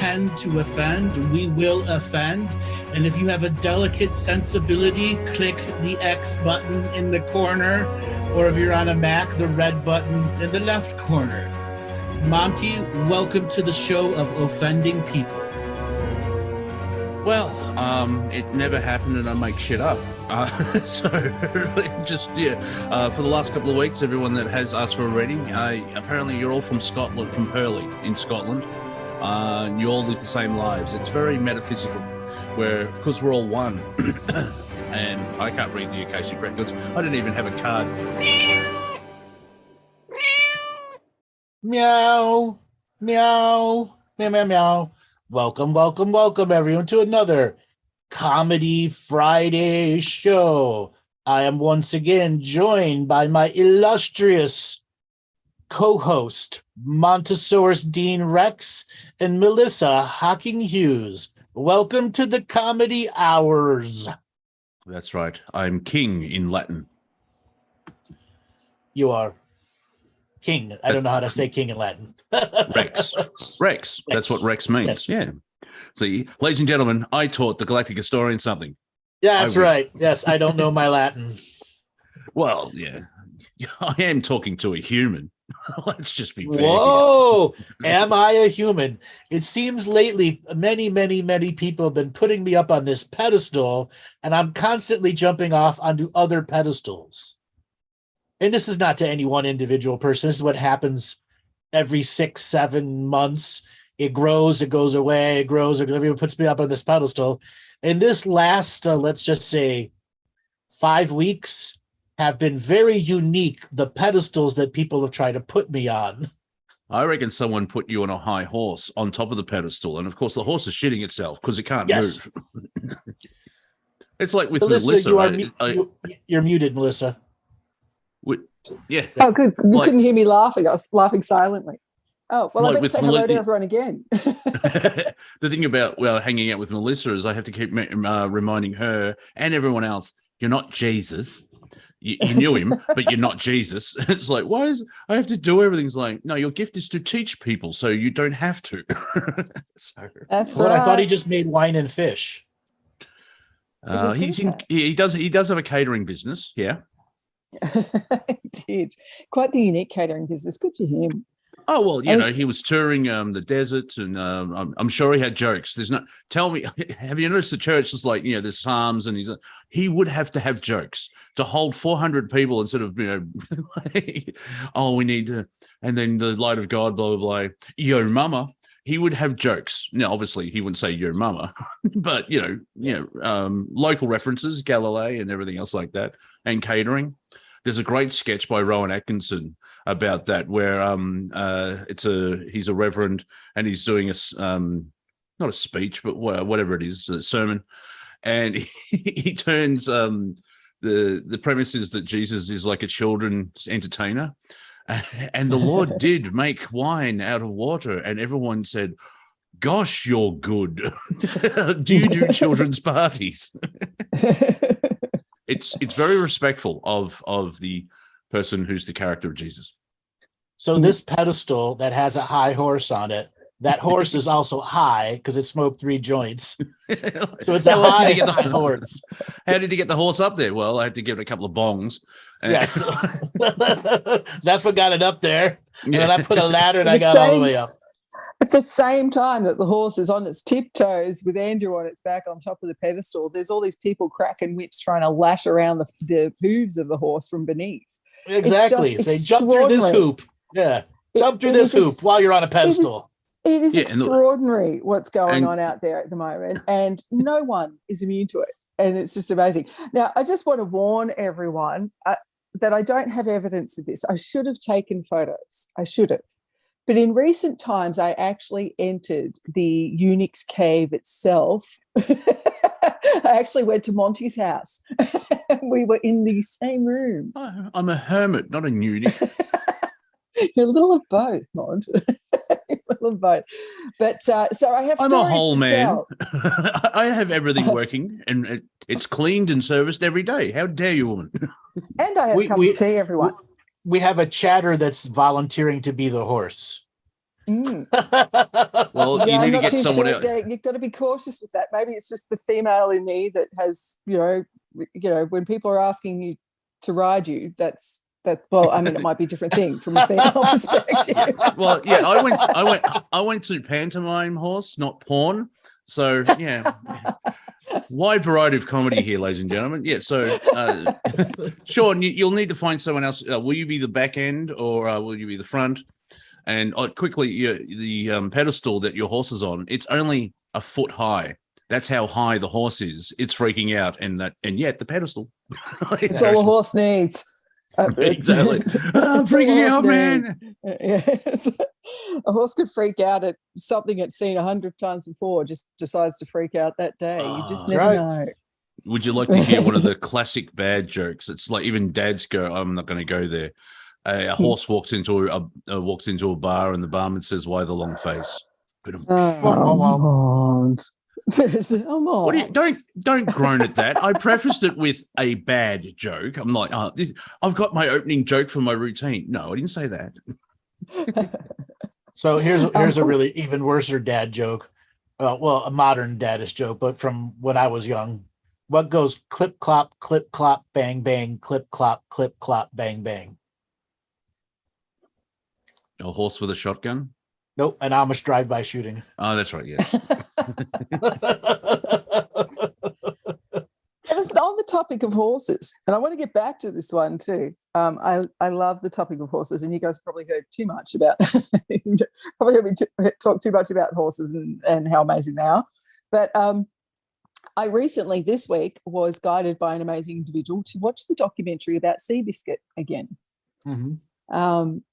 intend to offend, we will offend. And if you have a delicate sensibility, click the X button in the corner, or if you're on a Mac, the red button in the left corner. Monty, welcome to the show of offending people. Well, it never happened and I make shit up. For the last couple of weeks, everyone that has asked for a reading, apparently you're all from Scotland, from Hurley in Scotland. You all live the same lives. It's very metaphysical, because we're all one. And I can't read the Akashic Records. I don't even have a card. Meow, meow, meow, meow, meow. Welcome, welcome, welcome, everyone, to another Comedy Friday show. I am once again joined by my illustrious co-host, Montesaurus Dean Rex and Melissa Hocking Hughes. Welcome to the Comedy Hours. That's right. I'm king in Latin. You are king. I don't know how to say king in Latin. Rex. Rex. That's what Rex means. Yes. Yeah. See, ladies and gentlemen, I taught the Galactic historian something. Yeah, that's right. Yes, I don't know my Latin. Well, yeah. I am talking to a human. Let's just be fair. Whoa! Am I a human? It seems lately many people have been putting me up on this pedestal, and I'm constantly jumping off onto other pedestals. And this is not to any one individual person. This is what happens every 6-7 months. It grows, it goes away, it grows, everyone puts me up on this pedestal. And this last, let's just say, 5 weeks have been very unique, the pedestals that people have tried to put me on. I reckon someone put you on a high horse on top of the pedestal. And of course, the horse is shitting itself because it can't move. It's like with Melissa. You're muted, Melissa. Yeah. Oh, good. You couldn't hear me laughing. I was laughing silently. Oh, well, I better say hello to everyone again. The thing about hanging out with Melissa is I have to keep reminding her and everyone else, you're not Jesus. You knew him, but you're not Jesus. It's like, why is I have to do everything? It's like, no, your gift is to teach people, so you don't have to. That's right. I thought he just made wine and fish. He does have a catering business, yeah. He did. Quite the unique catering business. Good for him. Oh, well, he was touring the desert, and I'm sure he had jokes. Tell me, have you noticed the church is like, there's psalms, and he would have to have jokes to hold 400 people instead of, we need to, and then the light of God, blah, blah, blah, yo mama. He would have jokes. Now, obviously, he wouldn't say your mama, but, local references, Galilee and everything else like that, and catering. There's a great sketch by Rowan Atkinson about that, where he's a reverend and he's doing not a speech, but whatever it is, a sermon, and he turns the premise is that Jesus is like a children's entertainer, and the Lord did make wine out of water, and everyone said, "Gosh, you're good." Do you do children's parties? It's very respectful of the person who's the character of Jesus. So this pedestal that has a high horse on it, that horse is also high because it smoked 3 joints. So it's a high horse. How did you get the horse up there? Well, I had to give it a couple of bongs. Yes. That's what got it up there. And then I put a ladder and I got all the way up. At the same time that the horse is on its tiptoes with Andrew on its back on top of the pedestal, there's all these people cracking whips trying to lash around the hooves of the horse from beneath. Exactly. Say, jump through this hoop. Yeah. Jump through this hoop while you're on a pedestal. It is extraordinary what's going on out there at the moment, and no one is immune to it. And it's just amazing. Now, I just want to warn everyone that I don't have evidence of this. I should have taken photos. I should have. But in recent times, I actually entered the Unix cave itself. I actually went to Monty's house. We were in the same room. I'm a hermit, not a eunuch. You're a little of both, Mont. A little of both. But so I have. I'm a whole man. Tell. I have everything working, and it's cleaned and serviced every day. How dare you, woman? And I have a cup of tea, everyone. We have a chatter that's volunteering to be the horse. Well, you need to get someone else. You've got to be cautious with that. Maybe it's just the female in me that has, when people are asking you to ride you, that's well, I mean, it might be a different thing from a female perspective. Well, yeah, I went to pantomime horse, not porn. So yeah. Wide variety of comedy here, ladies and gentlemen. Yeah, so Sean, you'll need to find someone else. Will you be the back end or will you be the front? And quickly, the pedestal that your horse is on, it's only a foot high. That's how high the horse is. It's freaking out, and yet the pedestal. It's all a horse needs. Exactly. I'm freaking out, man. Yes. A horse could freak out at something it's seen 100 times before, just decides to freak out that day. You just never know. Would you like to hear one of the classic bad jokes? It's like even dads go, I'm not going to go there. A horse walks into a bar and the barman says, "Why the long face?" What do you, don't groan at that. I prefaced it with a bad joke. I'm like, I've got my opening joke for my routine. No, I didn't say that. So here's a really even worse dad joke. Well, a modern daddish joke, but from when I was young. What goes clip clop, bang bang, clip clop, bang bang? A horse with a shotgun? Nope, an Amish drive-by shooting. Oh, that's right. Yes. Listen, on the topic of horses, and I want to get back to this one too. I love the topic of horses, and you guys probably heard too much about probably heard me talk too much about horses and how amazing they are. But I recently this week was guided by an amazing individual to watch the documentary about Seabiscuit again. Mm-hmm.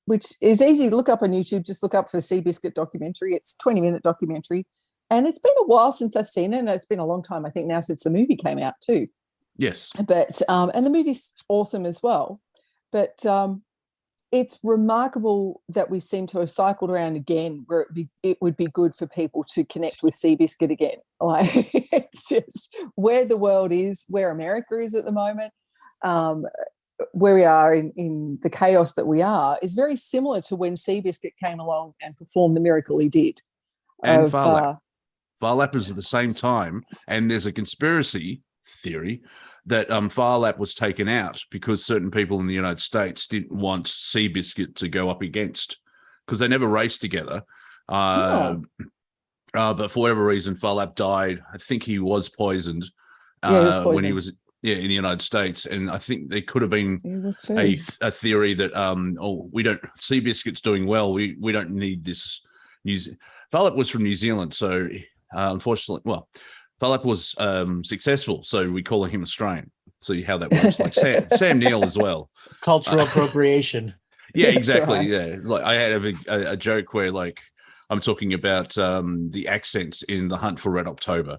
Which is easy to look up on YouTube. Just look up for Seabiscuit documentary. It's a 20-minute documentary. And it's been a while since I've seen it. And it's been a long time, I think, now since the movie came out too. Yes. But and the movie's awesome as well. But it's remarkable that we seem to have cycled around again where it would be good for people to connect with Seabiscuit again. Like it's just where the world is, where America is at the moment. Where we are in the chaos that we are is very similar to when Seabiscuit came along and performed the miracle he did. And Farlap was at the same time, and there's a conspiracy theory that Farlap was taken out because certain people in the United States didn't want Seabiscuit to go up against, because they never raced together. But for whatever reason, Farlap died. I think he was poisoned, when he was in the United States, and I think there could have been a theory that Seabiscuit's doing well. We don't need this news. Farlap was from New Zealand, so unfortunately, Farlap was successful, so we call him Australian. See how that works. Like Sam Neill as well. Cultural appropriation. Yeah, exactly. Right. Yeah, like I had a joke where like I'm talking about the accents in The Hunt for Red October.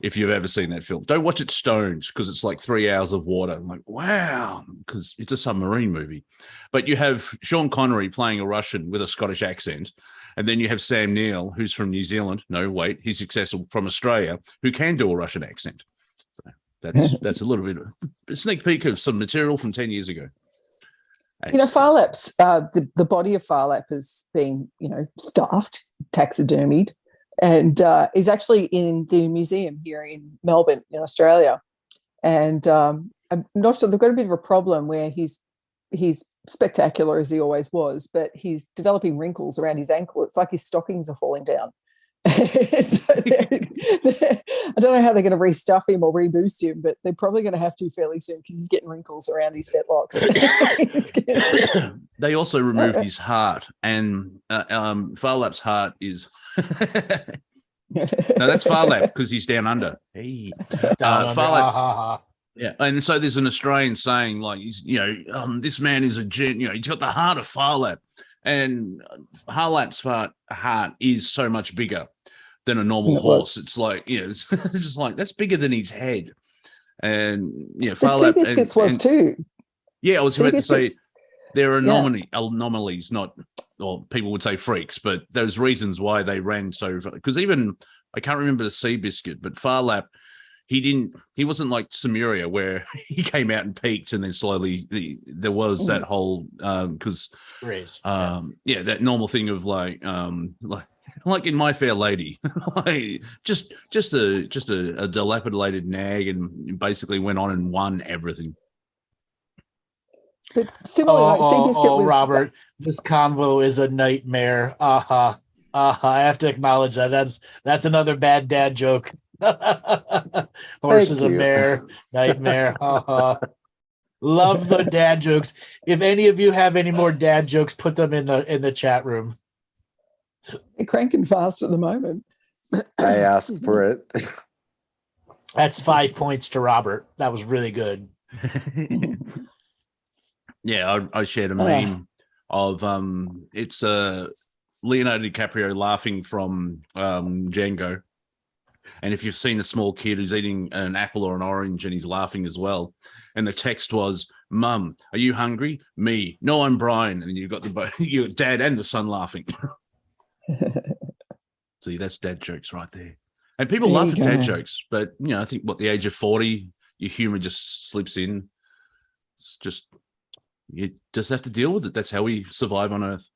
If you've ever seen that film, don't watch it stoned because it's like 3 hours of water. I'm like, wow, because it's a submarine movie. But you have Sean Connery playing a Russian with a Scottish accent. And then you have Sam Neill, who's from New Zealand. No, wait, he's successful from Australia, who can do a Russian accent. So that's a little bit of a sneak peek of some material from 10 years ago. Farlap's, the body of Farlap is being, stuffed, taxidermied. And he's actually in the museum here in Melbourne, in Australia. And I'm not sure, they've got a bit of a problem where he's spectacular as he always was, but he's developing wrinkles around his ankle. It's like his stockings are falling down. So I don't know how they're going to restuff him or reboost him, but they're probably going to have to fairly soon because he's getting wrinkles around his fetlocks. They also removed his heart, and Farlap's heart is no, that's Farlap because he's down under. Hey, Farlap. Yeah, and so there's an Australian saying like, this man is a gent. He's got the heart of Farlap, and Farlap's heart is so much bigger than a normal horse. It's like, it's just like that's bigger than his head, and Farlap. Seabiscuit's was too. Yeah, I was about to say there are anomalies, not. Or people would say freaks, but there's reasons why they ran so. Because even I can't remember the Seabiscuit, but Farlap, he wasn't like Samaria where he came out and peaked and then slowly there was that whole because that normal thing of like in My Fair Lady, like just a dilapidated nag and basically went on and won everything. But similarly, Seabiscuit was Robert, this convo is a nightmare. I have to acknowledge that. That's another bad dad joke. Horse is a mare, nightmare. Love the dad jokes. If any of you have any more dad jokes, put them in the chat room. They're cranking fast at the moment. I asked for it. That's 5 points to Robert. That was really good. Yeah, I shared a meme of it's Leonardo DiCaprio laughing from Django. And if you've seen a small kid who's eating an apple or an orange and he's laughing as well, and the text was, "Mum, are you hungry?" "Me." "No, I'm Brian." And you've got your dad and the son laughing. See, that's dad jokes right there. And people laugh at dad jokes, but I think the age of 40, your humor just slips in. It's just you just have to deal with it. That's how we survive on Earth.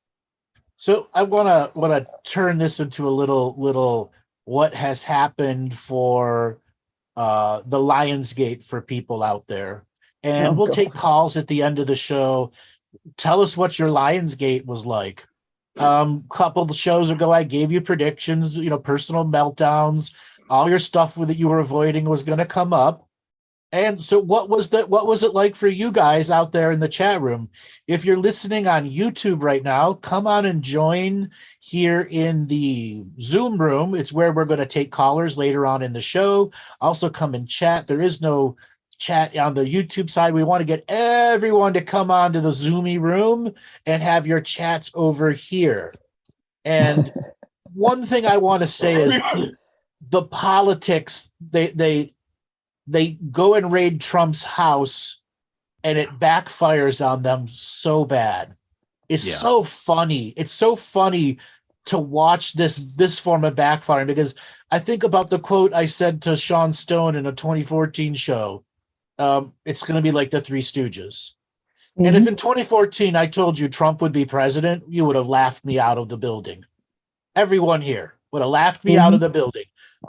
So I want to turn this into a little what has happened for the Lionsgate for people out there. And we'll take calls at the end of the show. Tell us what your Lionsgate was like. Couple of shows ago, I gave you predictions, personal meltdowns, all your stuff that you were avoiding was going to come up. And so what was it like for you guys out there in the chat room? If you're listening on YouTube right now, come on and join here in the Zoom room. It's where we're going to take callers later on in the show. Also come and chat. There is no chat on the YouTube side. We want to get everyone to come on to the Zoomy room and have your chats over here. And one thing I want to say is the politics, they go and raid Trump's house and it backfires on them so bad. It's so funny. It's so funny to watch this form of backfiring, because I think about the quote I said to Sean Stone in a 2014 show. It's going to be like the Three Stooges. Mm-hmm. And if in 2014 I told you Trump would be president, you would have laughed me out of the building. Everyone here would have laughed me out of the building.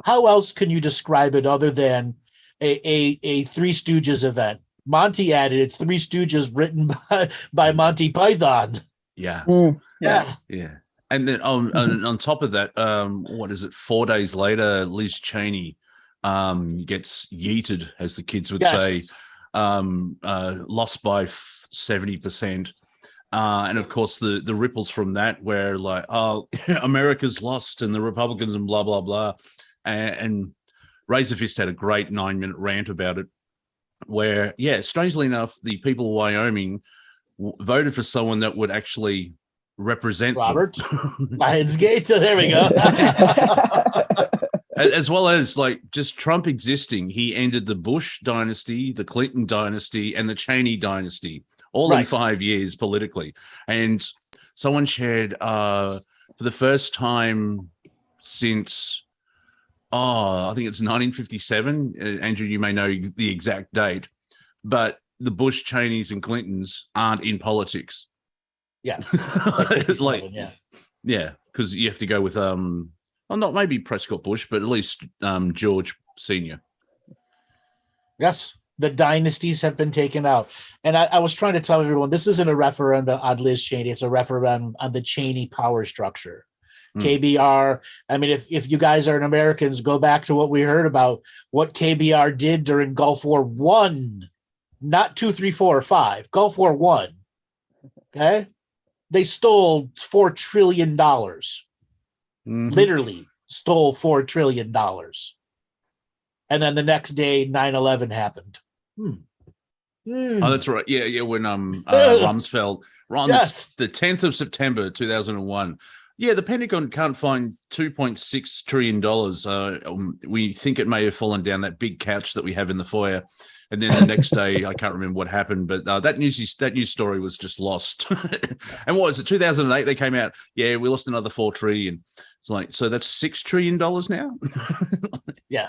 How else can you describe it other than a Three Stooges event? Monty added it's Three Stooges written by Monty Python. Yeah. Yeah. And then on top of that, what is it? 4 days later, Liz Cheney gets yeeted, as the kids would say, lost by 70%. And of course, the ripples from that, where like, America's lost and the Republicans and blah, blah, blah. And Razorfist had a great 9-minute rant about it, where, strangely enough, the people of Wyoming voted for someone that would actually represent Robert Lionsgate. So there we go. As well as like just Trump existing, he ended the Bush dynasty, the Clinton dynasty, and the Cheney dynasty, all in 5 years politically. And someone shared for the first time since I think it's 1957. Andrew, you may know the exact date, but the Bush, Cheneys, and Clintons aren't in politics. Yeah. Because you have to go with not maybe Prescott Bush, but at least George Sr. Yes, the dynasties have been taken out. And I was trying to tell everyone, this isn't a referendum on Liz Cheney. It's a referendum on the Cheney power structure. KBR. I mean, if you guys are Americans, go back to what we heard about what KBR did during Gulf War One, not 2, 3, 4, or 5. Gulf War One. Okay, they stole $4 trillion. Literally stole $4 trillion. And then the next day, 9/11 happened. Oh, that's right. Yeah. When Rumsfeld, the 10th of September 2001. Yeah, the Pentagon can't find $2.6 trillion. We think it may have fallen down that big couch that we have in the foyer. And then the next day, I can't remember what happened, but that news story was just lost. And what was it? 2008, they came out. Yeah, we lost another $4 trillion. It's like, so that's $6 trillion now. Yeah.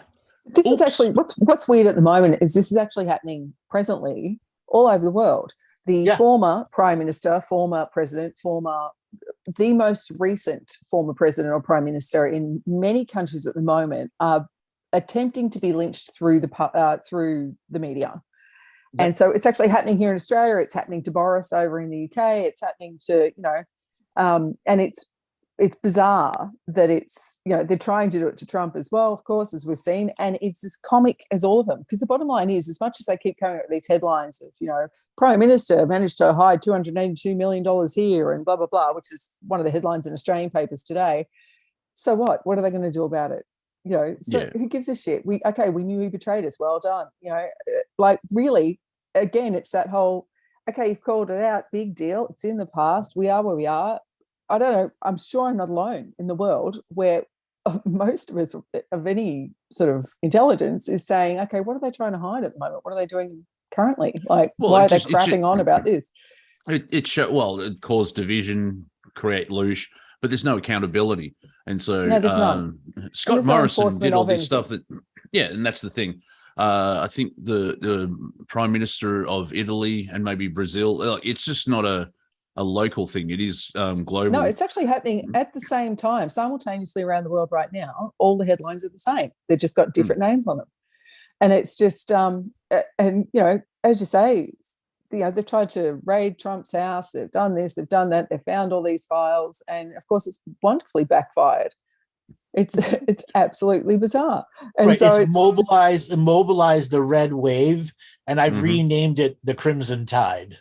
This is Oops. actually what's weird at the moment is this is actually happening presently all over the world. The former prime minister, former president, the most recent former president or prime minister in many countries at the moment are attempting to be lynched through the media. Yep. And so it's actually happening here in Australia. It's happening to Boris over in the UK. It's happening to, and it's bizarre that it's, they're trying to do it to Trump as well, of course, as we've seen. And it's as comic as all of them, because the bottom line is, as much as they keep coming up with these headlines of, Prime Minister managed to hide $282 million here and blah, blah, blah, which is one of the headlines in Australian papers today. So what? What are they going to do about it? Who gives a shit? We knew he betrayed us. Well done. Really, again, it's that whole, okay, you've called it out, big deal. It's in the past. We are where we are. I don't know. I'm sure I'm not alone in the world where most of us of any sort of intelligence is saying, okay, what are they trying to hide at the moment? What are they doing currently? Why are they crapping on about this? It caused division, create loosh, but there's no accountability. And so no, there's none. Scott Morrison did all this stuff and that's the thing. I think the Prime Minister of Italy and maybe Brazil, it's just not a local thing. It is global. No, it's actually happening at the same time, simultaneously around the world right now. All the headlines are the same. They've just got different names on them. And it's just, as you say, they've tried to raid Trump's house. They've done this, they've done that. They've found all these files. And, of course, it's wonderfully backfired. It's absolutely bizarre. And right. so it's immobilized the red wave, and I've renamed it the Crimson Tide.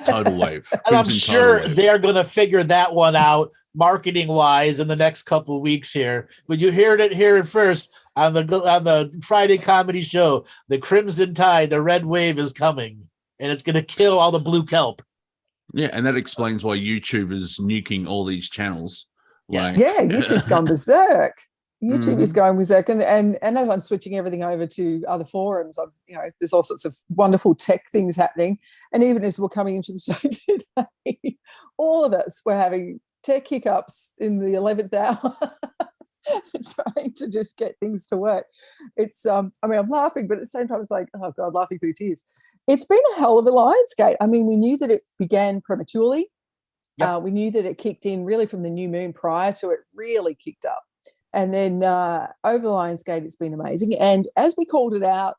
Total wave. And I'm sure they're going to figure that one out marketing wise in the next couple of weeks here. But you heard it here first on the Friday comedy show. The Crimson Tide, the red wave is coming, and it's going to kill all the blue kelp. Yeah, and that explains why YouTube is nuking all these channels. YouTube's gone berserk. YouTube is going berserk, and as I'm switching everything over to other forums, there's all sorts of wonderful tech things happening. And even as we're coming into the show today, all of us were having tech hiccups in the 11th hour, trying to just get things to work. It's I'm laughing, but at the same time, it's like, oh God, laughing through tears. It's been a hell of a Lionsgate. I mean, we knew that it began prematurely. Yep. We knew that it kicked in really from the new moon prior to it really kicked up. And then over the Lionsgate, it's been amazing. And as we called it out,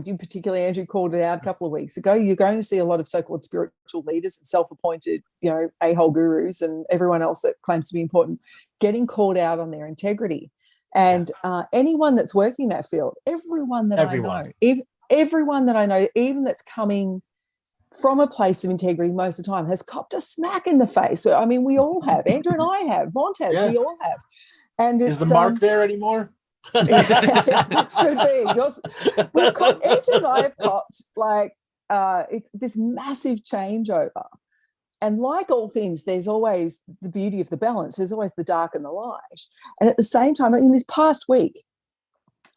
you particularly, Andrew, called it out a couple of weeks ago, you're going to see a lot of so-called spiritual leaders and self-appointed, a-hole gurus and everyone else that claims to be important getting called out on their integrity. And anyone that's working that field, everyone that I know, even that's coming from a place of integrity most of the time, has copped a smack in the face. I mean, we all have. Andrew and I have. Montez, we all have. And is the mark there anymore? Should be. Andrew and I have copped this massive changeover. And like all things, there's always the beauty of the balance. There's always the dark and the light. And at the same time, in this past week,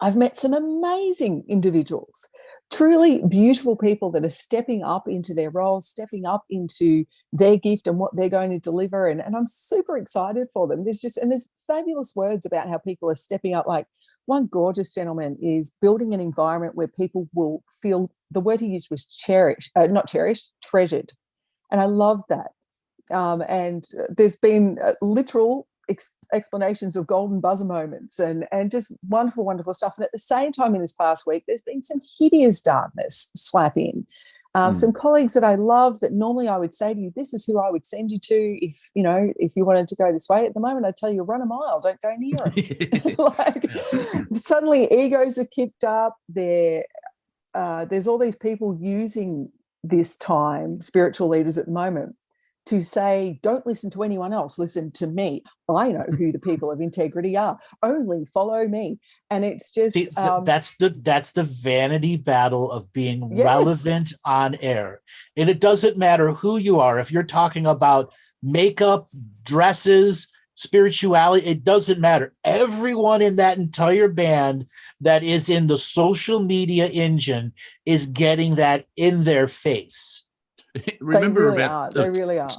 I've met some amazing individuals, truly beautiful people that are stepping up into their roles, stepping up into their gift and what they're going to deliver. And I'm super excited for them. There's fabulous words about how people are stepping up. Like one gorgeous gentleman is building an environment where people will feel, the word he used was treasured. And I love that. And there's been literal explanations of golden buzzer moments and just wonderful, wonderful stuff. And at the same time, in this past week, there's been some hideous darkness slap in. Some colleagues that I love that normally I would say to you, this is who I would send you to if you wanted to go this way. At the moment, I tell you, run a mile, don't go near them. Suddenly egos are kicked up. There's all these people using this time, spiritual leaders at the moment, to say, don't listen to anyone else, listen to me. I know who the people of integrity are. Only follow me. And it's just that's the vanity battle of being relevant on air. And it doesn't matter who you are. If you're talking about makeup, dresses, spirituality, it doesn't matter. Everyone in that entire band that is in the social media engine is getting that in their face. Remember they really are.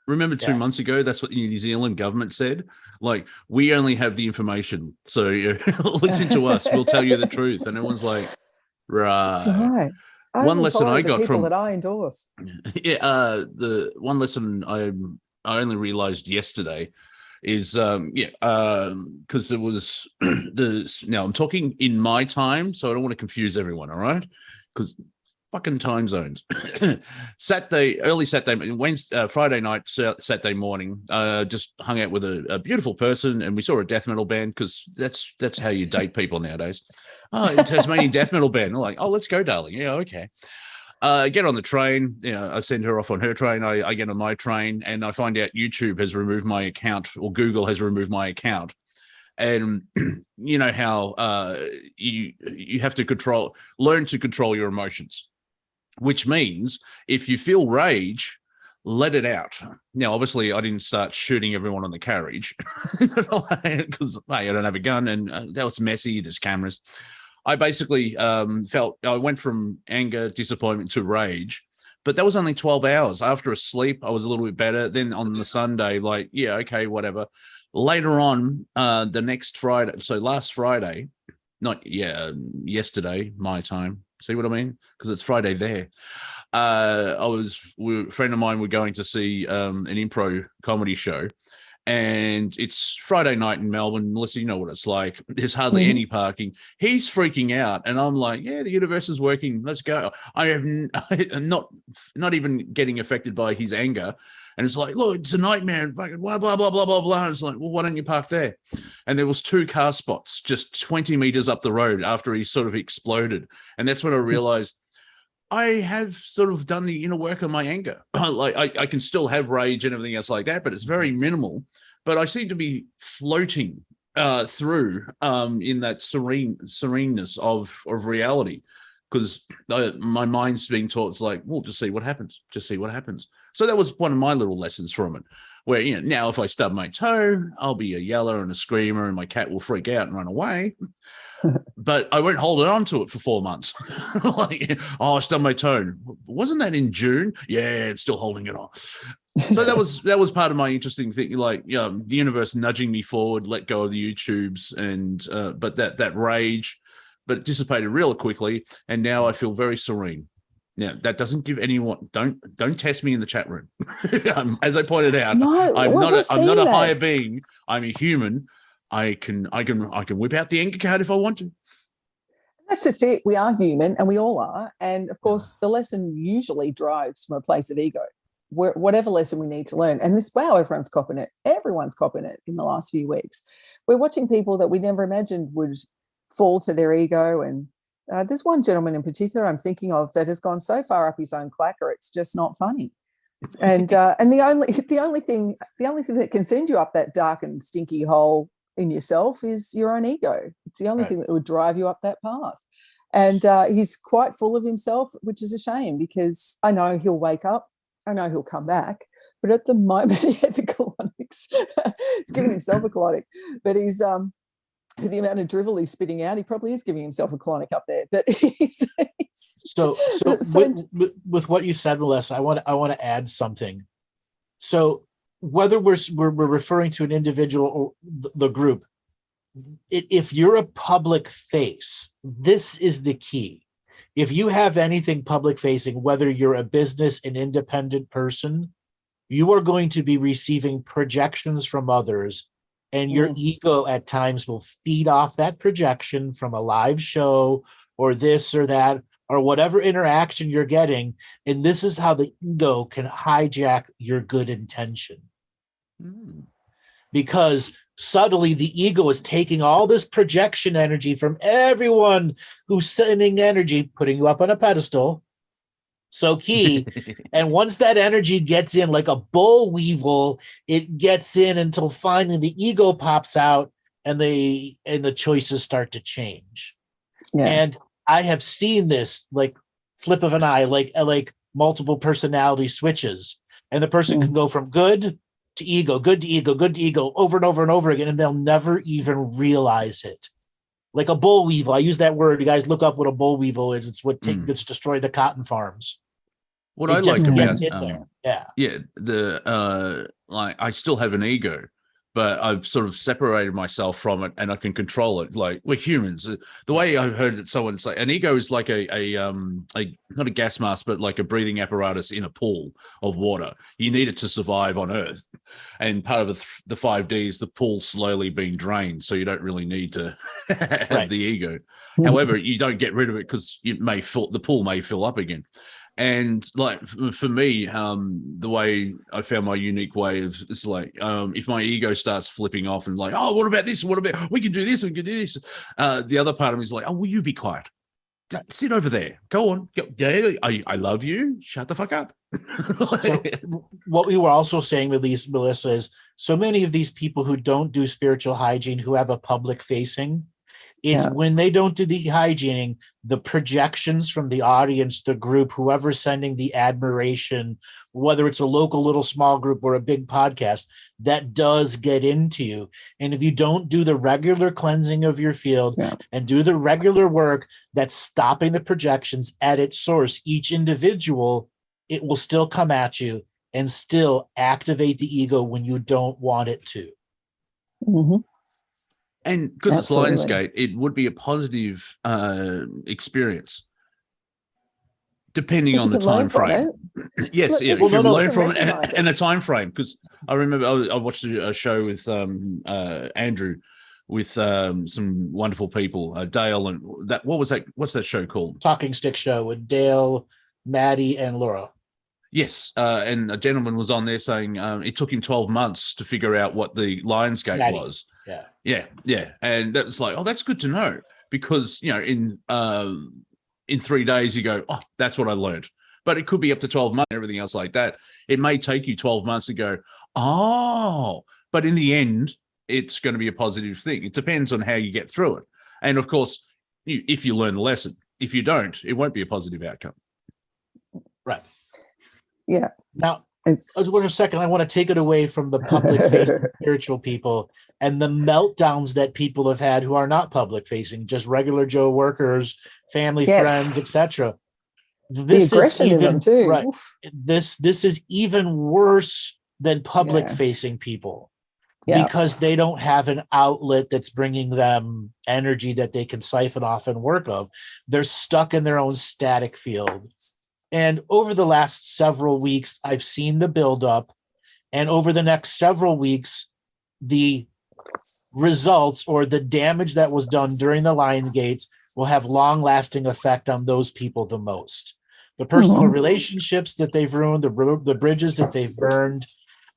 Remember 2 months ago, that's what the New Zealand government said. Like, we only have the information, so listen to us. We'll tell you the truth. And everyone's like, That's right. right. I One only lesson follow I the got people from that I endorse. the one lesson I only realized yesterday is because it was now I'm talking in my time, so I don't want to confuse everyone, all right? Because fucking time zones. Early Saturday, Wednesday, Friday night, Saturday morning, just hung out with a beautiful person, and we saw a death metal band, because that's how you date people nowadays. Oh, Tasmanian death metal band. I'm like, oh, let's go, darling. Yeah, okay. Get on the train. I send her off on her train. I get on my train, and I find out YouTube has removed my account, or Google has removed my account. And you know how you have to learn to control your emotions, which means if you feel rage, let it out. Now, obviously, I didn't start shooting everyone on the carriage because I don't have a gun, and that was messy. There's cameras. I basically felt I went from anger, disappointment to rage, but that was only 12 hours. After a sleep, I was a little bit better. Then on the Sunday, like, yeah, okay, whatever. Later on, the next Friday, so last Friday, yesterday, my time. See what I mean? Because it's Friday there. A friend of mine were going to see an improv comedy show. And it's Friday night in Melbourne. Melissa, you know what it's like. There's hardly any parking. He's freaking out, and I'm like, "Yeah, the universe is working. Let's go." I'm not even getting affected by his anger, and it's like, "Look, it's a nightmare." Blah blah blah blah blah blah. And it's like, "Well, why don't you park there?" And there was 2 car spots just 20 meters up the road after he sort of exploded, and that's when I realized I have sort of done the inner work on my anger. Like I can still have rage and everything else like that, but it's very minimal. But I seem to be floating through in that sereneness of reality, because my mind's being taught, it's like, well, just see what happens. Just see what happens. So that was one of my little lessons from it, where, now if I stub my toe, I'll be a yeller and a screamer, and my cat will freak out and run away. But I won't hold on to it for 4 months. Like, I stubbed my toe. Wasn't that in June? Yeah, I'm still holding it on. So that was part of my interesting thing. Like, the universe nudging me forward, let go of the YouTubes, and but that rage, but it dissipated real quickly, and now I feel very serene. Now, that doesn't give anyone. Don't test me in the chat room. As I pointed out, I'm not a higher being. I'm a human. I can whip out the anger card if I want to. That's just it. We are human, and we all are. And of course, the lesson usually drives from a place of ego. Whatever lesson we need to learn. And everyone's copping it. Everyone's copping it in the last few weeks. We're watching people that we never imagined would fall to their ego. And there's one gentleman in particular I'm thinking of that has gone so far up his own clacker, it's just not funny. And the only thing that can send you up that dark and stinky hole in yourself is your own ego. It's the only thing that would drive you up that path. And he's quite full of himself, which is a shame, because I know he'll wake up. I know he'll come back. But at the moment, he had the colonics. He's giving himself a colonic. But he's the amount of drivel he's spitting out, he probably is giving himself a colonic up there. But with what you said, Melissa, I want to add something. So whether we're referring to an individual or the group, if you're a public face, this is the key. If you have anything public facing, whether you're a business, an independent person, you are going to be receiving projections from others, and your ego at times will feed off that projection from a live show or this or that or whatever interaction you're getting. And this is how the ego can hijack your good intention. Because subtly the ego is taking all this projection energy from everyone who's sending energy, putting you up on a pedestal. So key. And once that energy gets in like a boll weevil, it gets in until finally the ego pops out and the choices start to change. Yeah. And I have seen this like flip of an eye, like multiple personality switches. And the person can go from good to ego, good to ego, good to ego, over and over and over again, and they'll never even realize it. Like a boll weevil. I use that word. You guys look up what a boll weevil is. It's what that's destroyed the cotton farms. What I like about like I still have an ego, but I've sort of separated myself from it, and I can control it. Like, we're humans. The way I heard it, someone say an ego is like a not a gas mask, but like a breathing apparatus in a pool of water. You need it to survive on Earth, and part of the 5D is the pool slowly being drained, so you don't really need to have the ego. However, you don't get rid of it because the pool may fill up again. And like for me, the way I found my unique way is like, if my ego starts flipping off and like, oh, what about this? What about, we can do this, we can do this. The other part of me is like, oh, will you be quiet? Sit over there. Go on. I love you. Shut the fuck up. So what we were also saying with these, Melissa, is so many of these people who don't do spiritual hygiene, who have a public facing, it's when they don't do the hygiening, the projections from the audience, the group, whoever's sending the admiration, whether it's a local little small group or a big podcast, that does get into you. And if you don't do the regular cleansing of your field and do the regular work that's stopping the projections at its source, each individual, it will still come at you and still activate the ego when you don't want it to. Mm-hmm. And because it's Lionsgate, it would be a positive experience, depending on the time frame. Yes, Look, if you learn from it and a time frame. Because I remember I watched a show with Andrew, with some wonderful people, Dale and that. What was that? What's that show called? Talking Stick Show with Dale, Maddie, and Laura. Yes, and a gentleman was on there saying it took him 12 months to figure out what the Lionsgate was. Yeah. And that was like, oh, that's good to know, because, you know, in 3 days you go, oh, that's what I learned. But it could be up to 12 months and everything else like that. It may take you 12 months to go, oh, but in the end, it's going to be a positive thing. It depends on how you get through it. And of course, if you learn the lesson, if you don't, it won't be a positive outcome. Right. Yeah. Now, wait a second. I want to take it away from the public-facing spiritual people and the meltdowns that people have had who are not public-facing, just regular Joe workers, family, friends, etc. This the aggression in them too. Right. This is even worse than public-facing people because they don't have an outlet that's bringing them energy that they can siphon off and work of. They're stuck in their own static field. And over the last several weeks, I've seen the buildup. And over the next several weeks, the results or the damage that was done during the Lion Gates will have long-lasting effect on those people the most. The personal relationships that they've ruined, the bridges that they've burned,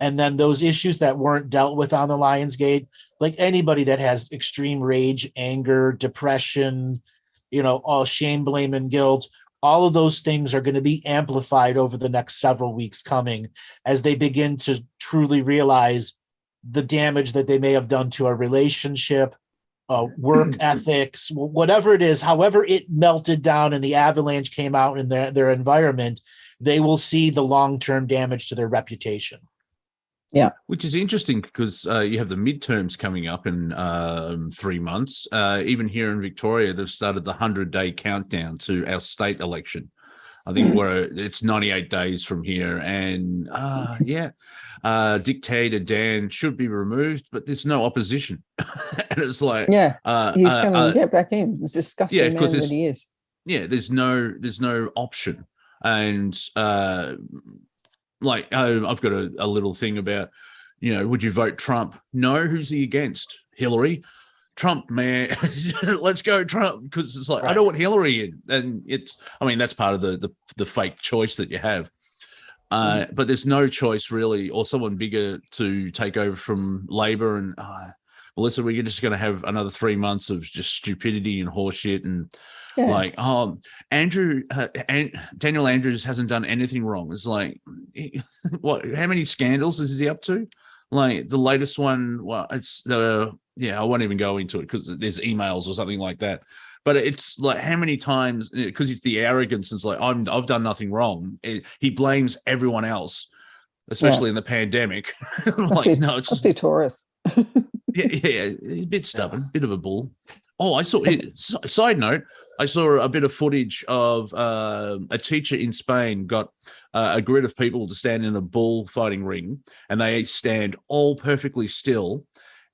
and then those issues that weren't dealt with on the Lion's Gate, like anybody that has extreme rage, anger, depression, all shame, blame, and guilt. All of those things are going to be amplified over the next several weeks coming as they begin to truly realize the damage that they may have done to a relationship, work ethics, whatever it is, however it melted down and the avalanche came out in their environment, they will see the long-term damage to their reputation. Yeah. Which is interesting because you have the midterms coming up in 3 months. Even here in Victoria, they've started the 100-day countdown to our state election. I think it's 98 days from here. And Dictator Dan should be removed, but there's no opposition. And it's like, he's going to get back in. It's disgusting man that he is. Yeah, there's no option. And I've got a little thing about, would you vote Trump? No. Who's he against? Hillary? Trump, man. Let's go Trump. Because it's like, I don't want Hillary in. And that's part of the fake choice that you have. But there's no choice really, or someone bigger to take over from Labor. And Melissa, we're just going to have another 3 months of just stupidity and horseshit and Daniel Andrews hasn't done anything wrong. It's like, what? How many scandals is he up to? Like the latest one, it's I won't even go into it because there's emails or something like that. But it's like, how many times? Because it's the arrogance. It's like, I've done nothing wrong. He blames everyone else, especially in the pandemic. Must be Taurus. a bit stubborn, bit of a bull. Oh, I saw it. Side note, I saw a bit of footage of a teacher in Spain got a grid of people to stand in a bullfighting ring, and they stand all perfectly still,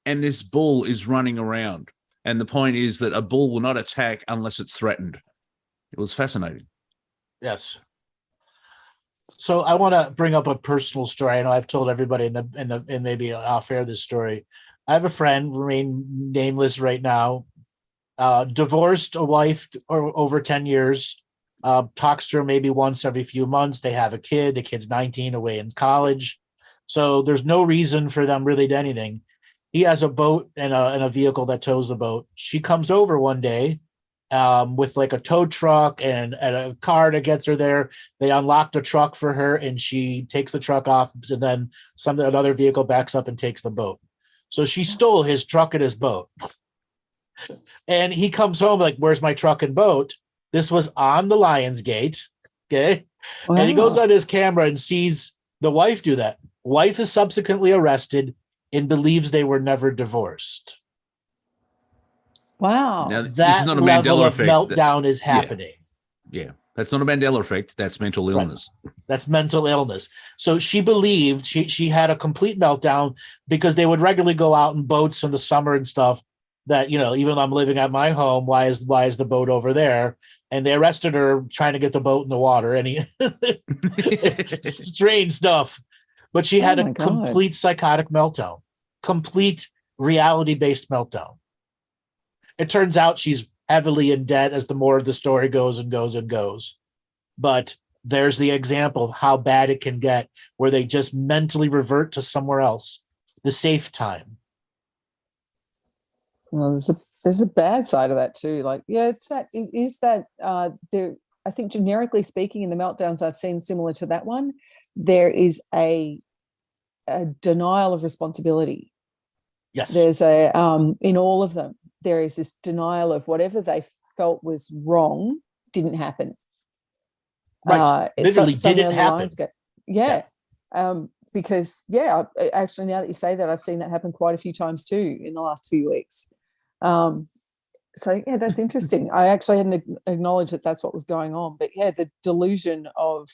and this bull is running around. And the point is that a bull will not attack unless it's threatened. It was fascinating. Yes. So I want to bring up a personal story. I know I've told everybody in maybe off air this story. I have a friend, remain nameless right now, divorced a wife or over 10 years, talks to her maybe once every few months. They have a kid. The kid's 19, away in college. So there's no reason for them really to anything. He has a boat and a vehicle that tows the boat. She comes over one day with like a tow truck and a car that gets her there. They unlock the truck for her and she takes the truck off, and then another vehicle backs up and takes the boat. So she stole his truck and his boat. And he comes home like, where's my truck and boat? This was on the Lion's Gate. Okay. Wow. And he goes on his camera and sees the wife do that. Wife is subsequently arrested and believes they were never divorced. Wow. Now, that not a level Mandela of effect. meltdown is happening. Yeah. That's not a Mandela effect. That's mental illness. Right. That's mental illness. So she believed she had a complete meltdown because they would regularly go out in boats in the summer and stuff that, you know, even though I'm living at my home, why is the boat over there? And they arrested her trying to get the boat in the water. And strange stuff. But she had a complete psychotic meltdown, complete reality-based meltdown. It turns out she's heavily in debt as the more of the story goes and goes and goes. But there's the example of how bad it can get, where they just mentally revert to somewhere else, the safe time. Well, there's a bad side of that too. Like, yeah, I think generically speaking, in the meltdowns I've seen similar to that one, there is a denial of responsibility. Yes. There's in all of them, there is this denial of whatever they felt was wrong didn't happen. Right. Literally didn't happen. Because, actually, now that you say that, I've seen that happen quite a few times too in the last few weeks. So, yeah, that's interesting. I actually hadn't acknowledged that that's what was going on. But, yeah, the delusion of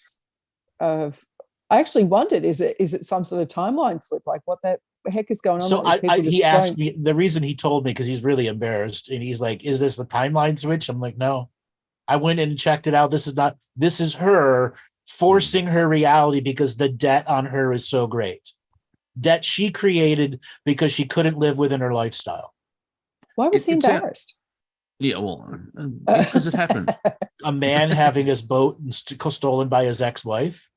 I actually wondered, is it some sort of timeline slip? Like, what the heck is going on? So he asked me, the reason he told me, because he's really embarrassed, and he's like, is this the timeline switch? I'm like, no. I went and checked it out. This is her forcing her reality because the debt on her is so great. Debt she created because she couldn't live within her lifestyle. Why was he embarrassed? Yeah, well, because it happened. A man having his boat stolen by his ex-wife.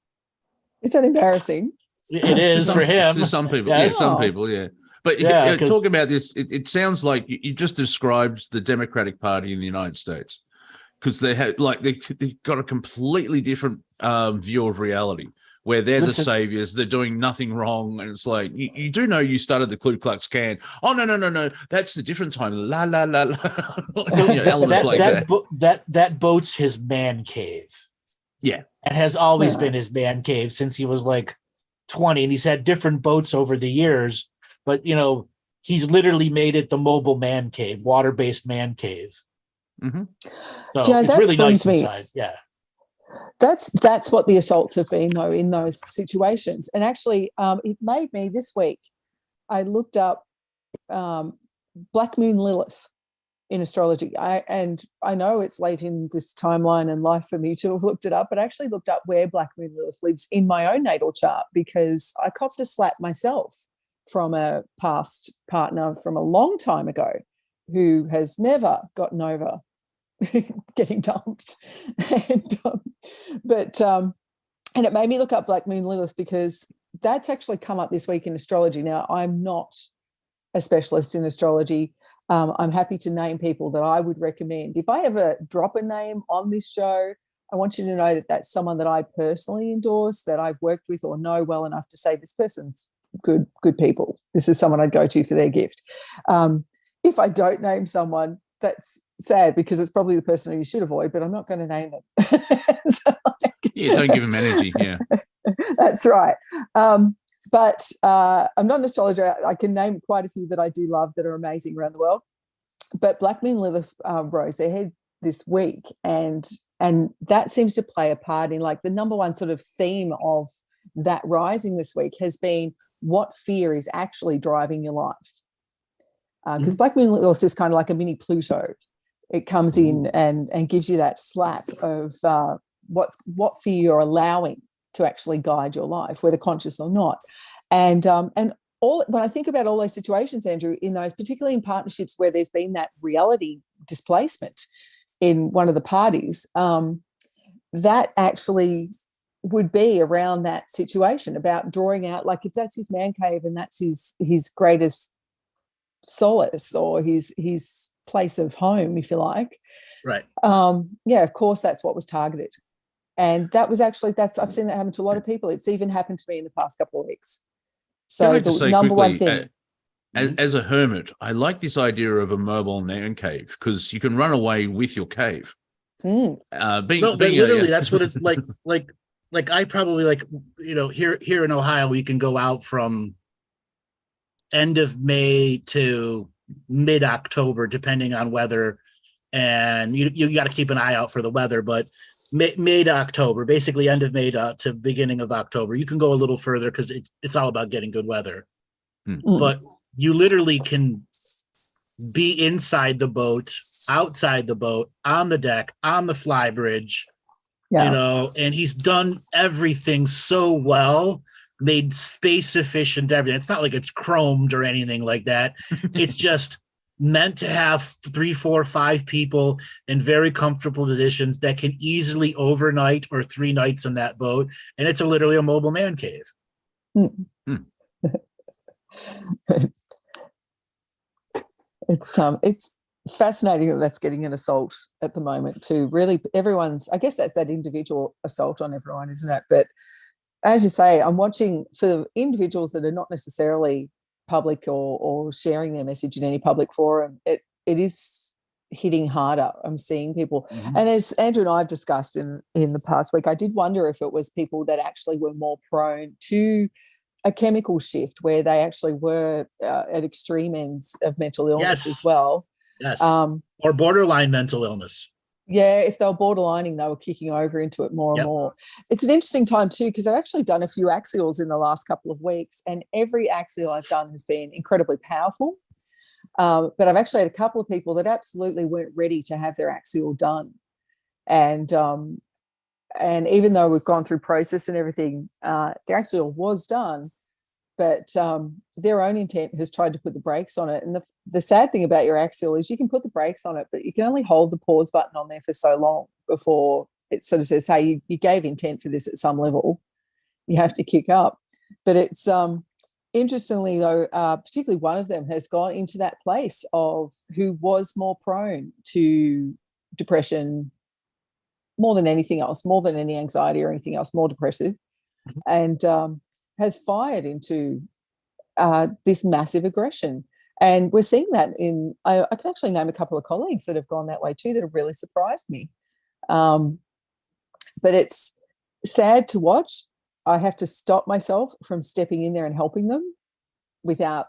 Is that embarrassing? It is for him. To some people, yes. Some people, yeah. But talking about this, it sounds like you just described the Democratic Party in the United States, because they've got a completely different view of reality, where they're the saviors, they're doing nothing wrong, and it's like you do know you started the Ku Klux Klan. Oh no, that's a different time. La la la la. That boat's his man cave. Yeah, and has always been his man cave since he was like 20, and he's had different boats over the years. But he's literally made it the mobile man cave, water-based man cave. Mm-hmm. So it's really nice inside. Yeah. That's what the assaults have been, though, in those situations. And actually, it made me this week, I looked up Black Moon Lilith in astrology. I know it's late in this timeline and life for me to have looked it up, but I actually looked up where Black Moon Lilith lives in my own natal chart, because I copped a slap myself from a past partner from a long time ago who has never gotten over getting dumped. And it made me look up Black Moon Lilith, because that's actually come up this week in astrology. Now, I'm not a specialist in astrology. I'm happy to name people that I would recommend. If I ever drop a name on this show, I want you to know that that's someone that I personally endorse, that I've worked with or know well enough to say this person's good people. This is someone I'd go to for their gift. If I don't name someone, that's sad, because it's probably the person who you should avoid, but I'm not going to name them. Don't give them energy. Yeah, that's right. But I'm not an astrologer. I can name quite a few that I do love that are amazing around the world. But Black Moon Lilith rose their head this week, and that seems to play a part in, like, the number one sort of theme of that rising this week has been what fear is actually driving your life. because Black Moon Lilith is kind of like a mini Pluto. It comes in and gives you that slap of what fear you're allowing to actually guide your life, whether conscious or not. And all, when I think about all those situations, Andrew, in those, particularly in partnerships where there's been that reality displacement in one of the parties, that actually would be around that situation about drawing out, like if that's his man cave and that's his greatest solace or his place of home, if you like. Right. Yeah, of course, that's what was targeted. And that was actually, I've seen that happen to a lot of people. It's even happened to me in the past couple of weeks. So the number one thing. As a hermit, I like this idea of a mobile man cave because you can run away with your cave. Literally, that's what it's like. Like I probably here in Ohio, we can go out from end of May to mid-October, depending on weather. And you got to keep an eye out for the weather, but May to October, basically end of May to beginning of October. You can go a little further because it's all about getting good weather. But you literally can be inside the boat, outside the boat, on the deck, on the fly bridge, and he's done everything so well, made space efficient everything. It's not like it's chromed or anything like that. It's just meant to have 3, 4, 5 people in very comfortable positions that can easily overnight or 3 nights on that boat. And it's literally a mobile man cave. It's fascinating that that's getting an assault at the moment too. Really, everyone's, I guess that's that individual assault on everyone, isn't it? But as you say, I'm watching for individuals that are not necessarily public or sharing their message in any public forum. It is hitting harder. I'm seeing people, and as Andrew and I have discussed in the past week, I did wonder if it was people that actually were more prone to a chemical shift where they actually were at extreme ends of mental illness as well. Yes. Or borderline mental illness. Yeah, if they were borderlining, they were kicking over into it more and more. It's an interesting time too, because I've actually done a few axials in the last couple of weeks, and every axial I've done has been incredibly powerful. But I've actually had a couple of people that absolutely weren't ready to have their axial done. And even though we've gone through process and everything, their axial was done, but their own intent has tried to put the brakes on it. And the sad thing about your axial is you can put the brakes on it, but you can only hold the pause button on there for so long before it sort of says, hey, you gave intent for this at some level. You have to kick up. But it's interestingly, though, particularly one of them has gone into that place of who was more prone to depression more than anything else, more than any anxiety or anything else, more depressive, and has fired into this massive aggression. And we're seeing that I can actually name a couple of colleagues that have gone that way too that have really surprised me. But it's sad to watch. I have to stop myself from stepping in there and helping them without,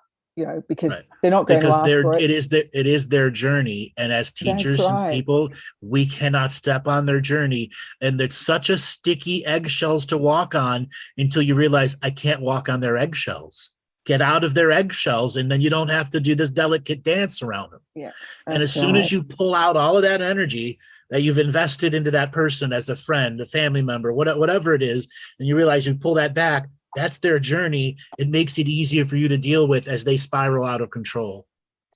because they're not going to ask for it. It is their journey. And as teachers and people, we cannot step on their journey. And it's such a sticky eggshells to walk on until you realize I can't walk on their eggshells. Get out of their eggshells, and then you don't have to do this delicate dance around them. Yeah. And as soon as you pull out all of that energy that you've invested into that person as a friend, a family member, whatever it is, and you realize you pull that back, that's their journey. It makes it easier for you to deal with as they spiral out of control.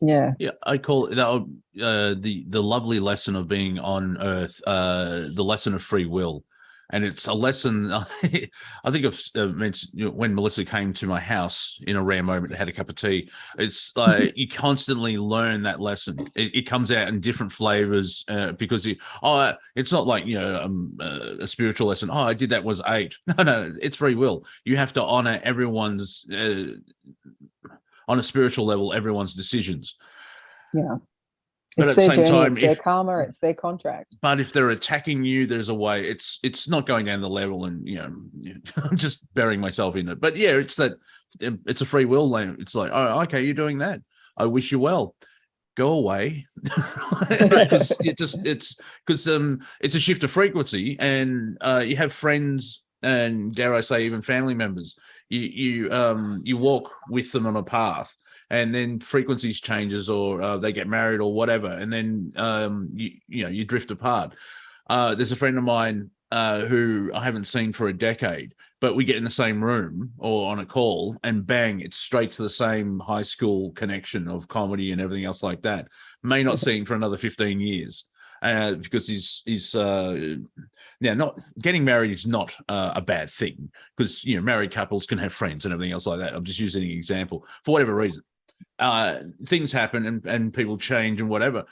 Yeah. Yeah, I call it the lovely lesson of being on Earth, the lesson of free will. And it's a lesson, I think I've mentioned when Melissa came to my house in a rare moment and had a cup of tea. It's like you constantly learn that lesson. It comes out in different flavors because it's not like, a spiritual lesson. Oh, I did that was 8. No, it's free will. You have to honor everyone's, on a spiritual level, everyone's decisions. Yeah. But it's at the their same journey, time, it's their karma, it's their contract. But if they're attacking you, there's a way. It's not going down the level, and I'm just burying myself in it. But yeah, it's a free will. It's like, oh, okay, you're doing that. I wish you well. Go away, because it's a shift of frequency, and you have friends, and dare I say, even family members. You walk with them on a path. and then frequencies changes, or they get married or whatever, and then you drift apart. There's a friend of mine who I haven't seen for a decade, but we get in the same room or on a call, and bang, it's straight to the same high school connection of comedy and everything else like that. May not see him for another 15 years. Because he's not getting married is not a bad thing, because married couples can have friends and everything else like that. I'm just using an example for whatever reason. Things happen and people change and whatever.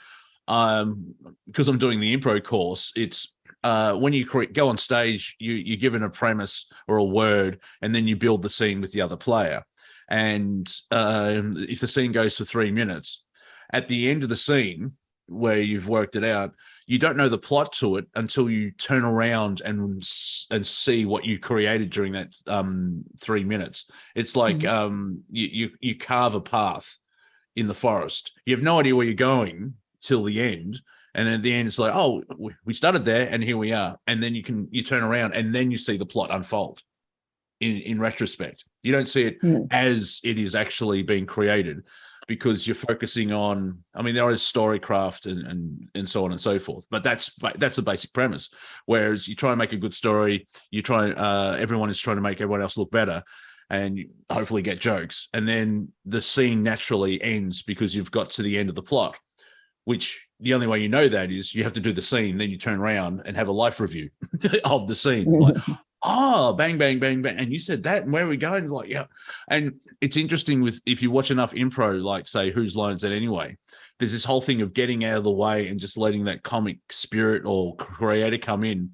Because I'm doing the improv course, it's when you go on stage, you're given a premise or a word, and then you build the scene with the other player. And if the scene goes for 3 minutes, at the end of the scene, where you've worked it out, you don't know the plot to it until you turn around and see what you created during that 3 minutes. It's like you carve a path in the forest. You have no idea where you're going till the end, and at the end it's like, oh, we started there and here we are. And then you turn around and then you see the plot unfold in retrospect. You don't see it as it is actually being created, because you're focusing on, I mean, there is storycraft and so on and so forth, but that's the basic premise. Whereas you try and make a good story, everyone is trying to make everyone else look better, and you hopefully get jokes. And then the scene naturally ends because you've got to the end of the plot, which the only way you know that is you have to do the scene, then you turn around and have a life review of the scene. Like, oh, bang, bang, bang, bang. And you said that, and where are we going? Like, yeah. And it's interesting if you watch enough improv, like say, Whose Line Is That Anyway? There's this whole thing of getting out of the way and just letting that comic spirit or creator come in.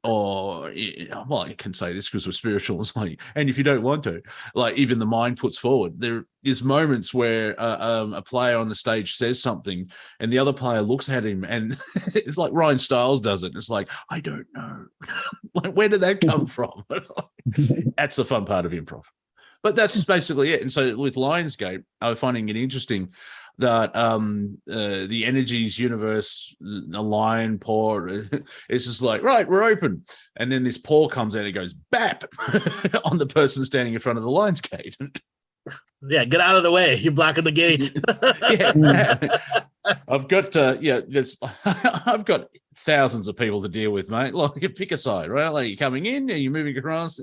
Well, I can say this because we're spiritual. It's like, and if you don't want to, like, even the mind puts forward. There is moments where a player on the stage says something, and the other player looks at him, and it's like Ryan Stiles does it. It's like, I don't know, like, where did that come from? That's the fun part of improv. But that's basically it. And so with Lionsgate, I'm finding it interesting that the energies universe, a lion paw, it's just like, right, we're open. And then this paw comes out and it goes bap on the person standing in front of the lion's gate. Yeah, get out of the way. You're blocking the gate. I've got I've got thousands of people to deal with, mate. Like, pick a side, right? Like, you're coming in, are you moving across?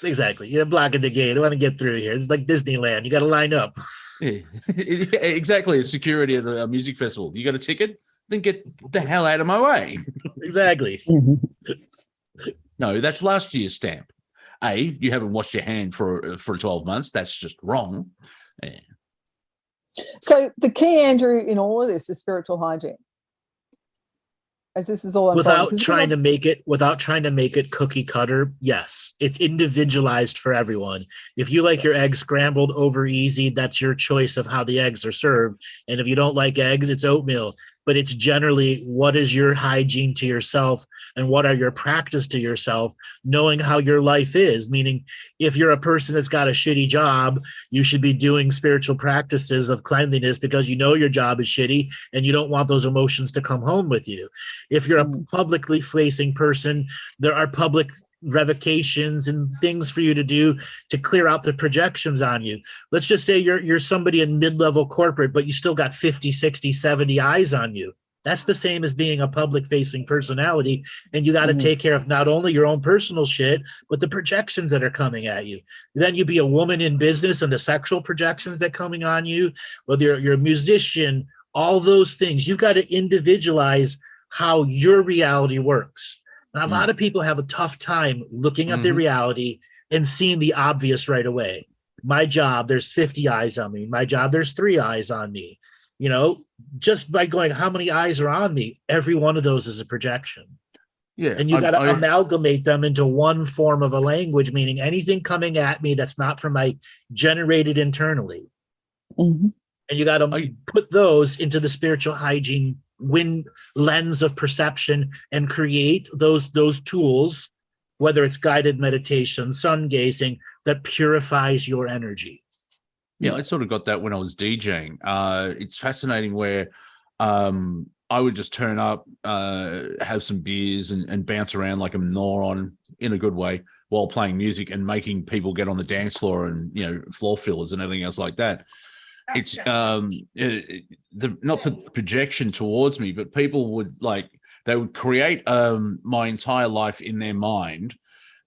Exactly. You're blocking the gate. I want to get through here. It's like Disneyland. You got to line up. Yeah, exactly. It's security at the music festival. You got a ticket? Then get the hell out of my way. Exactly. No, that's last year's stamp. You haven't washed your hand for 12 months. That's just wrong. Yeah. So the key, Andrew, in all of this is spiritual hygiene. As this is all without trying to make it cookie cutter. Yes, it's individualized for everyone. If you like your eggs scrambled over easy, that's your choice of how the eggs are served. And if you don't like eggs, it's oatmeal. But it's generally, what is your hygiene to yourself and what are your practice to yourself, knowing how your life is. Meaning, if you're a person that's got a shitty job, you should be doing spiritual practices of cleanliness because you know your job is shitty and you don't want those emotions to come home with you. If you're a publicly facing person, there are public revocations and things for you to do to clear out the projections on you. Let's just say you're somebody in mid-level corporate, but you still got 50, 60, 70 eyes on you. That's the same as being a public-facing personality, and you got to take care of not only your own personal shit, but the projections that are coming at you. Then you be a woman in business and the sexual projections that are coming on you, whether you're a musician, all those things. You've got to individualize how your reality works. Now, a lot of people have a tough time looking at their reality and seeing the obvious right away. My job, there's 50 eyes on me. My job, there's 3 eyes on me. You know, just by going, how many eyes are on me? Every one of those is a projection. Yeah. And you got to amalgamate them into one form of a language, meaning anything coming at me that's not from my generated internally. And you got to put those into the spiritual hygiene lens of perception and create those tools, whether it's guided meditation, sun gazing, that purifies your energy. Yeah, I sort of got that when I was DJing. It's fascinating where I would just turn up, have some beers and bounce around like a moron in a good way while playing music and making people get on the dance floor and, you know, floor fillers and everything else like that. It's not projection towards me, but people would they would create my entire life in their mind.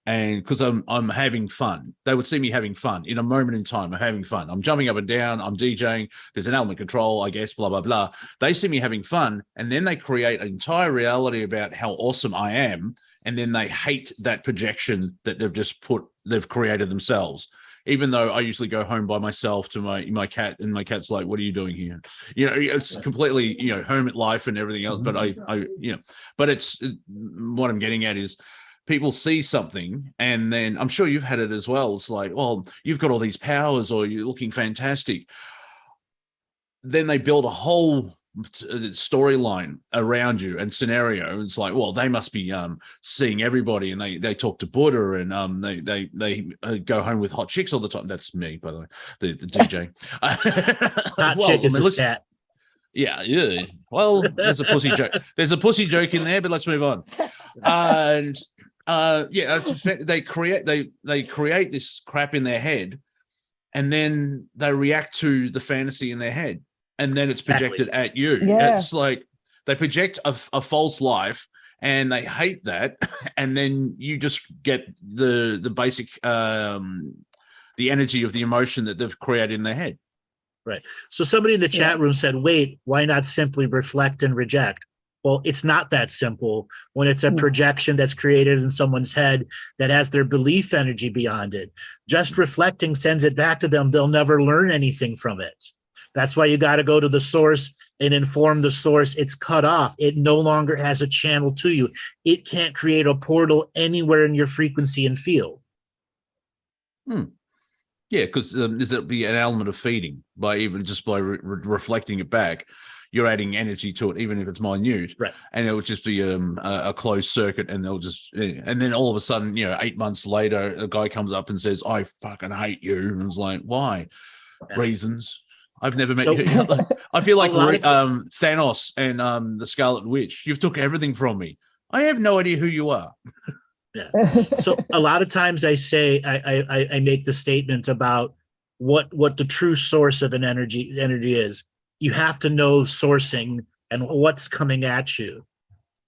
And because I'm having fun, they would see me having fun in a moment in time. I'm having fun. I'm jumping up and down. I'm DJing. There's an element control, I guess, blah, blah, blah. They see me having fun. And then they create an entire reality about how awesome I am. And then they hate that projection that they've created themselves. Even though I usually go home by myself to my cat, and my cat's like, "What are you doing here?" You know, it's completely, you know, hermit life and everything else. But but it's what I'm getting at is, people see something, and then I'm sure you've had it as well. It's like, well, you've got all these powers, or you're looking fantastic. Then they build a whole storyline around you and scenario. It's like, well, they must be seeing everybody, and they talk to Buddha, and they go home with hot chicks all the time. That's me, by the way, the DJ. Hot chick is his cat. Yeah. Well, there's a pussy joke. There's a pussy joke in there, but let's move on. And they create this crap in their head, and then they react to the fantasy in their head, and then it's projected at you. Yeah. It's like they project a false life, and they hate that, and then you just get the basic the energy of the emotion that they've created in their head. Right. So somebody in the chat room said, wait, why not simply reflect and reject? Well, it's not that simple when it's a projection that's created in someone's head that has their belief energy beyond it. Just reflecting sends it back to them. They'll never learn anything from it. That's why you got to go to the source and inform the source. It's cut off. It no longer has a channel to you. It can't create a portal anywhere in your frequency and field. Yeah, because there's be an element of feeding by reflecting it back. You're adding energy to it, even if it's minute, right? And it would just be a closed circuit, and they'll just, and then all of a sudden, 8 months later, a guy comes up and says, "I fucking hate you," and it's like, why? Yeah. Reasons. I've never met you. I feel like Thanos and the Scarlet Witch. You've took everything from me. I have no idea who you are. Yeah. So a lot of times I say I make the statement about what the true source of an energy is. You have to know sourcing and what's coming at you.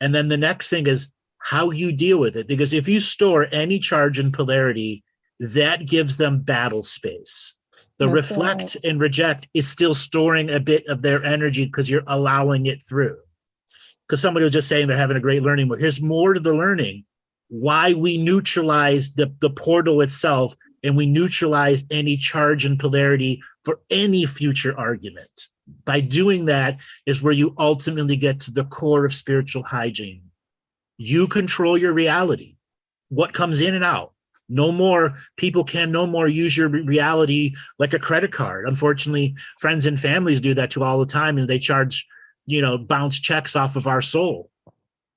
And then the next thing is how you deal with it. Because if you store any charge and polarity, that gives them battle space. The That's reflect right. and reject is still storing a bit of their energy because you're allowing it through. Because somebody was just saying they're having a great learning mode. Here's more to the learning. Why we neutralize the portal itself, and we neutralize any charge and polarity for any future argument. By doing that is where you ultimately get to the core of spiritual hygiene. You control your reality, what comes in and out. No more, people can no more use your reality like a credit card. Unfortunately, friends and families do that too all the time, and they charge, bounce checks off of our soul.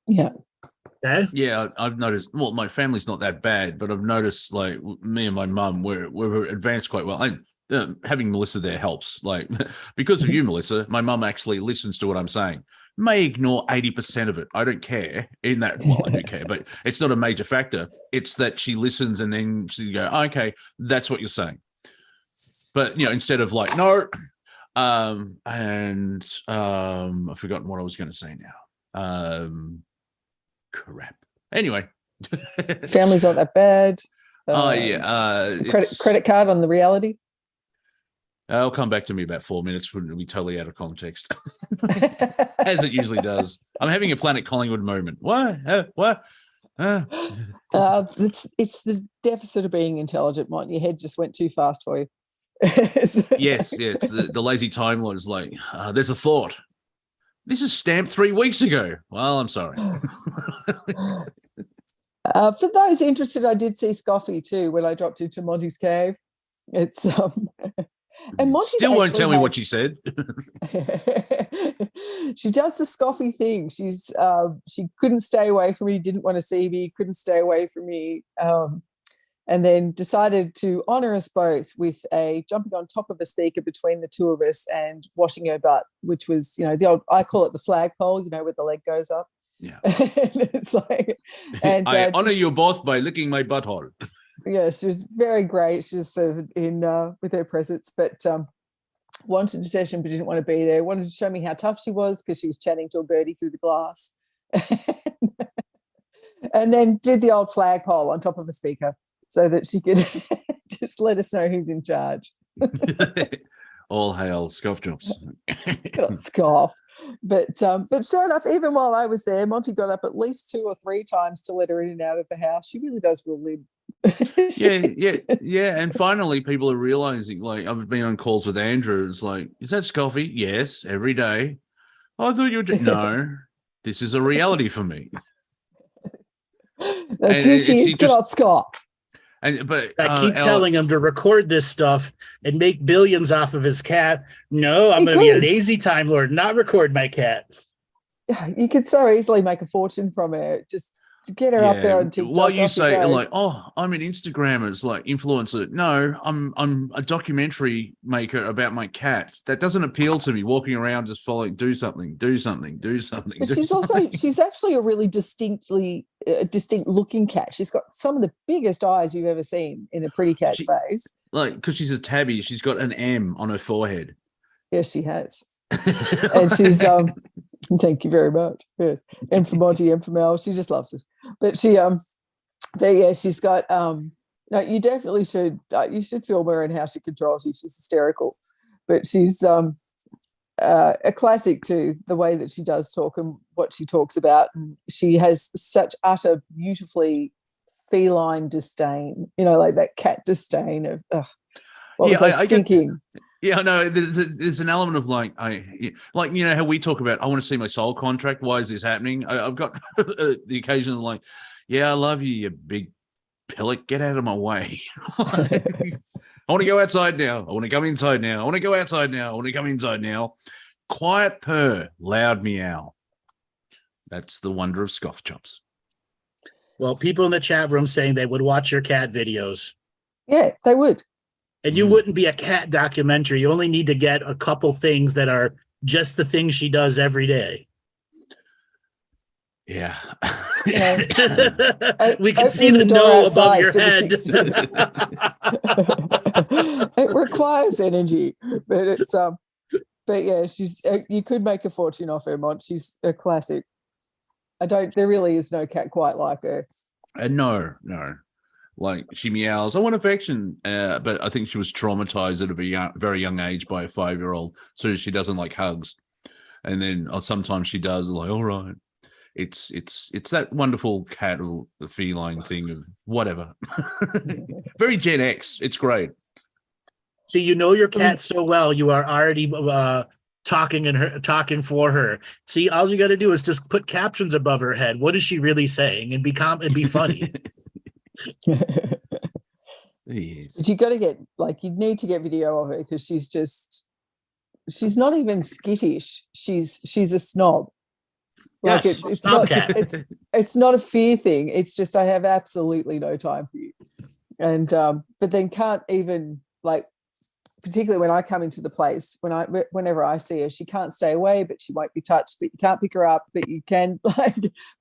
Yeah. Okay? Yeah, I've noticed. Well, my family's not that bad, but I've noticed, like, me and my mum, we're advanced quite well. Having Melissa there helps. Like, because of you, Melissa, my mum actually listens to what I'm saying. May ignore 80% of it. I don't care. In that, well, I do care, but it's not a major factor. It's that she listens, and then she go, oh, "Okay, that's what you're saying." But instead of like, no, I've forgotten what I was going to say now. Crap. Anyway, Family's not that bad. The credit card on the reality. It'll come back to me about 4 minutes when it'll be totally out of context, as it usually does. I'm having a Planet Collingwood moment. What? What? It's the deficit of being intelligent, Mont. Your head just went too fast for you. Yes. The lazy Time Lord is like, there's a thought. This is stamped 3 weeks ago. Well, I'm sorry. For those interested, I did see Scoffy too when I dropped into Monty's cave. It's and Monty still won't tell me what she said. She does the Scoffy thing. She couldn't stay away from me, didn't want to see me, couldn't stay away from me, and then decided to honour us both with a jumping on top of a speaker between the two of us and washing her butt, which was, the old, I call it the flagpole, where the leg goes up. Yeah. And it's like, and I honor you both by licking my butthole. yeah, she was very great. She was in with her presence, but wanted a session but didn't want to be there. Wanted to show me how tough she was because she was chatting to a birdie through the glass. And then did the old flagpole on top of a speaker so that she could just let us know who's in charge. All hail scoff jobs. Not scoff. But sure enough, even while I was there, Monty got up at least 2 or 3 times to let her in and out of the house. She really does will live. Yeah. And finally, people are realizing, like, I've been on calls with Andrew. It's like, is that Scoffy? Yes, every day. Oh, I thought you were no. This is a reality for me. That's who she is. Good old Scott. But I keep telling him to record this stuff and make billions off of his cat. No, I'm going to be a lazy time lord, not record my cat. You could so easily make a fortune from her. Just to get her up there on TikTok. While you say like, oh, I'm an Instagrammer, it's like influencer. No, I'm a documentary maker about my cat. That doesn't appeal to me. Walking around just following, do something. But she's actually a really distinct looking cat. She's got some of the biggest eyes you've ever seen in a pretty cat's face. Like, because she's a tabby, she's got an M on her forehead. Yes, she has. And she's thank you very much. Yes. And for Monty and for Mel, she just loves us. But she's got no, you definitely should you should film her and how she controls you. She's hysterical. But she's a classic too, the way that she does talk and what she talks about. And she has such utter beautifully feline disdain, like that cat disdain of what was I thinking? Yeah, no, there's an element of like how we talk about, I want to see my soul contract. Why is this happening? I've got the occasion of like, yeah, I love you, you big pillock. Get out of my way. I want to go outside now. I want to come inside now. I want to go outside now. I want to come inside now. Quiet purr, loud meow. That's the wonder of scoff chops. Well, people in the chat room saying they would watch your cat videos. Yeah, they would. And you wouldn't be a cat documentary. You only need to get a couple things that are just the things she does every day. Yeah. We can see the no above your head. It requires energy, but it's but yeah, she's you could make a fortune off her, Mont. She's a classic. There really is no cat quite like her. No. Like, she meows, I want affection, but I think she was traumatized at a very young age by a 5-year-old, so she doesn't like hugs. And then sometimes she does, like, all right. It's that wonderful cat or the feline thing of whatever. Very Gen X. It's great. See, your cat so well, you are already talking for her. See, all you got to do is just put captions above her head. What is she really saying? And be funny. Yes. But you got to get you need to get video of her because she's not even skittish. She's a snob. Yes, it's not a fear thing. It's just I have absolutely no time for you. And but then can't even particularly when I come into the place, whenever I see her, she can't stay away, but she won't be touched, but you can't pick her up, but you can but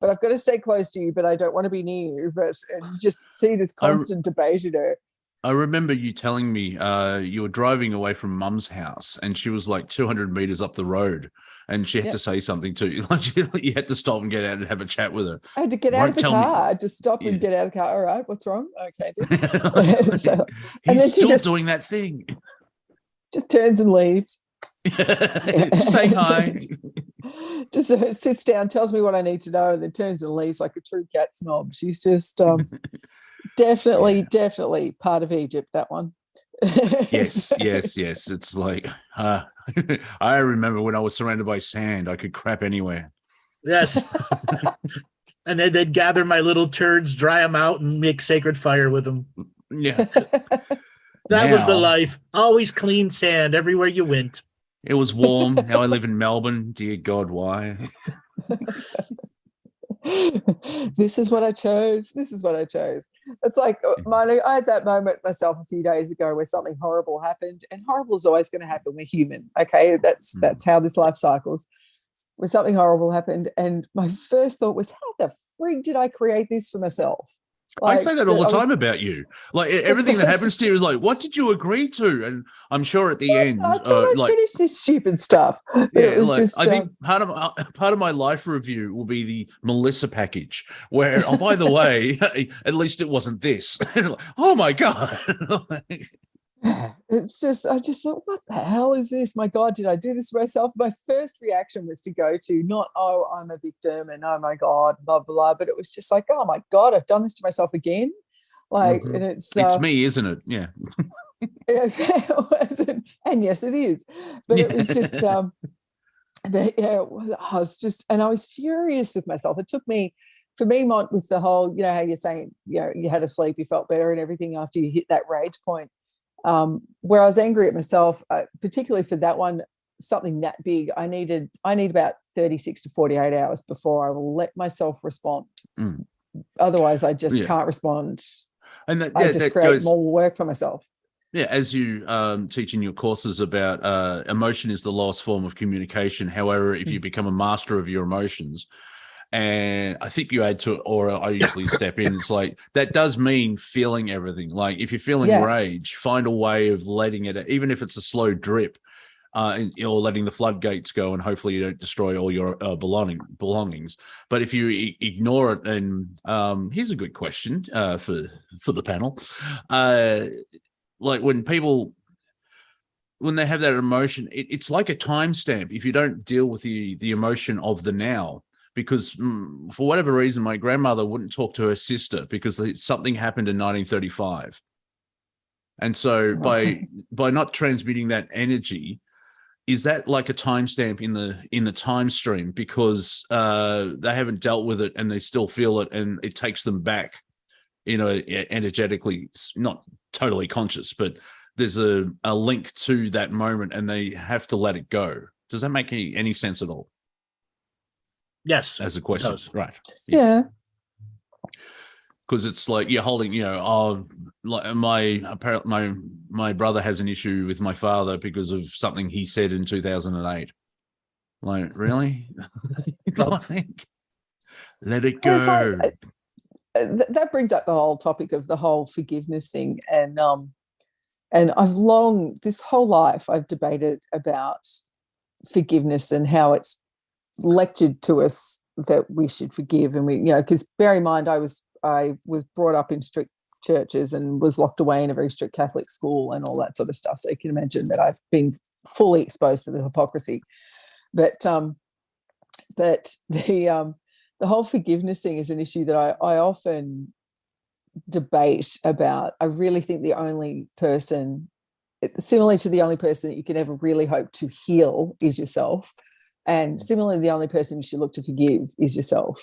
I've got to stay close to you, but I don't want to be near you. And you just see this constant debate in her. I remember you telling me you were driving away from Mum's house and she was like 200 meters up the road and she had to say something to you. You had to stop and get out and have a chat with her. I had to get out of the car. I had to stop and get out of the car. All right, what's wrong? Okay. And then still doing that thing. Just turns and leaves. Say hi. Just sits down, tells me what I need to know, and then turns and leaves like a true cat snob. She's just definitely part of Egypt, that one. Yes. It's like I remember when I was surrounded by sand, I could crap anywhere. Yes. And then they'd gather my little turds, dry them out, and make sacred fire with them. Yeah. That was the life. Always clean sand everywhere you went. It was warm. Now I live in Melbourne. Dear God, why? This is what I chose. It's like I had that moment myself a few days ago where something horrible happened, and horrible is always going to happen. We're human. Okay. That's how this life cycles. where something horrible happened, and my first thought was, how the frig did I create this for myself? I say that all the time about you. Like everything that happens to you is like, what did you agree to? And I'm sure at the end, I thought I'd finish this stupid stuff. Yeah, it was just. I think part of my life review will be the Melissa package, where oh, by the way, at least it wasn't this. Oh my god. It's just, I just thought, what the hell is this? My God, did I do this to myself? My first reaction was to go to not, oh, I'm a victim and oh my God, blah, blah, blah. But it was just like, oh my God, I've done this to myself again. Like, and it's me, isn't it? Yeah. It wasn't, and yes, it is. But it was just, but yeah, I was just, and I was furious with myself. It took me, for me, Mont, with the whole, you know, how you're saying, you know, you had a sleep, you felt better and everything after you hit that rage point. Where I was angry at myself, particularly for that one, something that big, I need about 36 to 48 hours before I will let myself respond. Otherwise, I just can't respond. And I just create more work for myself. Yeah, as you teach in your courses about emotion is the lowest form of communication. However, if you become a master of your emotions, and I think you add to it, or I usually step in, it's like, that does mean feeling everything. Like if you're feeling rage, find a way of letting it, even if it's a slow drip, or letting the floodgates go, and hopefully you don't destroy all your belongings. But if you ignore it, and here's a good question for the panel. Like when they have that emotion, it's like a timestamp. If you don't deal with the emotion of the now, because for whatever reason, my grandmother wouldn't talk to her sister because something happened in 1935. And so by not transmitting that energy, is that like a timestamp in the time stream, because they haven't dealt with it and they still feel it, and it takes them back, you know, energetically, not totally conscious, but there's a link to that moment and they have to let it go. Does that make any sense at all? Yes, as a question, right? Yeah, because it's like you're holding, you know, like my brother has an issue with my father because of something he said in 2008. Like, really? Let it go. Like, that brings up the whole topic of the whole forgiveness thing, and I've this whole life I've debated about forgiveness and how it's lectured to us that we should forgive, and we, you know, because bear in mind I was brought up in strict churches and was locked away in a very strict Catholic school and all that sort of stuff, so you can imagine that I've been fully exposed to the hypocrisy. But the whole forgiveness thing is an issue that I often debate about. I really think the only person, similarly to the only person that you can ever really hope to heal is yourself. And similarly, the only person you should look to forgive is yourself.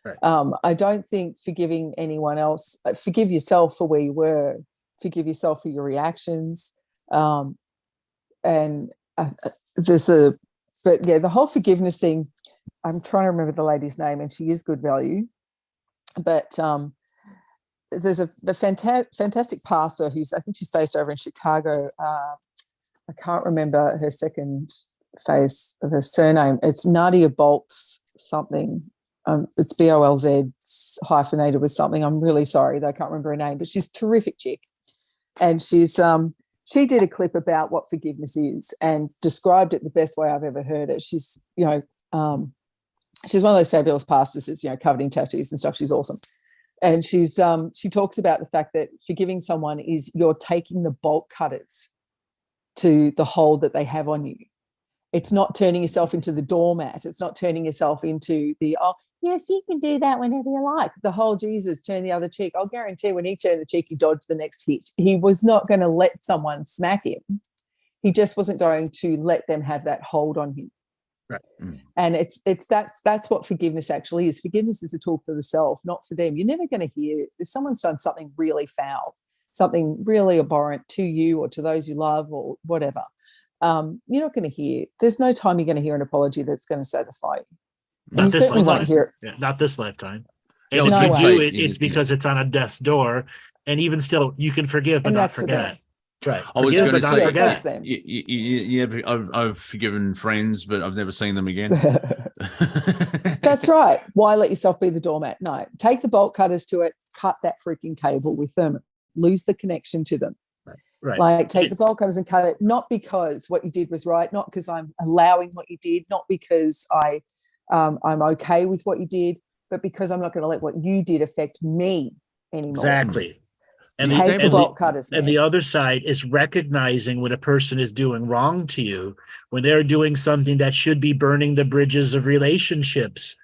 Right. I don't think forgiving anyone else, forgive yourself for where you were, forgive yourself for your reactions. But yeah, the whole forgiveness thing, I'm trying to remember the lady's name, and she is good value. But there's a fantastic pastor who's, I think she's based over in Chicago. I can't remember her second phase of her surname. It's Nadia Boltz something. It's BOLZ hyphenated with something. I'm really sorry that I can't remember her name, but she's a terrific chick. And she's she did a clip about what forgiveness is and described it the best way I've ever heard it. She's, you know, she's one of those fabulous pastors that's, you know, covered in tattoos and stuff. She's awesome. And she talks about the fact that forgiving someone is you're taking the bolt cutters to the hold that they have on you. It's not turning yourself into the doormat. It's not turning yourself into the, oh, yes, you can do that whenever you like. The whole Jesus, turn the other cheek. I'll guarantee when he turned the cheek, he dodged the next hit. He was not going to let someone smack him. He just wasn't going to let them have that hold on him. Right. And that's what forgiveness actually is. Forgiveness is a tool for the self, not for them. You're never going to hear, if someone's done something really foul, something really abhorrent to you or to those you love or whatever, you're not going to hear, there's no time you're going to hear an apology that's going to satisfy you. Not this lifetime. Not this lifetime. And if you do it, it's because it's on a death's door. And even still, you can forgive but not forget. Right. I was Forgive, going to but not say, forget. that's them. I've forgiven friends, but I've never seen them again. That's right. Why let yourself be the doormat? No, take the bolt cutters to it, cut that freaking cable with them, lose the connection to them. Right. Like take the bolt cutters and cut it, not because what you did was right, not because I'm allowing what you did, not because I'm okay with what you did, but because I'm not going to let what you did affect me anymore. Exactly. And Take the bolt cutters, man. And the other side is recognizing when a person is doing wrong to you, when they're doing something that should be burning the bridges of relationships.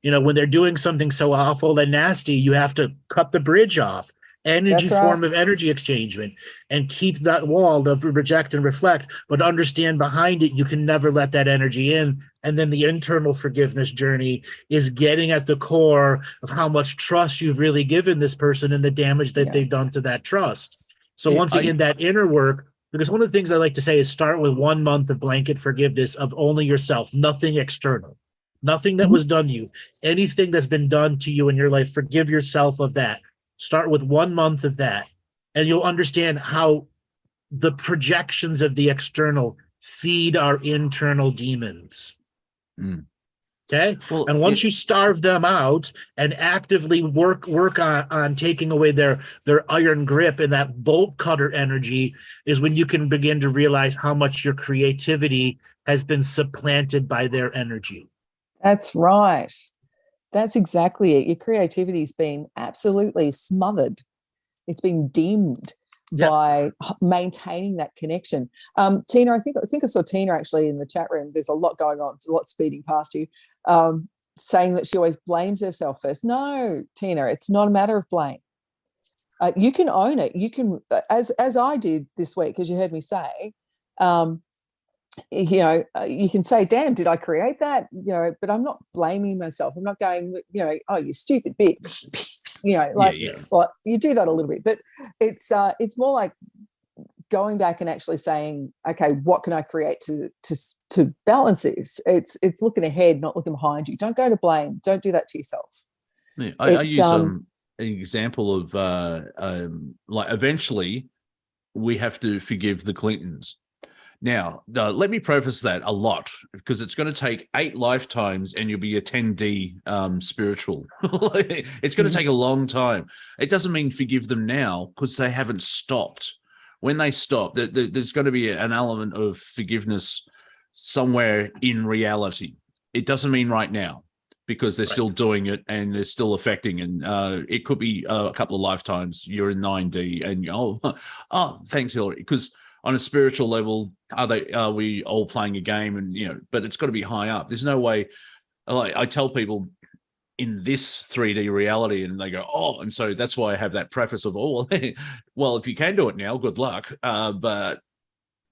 You know, when they're doing something so awful and nasty, you have to cut the bridge off. Energy That's right. form of energy exchangement, and keep that wall of reject and reflect, but understand behind it, you can never let that energy in. And then the internal forgiveness journey is getting at the core of how much trust you've really given this person and the damage that they've done to that trust. So once again, that inner work, because one of the things I like to say is start with 1 month of blanket forgiveness of only yourself, nothing external, nothing that was done to you, anything that's been done to you in your life, forgive yourself of that. Start with 1 month of that, and you'll understand how the projections of the external feed our internal demons. Okay. Well, and once you starve them out and actively work on taking away their iron grip and that bolt cutter energy, is when you can begin to realize how much your creativity has been supplanted by their energy. That's right. That's exactly it. Your creativity's been absolutely smothered. It's been dimmed by maintaining that connection. Tina, I think I saw Tina actually in the chat room. There's a lot going on. It's a lot speeding past you, saying that she always blames herself first. No, Tina, it's not a matter of blame. You can own it. You can, as I did this week, as you heard me say, you can say, damn, did I create that? But I'm not blaming myself. I'm not going, oh, you stupid bitch. Well, you do that a little bit, but it's more like going back and actually saying, okay, what can I create to balance this? It's looking ahead, not looking behind you. Don't go to blame. Don't do that to yourself. Yeah, I use an example of like eventually we have to forgive the Clintons. Now, let me preface that a lot, because it's going to take 8 lifetimes and you'll be a 10D spiritual. It's going to take a long time. It doesn't mean forgive them now, because they haven't stopped. When they stop, there's going to be an element of forgiveness somewhere in reality. It doesn't mean right now, because they're still doing it and they're still affecting. And it could be a couple of lifetimes. You're in 9D and oh, thanks, Hillary. Because on a spiritual level, are we all playing a game? And but it's got to be high up. There's no way. Like I tell people in this 3D reality, and they go, oh, and so that's why I have that preface of, oh, well, if you can do it now, good luck. But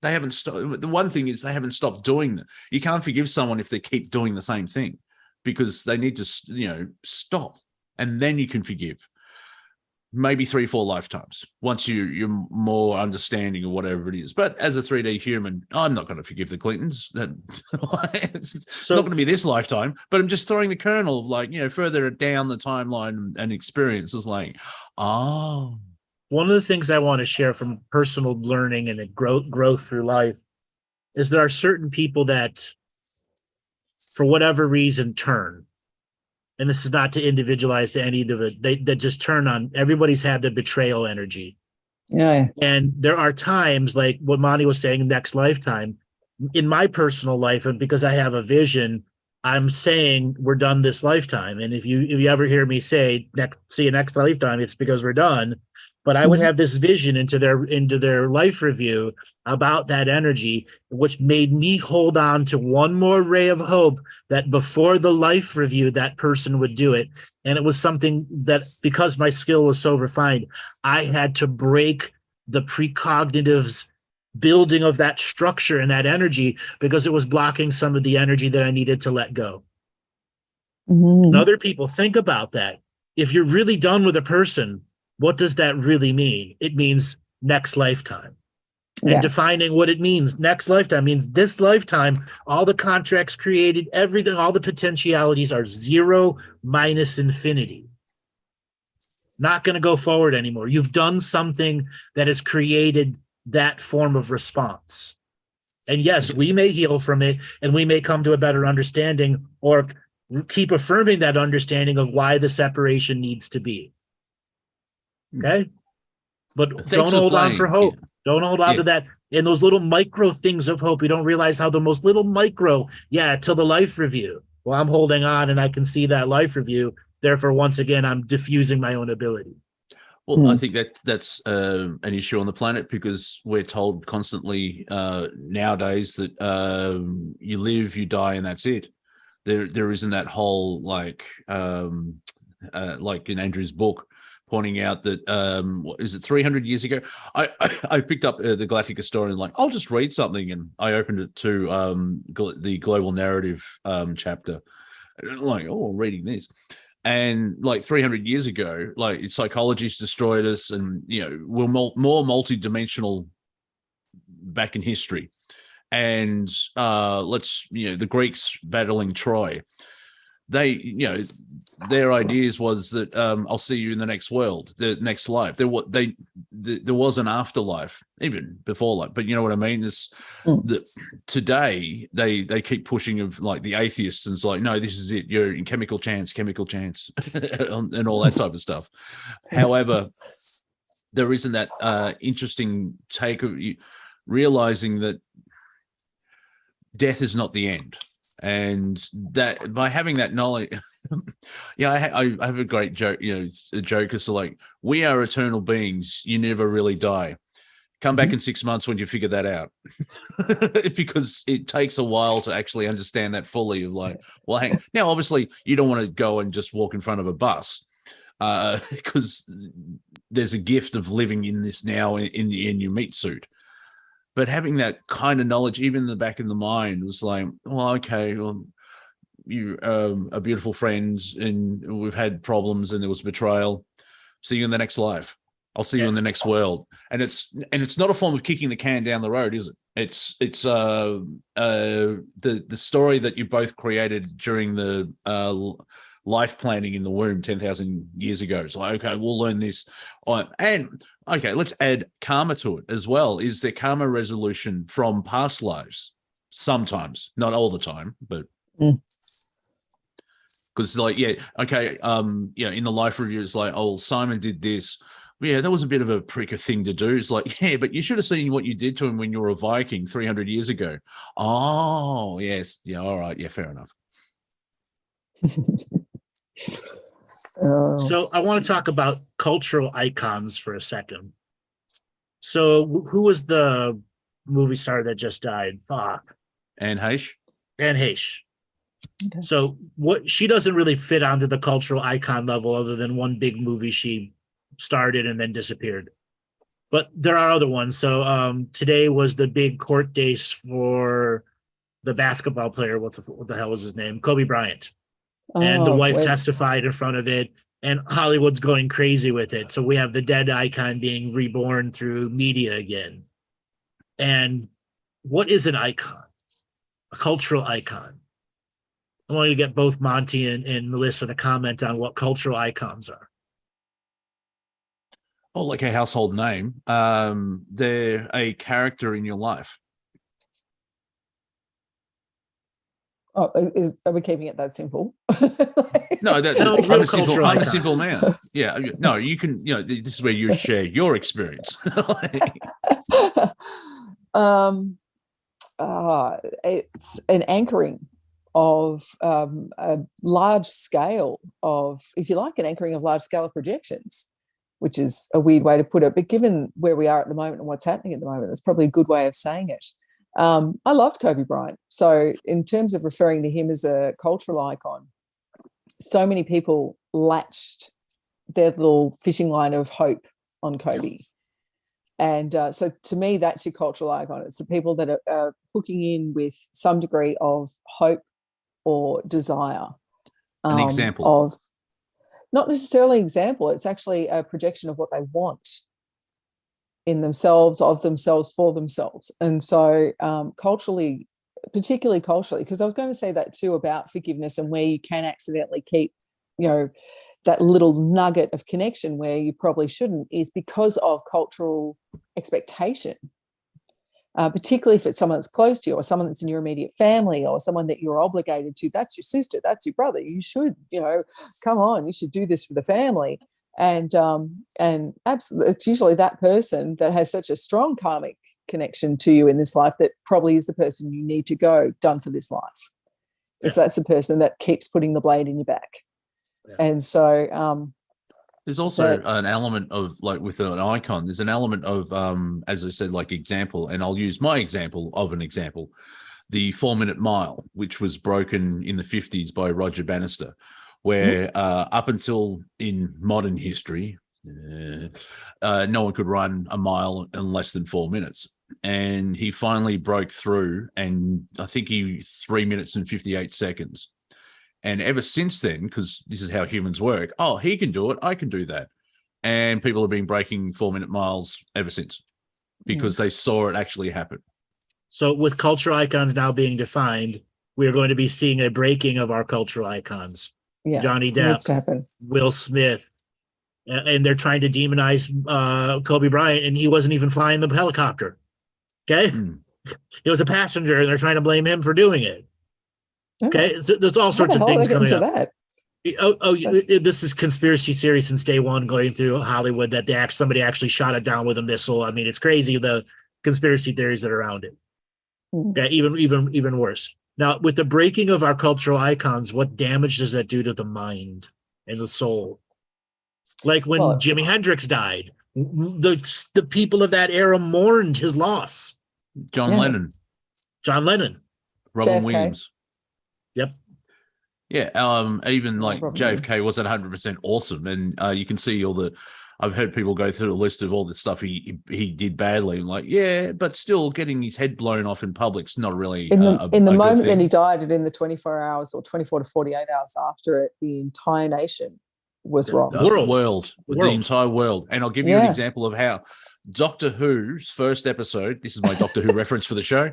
they haven't stopped. The one thing is they haven't stopped doing that. You can't forgive someone if they keep doing the same thing, because they need to, stop, and then you can forgive. Maybe 3-4 lifetimes once you're more understanding of whatever it is. But as a 3D human, I'm not going to forgive the Clintons. It's not going to be this lifetime, but I'm just throwing the kernel of, like, further down the timeline and experience is like, oh. One of the things I want to share from personal learning and growth through life is there are certain people that, for whatever reason, turn. And this is not to individualize to any of it. They just turn on. Everybody's had the betrayal energy. Yeah. And there are times, like what Monty was saying, next lifetime. In my personal life, and because I have a vision, I'm saying we're done this lifetime. And if you ever hear me say see you next lifetime, it's because we're done. But I would have this vision into their life review about that energy, which made me hold on to one more ray of hope that before the life review, that person would do it. And it was something that, because my skill was so refined, I had to break the precognitives building of that structure and that energy, because it was blocking some of the energy that I needed to let go. And other people, think about that. If you're really done with a person, what does that really mean? It means next lifetime. And defining what it means, next lifetime means this lifetime, all the contracts created, everything, all the potentialities are 0 minus infinity. Not going to go forward anymore. You've done something that has created that form of response. And yes, we may heal from it and we may come to a better understanding or keep affirming that understanding of why the separation needs to be. Okay? But Thanks don't for hold on for playing. hope. Yeah. Don't hold on Yeah. to that. And those little micro things of hope, you don't realize how the most little micro, till the life review. Well, I'm holding on and I can see that life review. Therefore, once again, I'm diffusing my own ability. Well, I think that's an issue on the planet because we're told constantly nowadays that you live, you die, and that's it. There isn't that whole like in Andrew's book pointing out that what is it 300 years ago? I picked up the Galactic Historian, like I'll just read something, and I opened it to the global narrative chapter, and like I'm reading this. And like 300 years ago, like psychology's destroyed us, and we're more multi-dimensional back in history. And the Greeks battling Troy, they their ideas was that I'll see you in the next world, the next life. There was an afterlife even before life, but you know what I mean. Today they keep pushing of like the atheists, and it's like, no, this is it. You're in chemical chance, and all that type of stuff. However, there isn't that interesting take of you realizing that death is not the end. And that by having that knowledge, I have a great joke. A joke is like, we are eternal beings. You never really die. Come back in 6 months when you figure that out, because it takes a while to actually understand that fully. Of like, well, now obviously you don't want to go and just walk in front of a bus, because there's a gift of living in this now in your meat suit. But having that kind of knowledge, even in the back of the mind, was like, well, okay, well, you are beautiful friends, and we've had problems, and there was betrayal. See you in the next life. I'll see you in the next world. And it's not a form of kicking the can down the road, is it? It's the story that you both created during the life planning in the womb 10,000 years ago. It's like, okay, we'll learn this, and okay, let's add karma to it as well. Is there karma resolution from past lives? Sometimes, not all the time, but because like, in the life review, it's like, oh, Simon did this. Yeah, that was a bit of a pricker thing to do. It's like, yeah, but you should have seen what you did to him when you were a Viking 300 years ago. Oh, yes. Yeah, all right. Yeah, fair enough. So I want to talk about cultural icons for a second. So who was the movie star that just died? Fuck. Anne Heche. Anne Heche. Okay. So she doesn't really fit onto the cultural icon level other than one big movie she started and then disappeared. But there are other ones. So today was the big court case for the basketball player. What the hell was his name? Kobe Bryant. And the wife testified in front of it, and Hollywood's going crazy with it. So we have the dead icon being reborn through media again. And what is an icon? A cultural icon. I want you to get both Monty and Melissa to comment on what cultural icons are. Oh, like a household name. They're a character in your life. Oh, are we keeping it that simple? No, I'm a simple man. Yeah, no, you can. This is where you share your experience. It's an anchoring of a large scale of, if you like, an anchoring of large scale of projections, which is a weird way to put it. But given where we are at the moment and what's happening at the moment, that's probably a good way of saying it. I loved Kobe Bryant. So in terms of referring to him as a cultural icon, so many people latched their little fishing line of hope on Kobe. And so to me, that's your cultural icon. It's the people that are hooking in with some degree of hope or desire. An example of, not necessarily an example, it's actually a projection of what they want in themselves, of themselves, for themselves. And so culturally, particularly culturally, because I was going to say that too about forgiveness and where you can accidentally keep, that little nugget of connection where you probably shouldn't, is because of cultural expectation particularly if it's someone that's close to you or someone that's in your immediate family or someone that you're obligated to. That's your sister, that's your brother. You should, come on, you should do this for the family. And absolutely, it's usually that person that has such a strong karmic connection to you in this life that probably is the person you need to go, done for this life. If that's the person that keeps putting the blade in your back. Yeah. And so there's also an element of, like, with an icon, there's an element of, as I said, like example, and I'll use my example of an example, the 4-minute mile, which was broken in the 50s by Roger Bannister, where up until in modern history, no one could run a mile in less than 4 minutes. And he finally broke through, and I think 3 minutes and 58 seconds. And ever since then, because this is how humans work, oh, he can do it, I can do that. And people have been breaking 4-minute miles ever since because they saw it actually happen. So with cultural icons now being defined, we're going to be seeing a breaking of our cultural icons. Yeah, Johnny Depp, Will Smith, and they're trying to demonize Kobe Bryant, and he wasn't even flying the helicopter. Okay? He was a passenger, and they're trying to blame him for doing it. Okay, so there's all sorts of things coming up. That? This is conspiracy theory since day one, going through Hollywood, that somebody actually shot it down with a missile. I mean, it's crazy, the conspiracy theories that are around it. Okay, even worse. Now, with the breaking of our cultural icons, what damage does that do to the mind and the soul? Like when Jimi Hendrix died, the people of that era mourned his loss. John Lennon, JFK. Robin Williams. Yep. Yeah. Even like JFK wasn't 100% awesome, and you can see I've heard people go through the list of all the stuff he did badly. I'm like, yeah, but still getting his head blown off in public's not really in the moment that he died, and in the 24 hours or 24 to 48 hours after it, the entire nation was wrong. The entire world. And I'll give you an example of how Doctor Who's first episode, this is my Doctor Who reference for the show,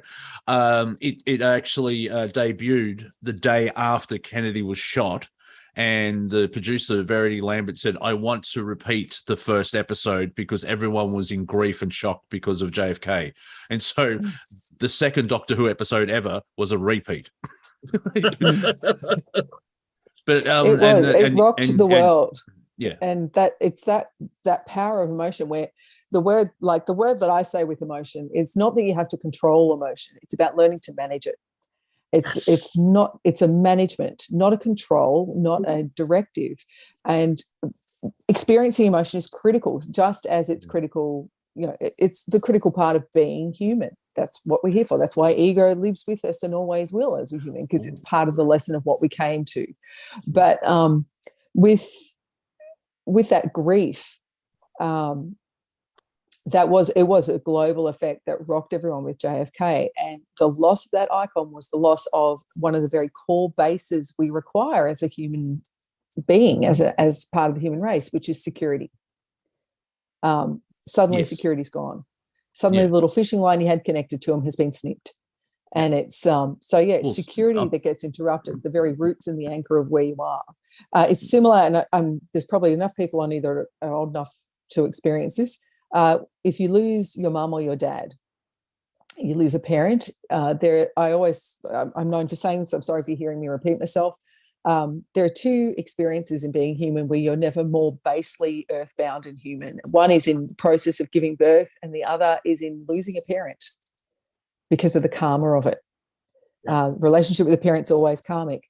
it actually debuted the day after Kennedy was shot. And the producer, Verity Lambert, said, I want to repeat the first episode because everyone was in grief and shock because of JFK. And so the second Doctor Who episode ever was a repeat. But it rocked the world. Yeah. And it's that power of emotion where the word that I say with emotion, it's not that you have to control emotion. It's about learning to manage it. It's a management, not a control, not a directive. And experiencing emotion is critical, just as it's critical, it's the critical part of being human. That's what we're here for. That's why ego lives with us and always will as a human, because it's part of the lesson of what we came to. But with that grief, it was a global effect that rocked everyone with JFK, and the loss of that icon was the loss of one of the very core bases we require as a human being, as part of the human race, which is security. Suddenly security's gone. Suddenly the little fishing line you had connected to him has been snipped. And it's security that gets interrupted, the very roots and the anchor of where you are. It's similar, and there's probably enough people on either are old enough to experience this. If you lose your mum or your dad, you lose a parent. I'm known for saying this, I'm sorry if you're hearing me repeat myself. There are two experiences in being human where you're never more basely earthbound and human. One is in the process of giving birth, and the other is in losing a parent because of the karma of it. Relationship with a parent's always karmic.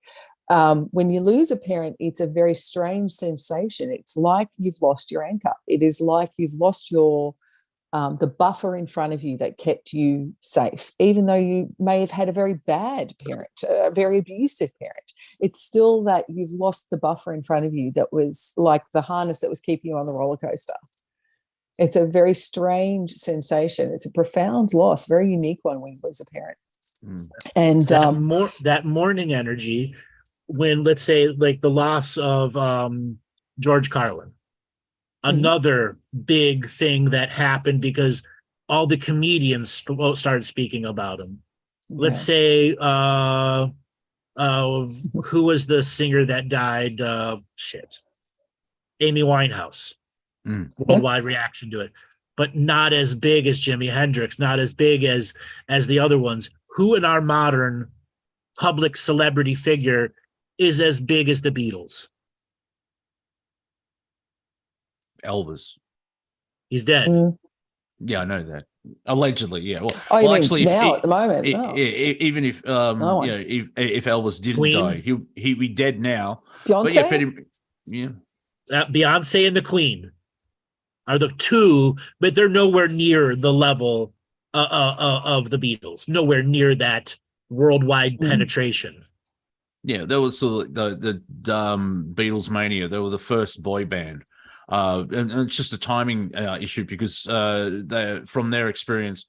When you lose a parent, it's a very strange sensation. It's like you've lost your anchor. It is like you've lost the buffer in front of you that kept you safe, even though you may have had a very bad parent, a very abusive parent. It's still that you've lost the buffer in front of you that was like the harness that was keeping you on the roller coaster. It's a very strange sensation. It's a profound loss, very unique one when you lose a parent. And that mourning energy, when, let's say, like the loss of George Carlin, another big thing that happened because all the comedians started speaking about him. Let's say, who was the singer that died? Amy Winehouse. Worldwide reaction to it. but not as big as Jimi Hendrix, not as big as the other ones. Who in our modern public celebrity figure is as big as the Beatles? Elvis. He's dead. Yeah, I know that. Allegedly, yeah. Well, Oh, you well mean actually, now at the moment? even if No one. you know, if Elvis didn't Queen? die, he'd be dead now. Beyonce? But yeah, yeah. Beyonce and the Queen are the two, but they're nowhere near the level of the Beatles. Nowhere near that worldwide penetration. Yeah, that was sort of the Beatles mania. They were the first boy band. And it's just a timing issue because from their experience,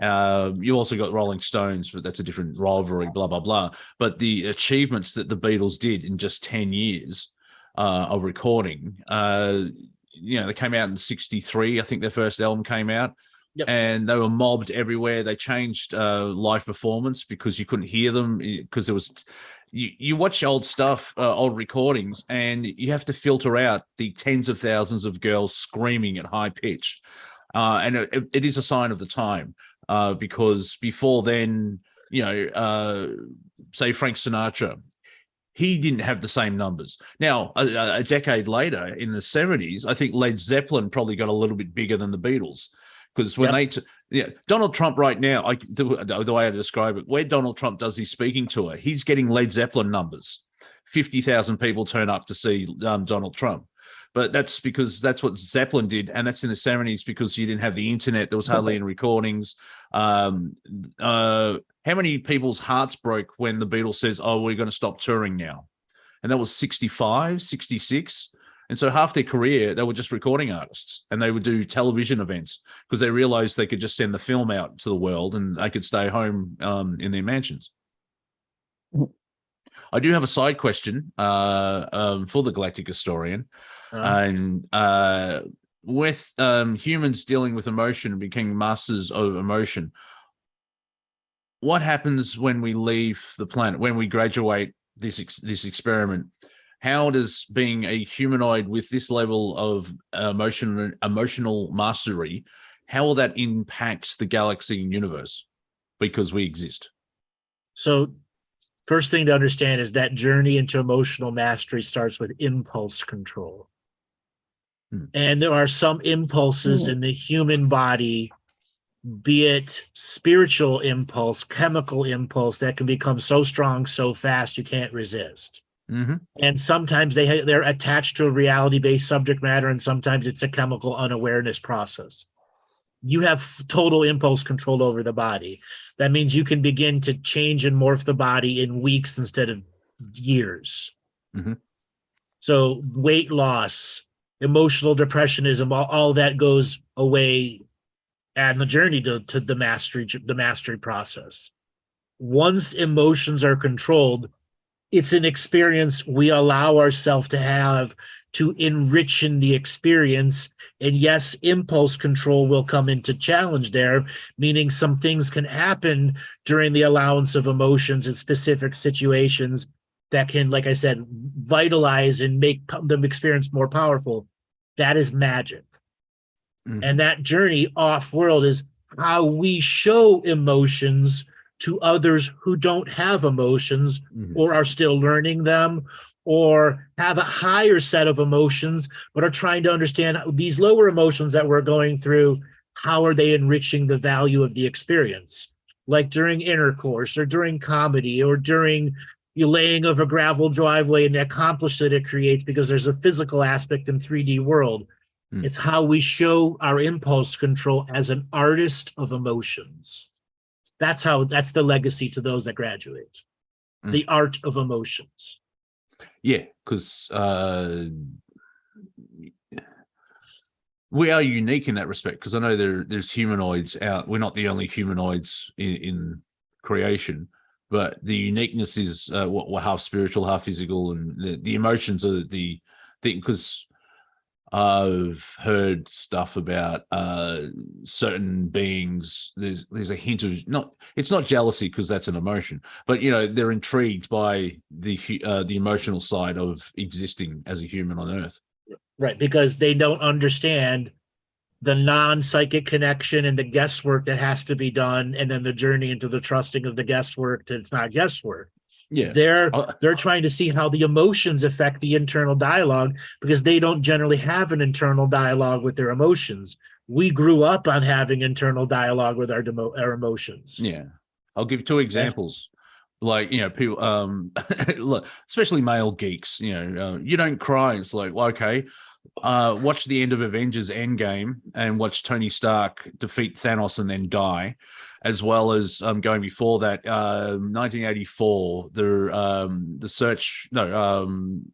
you also got Rolling Stones, but that's a different rivalry, blah, blah, blah. But the achievements that the Beatles did in just 10 years of recording, they came out in 63. I think their first album came out. Yep. And they were mobbed everywhere. They changed live performance because you couldn't hear them because there was... You watch old stuff, old recordings, and you have to filter out the tens of thousands of girls screaming at high pitch. And it is a sign of the time because before then, say Frank Sinatra, he didn't have the same numbers. Now, a decade later in the 70s, I think Led Zeppelin probably got a little bit bigger than the Beatles. Because when Donald Trump right now, the way I describe it, where Donald Trump does his speaking tour, he's getting Led Zeppelin numbers. 50,000 people turn up to see Donald Trump. But that's because that's what Zeppelin did. And that's in the 70s because you didn't have the internet. There was hardly any recordings. How many people's hearts broke when the Beatles says, oh, we're going to stop touring now? And that was 65, 66. And so half their career, they were just recording artists and they would do television events because they realized they could just send the film out to the world and they could stay home in their mansions. I do have a side question for the Galactic Historian. And with humans dealing with emotion and becoming masters of emotion, what happens when we leave the planet, when we graduate this experiment? How does being a humanoid with this level of emotional mastery, how will that impact the galaxy and universe? Because we exist. So first thing to understand is that journey into emotional mastery starts with impulse control. And there are some impulses in the human body, be it spiritual impulse, chemical impulse, that can become so strong, so fast, you can't resist. And sometimes they're attached to a reality-based subject matter, and sometimes it's a chemical unawareness process. You have total impulse control over the body. That means you can begin to change and morph the body in weeks instead of years. So weight loss, emotional depressionism, all that goes away and the journey to the mastery process. Once emotions are controlled, it's an experience we allow ourselves to have to enrich in the experience. And yes, impulse control will come into challenge there, meaning some things can happen during the allowance of emotions in specific situations that can, like I said, vitalize and make the experience more powerful. That is magic. And that journey off-world is how we show emotions to others who don't have emotions or are still learning them or have a higher set of emotions but are trying to understand these lower emotions that we're going through, how are they enriching the value of the experience? Like during intercourse or during comedy or during the laying of a gravel driveway and the accomplishment it creates because there's a physical aspect in 3D world. It's how we show our impulse control as an artist of emotions. That's the legacy to those that graduate. The art of emotions. Yeah, because we are unique in that respect. Because I know there's humanoids out. We're not the only humanoids in creation, but the uniqueness is what we're half spiritual, half physical, and the emotions are the thing. Because I've heard stuff about certain beings. There's a hint of it's not jealousy because that's an emotion, but they're intrigued by the emotional side of existing as a human on Earth. Right, because they don't understand the non-psychic connection and the guesswork that has to be done, and then the journey into the trusting of the guesswork that it's not guesswork. Yeah. They're trying to see how the emotions affect the internal dialogue, because they don't generally have an internal dialogue with their emotions. We grew up on having internal dialogue with our emotions. Yeah. I'll give 2 examples. Like, people, look, especially male geeks, you don't cry. It's like, well, okay, watch the end of Avengers Endgame and watch Tony Stark defeat Thanos and then die, as well as going before that, 1984, the search, no,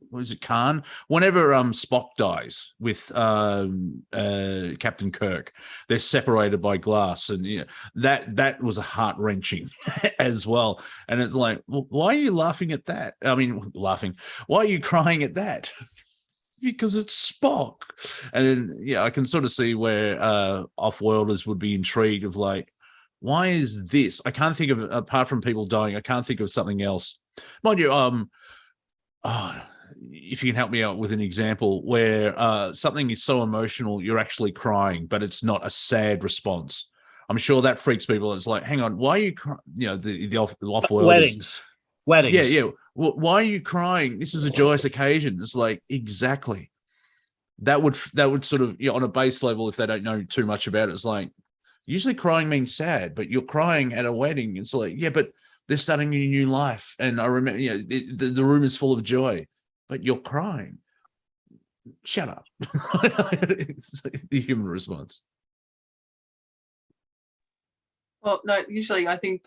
what is it, Khan? Whenever Spock dies with Captain Kirk, they're separated by glass, and that was a heart-wrenching as well. And it's like, well, why are you laughing at that? I mean, why are you crying at that? Because it's Spock. And then, I can sort of see where off-worlders would be intrigued of like, why is this? I can't think of, apart from people dying, I can't think of something else. Mind you, if you can help me out with an example where something is so emotional, you're actually crying, but it's not a sad response. I'm sure that freaks people. It's like, hang on, why are you crying? The off-worlders. Weddings. Yeah. Why are you crying? This is a joyous occasion. It's like, exactly. That would sort of, on a base level, if they don't know too much about it, it's like, usually crying means sad, but you're crying at a wedding. It's like, yeah, but they're starting a new life. And I remember, the room is full of joy, but you're crying. Shut up. It's the human response. Well, no, usually I think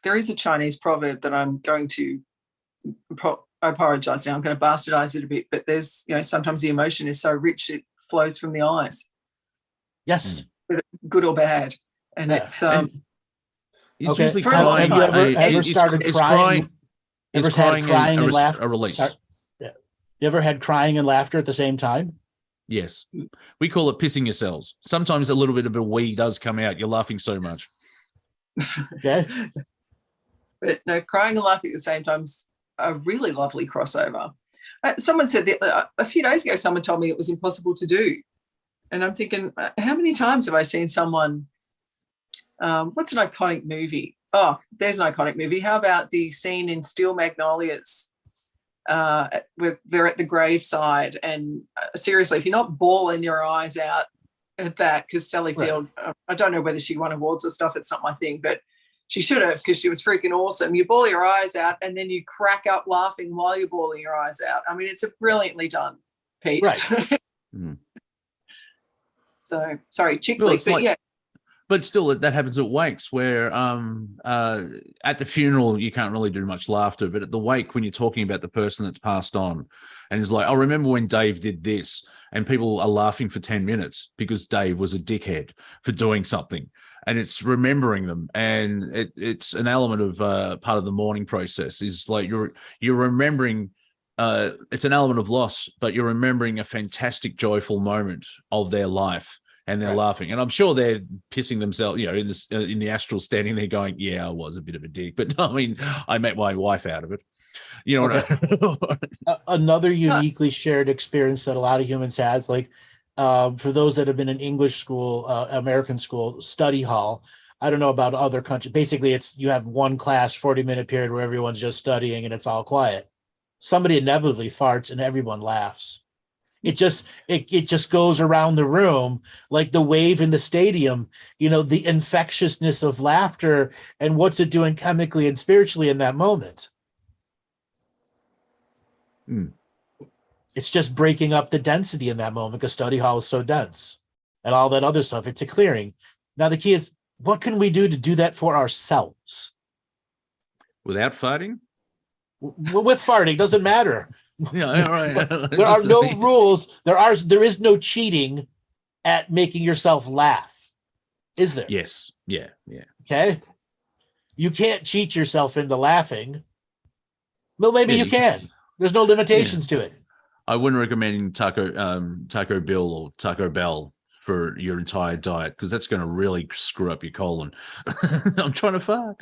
there is a Chinese proverb that I'm going to, I apologize now, I'm going to bastardize it a bit, but there's, sometimes the emotion is so rich it flows from the eyes. Yes. Good or bad. And it's okay. Usually have you ever started crying? Ever had crying and laughter? A release. Yeah. You ever had crying and laughter at the same time? Yes. We call it pissing yourselves. Sometimes a little bit of a wee does come out. You're laughing so much. Okay. But no, crying and laughing at the same time is a really lovely crossover. Someone said that a few days ago, someone told me it was impossible to do. And I'm thinking, how many times have I seen someone, what's an iconic movie? Oh, there's an iconic movie. How about the scene in Steel Magnolias where they're at the graveside? And seriously, if you're not bawling your eyes out at that, because Sally Field, I don't know whether she won awards or stuff, it's not my thing, but she should have, because she was freaking awesome. You bawl your eyes out and then you crack up laughing while you're bawling your eyes out. I mean, it's a brilliantly done piece. Right. So, sorry, chick flick, but yeah. But still, that happens at wakes where at the funeral, you can't really do much laughter. But at the wake, when you're talking about the person that's passed on, and it's like, I remember when Dave did this, and people are laughing for 10 minutes because Dave was a dickhead for doing something. And it's remembering them. And it's an element of part of the mourning process is like you're remembering. It's an element of loss, but you're remembering a fantastic, joyful moment of their life, and they're laughing. And I'm sure they're pissing themselves, in the astral, standing there going, "Yeah, I was a bit of a dick," but I mean, I met my wife out of it. Another uniquely shared experience that a lot of humans has, like for those that have been in English school, American school, study hall. I don't know about other countries. Basically, you have one class, 40-minute period where everyone's just studying and it's all quiet. Somebody inevitably farts and everyone laughs. It just goes around the room like the wave in the stadium, the infectiousness of laughter and what's it doing chemically and spiritually in that moment. It's just breaking up the density in that moment because study hall is so dense and all that other stuff. It's a clearing. Now the key is, what can we do to do that for ourselves? Without farting? With farting, doesn't matter. Yeah, right. There are no rules. There is no cheating at making yourself laugh, is there? Yes. Yeah. Okay. You can't cheat yourself into laughing. Well, maybe you can. There's no limitations to it. I wouldn't recommend Taco Bill or Taco Bell for your entire diet because that's going to really screw up your colon. I'm trying to fart.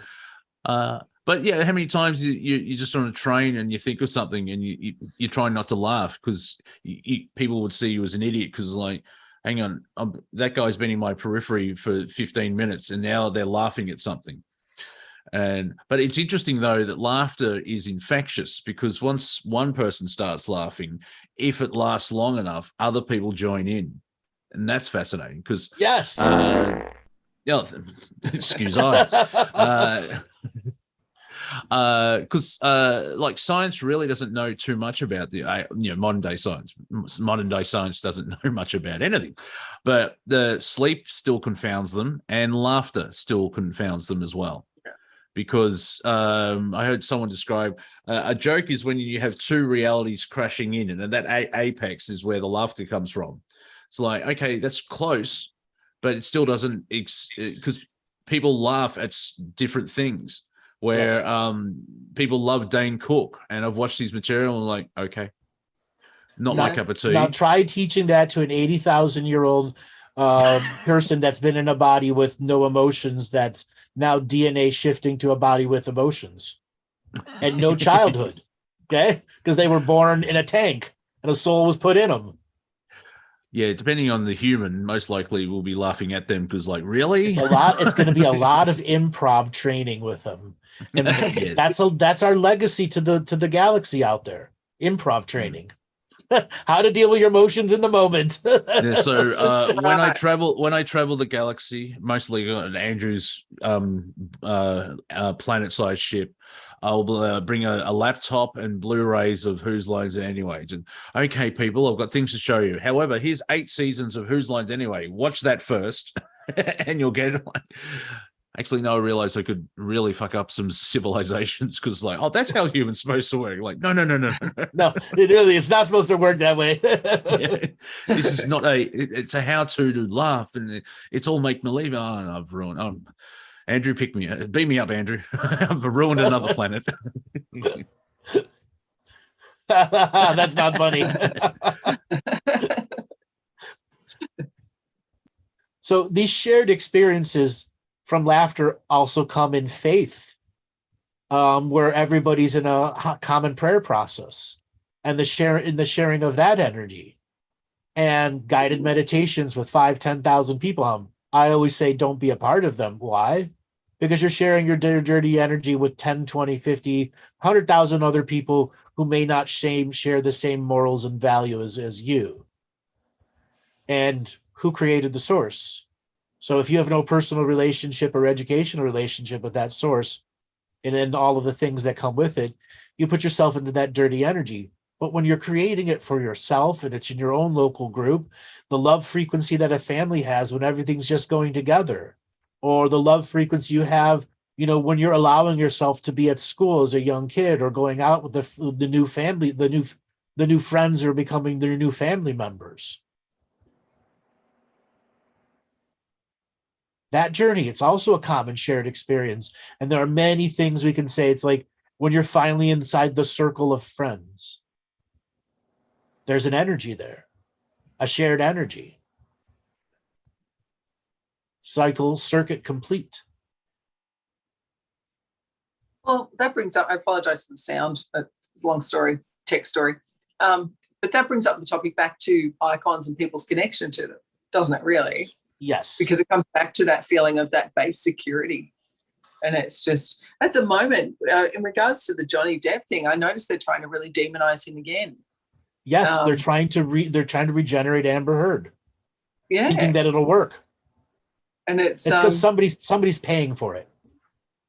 But yeah, how many times you're just on a train and you think of something and you try not to laugh because people would see you as an idiot because like, hang on, that guy's been in my periphery for 15 minutes and now they're laughing at something. But it's interesting though that laughter is infectious, because once one person starts laughing, if it lasts long enough, other people join in, and that's fascinating because Yes. Excuse I. Because like science really doesn't know too much about the modern day science. Modern day science doesn't know much about anything, but the sleep still confounds them, and laughter still confounds them as well. Because I heard someone describe a joke is when you have two realities crashing in, and that apex is where the laughter comes from. It's like, okay, that's close, but it still doesn't, because people laugh at different things. Where people love Dane Cook, and I've watched his material and I'm like, okay, not my cup of tea. Now try teaching that to an 80,000-year-old person that's been in a body with no emotions, that's now DNA shifting to a body with emotions and no childhood, okay? Because they were born in a tank and a soul was put in them. Yeah, depending on the human, most likely we'll be laughing at them because, like, really? It's going to be a lot of improv training with them. And yes. that's our legacy to the galaxy out there. Improv training. How to deal with your emotions in the moment. Yeah, so when I travel the galaxy, mostly on Andrew's planet-sized ship, I'll bring a laptop and Blu-rays of Whose Lines Anyway. And okay, people, I've got things to show you. However, here's 8 seasons of Whose Lines Anyway. Watch that first, and you'll get it. Actually, no, I realized I could really fuck up some civilizations because, like, oh, that's how humans supposed to work. Like, no. No, it's not supposed to work that way. Yeah. This is not it's a how-to laugh, and it's all make-believe. Oh, and I've ruined. Andrew, pick me up. Beat me up, Andrew. I've ruined another planet. That's not funny. So these shared experiences from laughter also come in faith, where everybody's in a common prayer process, and the sharing of that energy, and guided meditations with 5,000-10,000 people. I always say don't be a part of them. Why? Because you're sharing your dirty energy with 10, 20, 50, 100,000 other people who may not share the same morals and values as you. And who created the source? So if you have no personal relationship or educational relationship with that source, and then all of the things that come with it, you put yourself into that dirty energy. But when you're creating it for yourself and it's in your own local group, the love frequency that a family has when everything's just going together, or the love frequency you have, when you're allowing yourself to be at school as a young kid, or going out with the new family, the new friends are becoming their new family members. That journey, it's also a common shared experience. And there are many things we can say. It's like when you're finally inside the circle of friends, there's an energy there, a shared energy. Circuit complete. Well, that brings up, I apologize for the sound, it's a long story, tech story. But that brings up the topic back to icons and people's connection to them, doesn't it really? Yes. Because it comes back to that feeling of that base security. And it's just, at the moment, in regards to the Johnny Depp thing, I noticed they're trying to really demonize him again. Yes, they're trying to regenerate Amber Heard. Yeah. Thinking that it'll work. And it's because somebody's paying for it.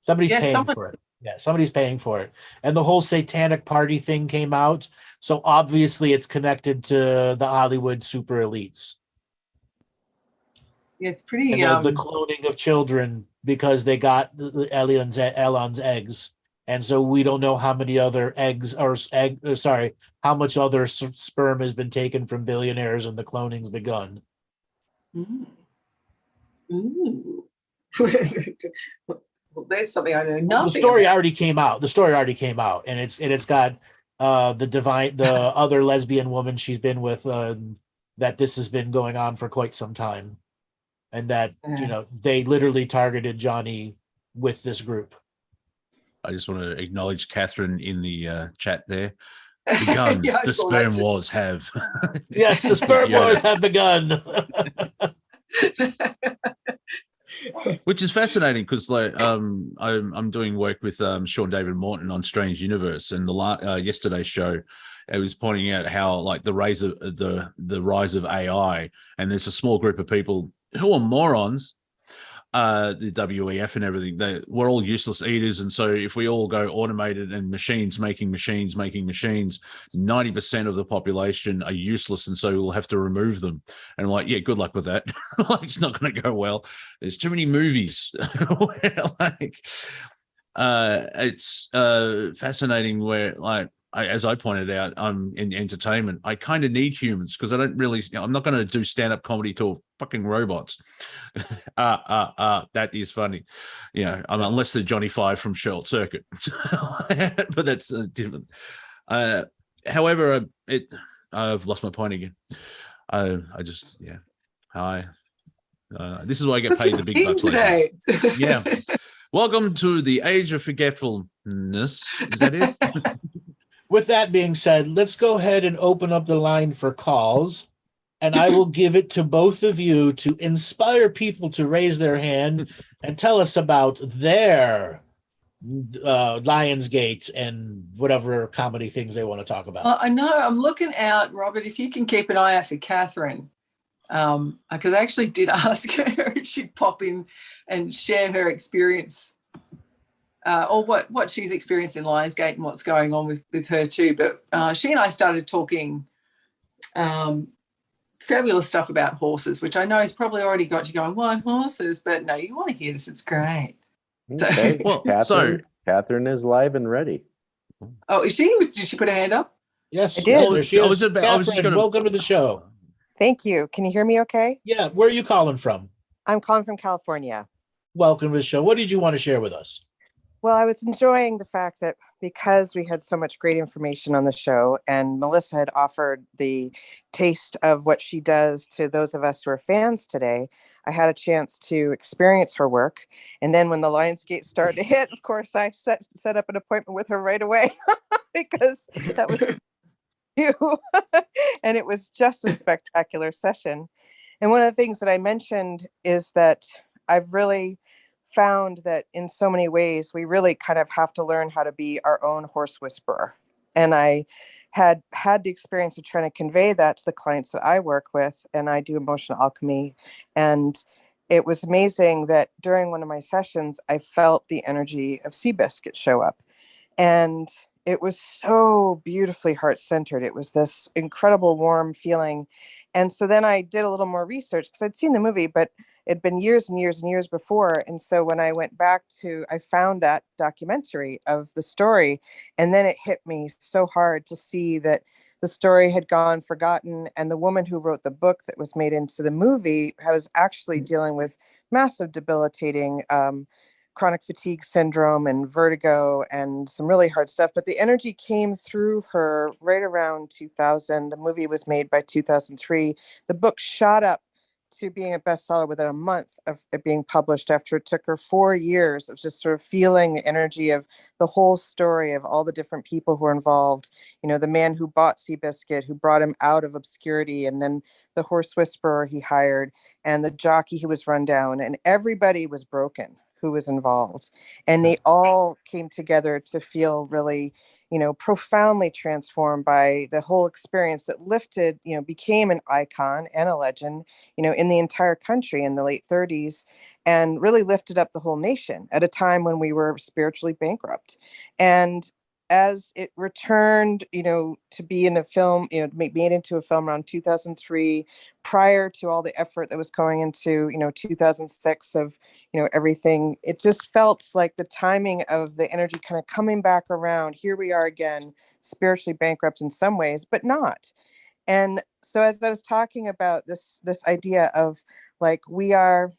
Somebody's paying for it. Yeah, somebody's paying for it. And the whole satanic party thing came out. So obviously it's connected to the Hollywood super elites. Yeah, it's pretty. And the cloning of children because they got Elon's eggs. And so we don't know how many other how much other sperm has been taken from billionaires and the cloning's begun. Ooh. Well, there's something I know nothing. The story already came out. And it's got the other lesbian woman she's been with, that this has been going on for quite some time. And that, they literally targeted Johnny with this group. I just want to acknowledge Catherine in the chat there. begun. Yeah, I The saw that sperm too. wars have. Yes, the sperm Yeah. wars have begun. Which is fascinating because like I'm doing work with Sean David Morton on Strange Universe, and the yesterday's show, it was pointing out how like the rise of the rise of AI, and there's a small group of people who are morons, the WEF and everything. We're all useless eaters, and so if we all go automated and machines making machines, 90% of the population are useless, and so we'll have to remove them. And I'm like, yeah, good luck with that. Like, it's not going to go well. There's too many movies where like it's fascinating where like as I pointed out, I'm in entertainment. I kind of need humans because I don't really. I'm not going to do stand-up comedy to fucking robots. That is funny. Unless they're Johnny Five from Short Circuit, but that's different. However, I've lost my point again. I just Hi. This is why I get paid the big bucks today. Yeah. Welcome to the age of forgetfulness. Is that it? With that being said, let's go ahead and open up the line for calls, and I will give it to both of you to inspire people to raise their hand and tell us about their Lionsgate and whatever comedy things they want to talk about. I know. I'm looking out, Robert, if you can keep an eye out for Catherine, because I actually did ask her if she'd pop in and share her experience or what she's experienced in Lionsgate and what's going on with her too. But she and I started talking fabulous stuff about horses, which I know has probably already got you going, what, horses? But no, you want to hear this. It's great. Okay. Well, Catherine is live and ready. Oh, is she? Did she put her hand up? Yes, I did. there she is. I was just Catherine, gonna- welcome to the show. Thank you. Can you hear me okay? Yeah, where are you calling from? I'm calling from California. Welcome to the show. What did you want to share with us? Well, I was enjoying the fact that because we had so much great information on the show and Melissa had offered the taste of what she does to those of us who are fans today, I had a chance to experience her work. And then when the Lionsgate started to hit, of course, I set up an appointment with her right away because that was you. And it was just a spectacular session. And one of the things that I mentioned is that I've really found that in so many ways, we really kind of have to learn how to be our own horse whisperer. And I had the experience of trying to convey that to the clients that I work with, and I do emotional alchemy. And it was amazing that during one of my sessions, I felt the energy of Seabiscuit show up. And it was so beautifully heart-centered. It was this incredible warm feeling. And so then I did a little more research because I'd seen the movie, but it'd been years and years and years before. And so when I went back I found that documentary of the story, and then it hit me so hard to see that the story had gone forgotten. And the woman who wrote the book that was made into the movie was actually dealing with massive debilitating chronic fatigue syndrome and vertigo and some really hard stuff. But the energy came through her right around 2000. The movie was made by 2003. The book shot up to being a bestseller within a month of it being published, after it took her 4 years of just sort of feeling the energy of the whole story of all the different people who are involved. The man who bought Seabiscuit, who brought him out of obscurity, and then the horse whisperer he hired, and the jockey who was run down, and everybody was broken who was involved. And they all came together to feel really, profoundly transformed by the whole experience that lifted, became an icon and a legend, in the entire country in the late 30s, and really lifted up the whole nation at a time when we were spiritually bankrupt. And as it returned, to be in a film, made into a film around 2003, prior to all the effort that was going into, 2006 of, everything, it just felt like the timing of the energy kind of coming back around. Here we are again, spiritually bankrupt in some ways, but not. And so as I was talking about this idea of like, we are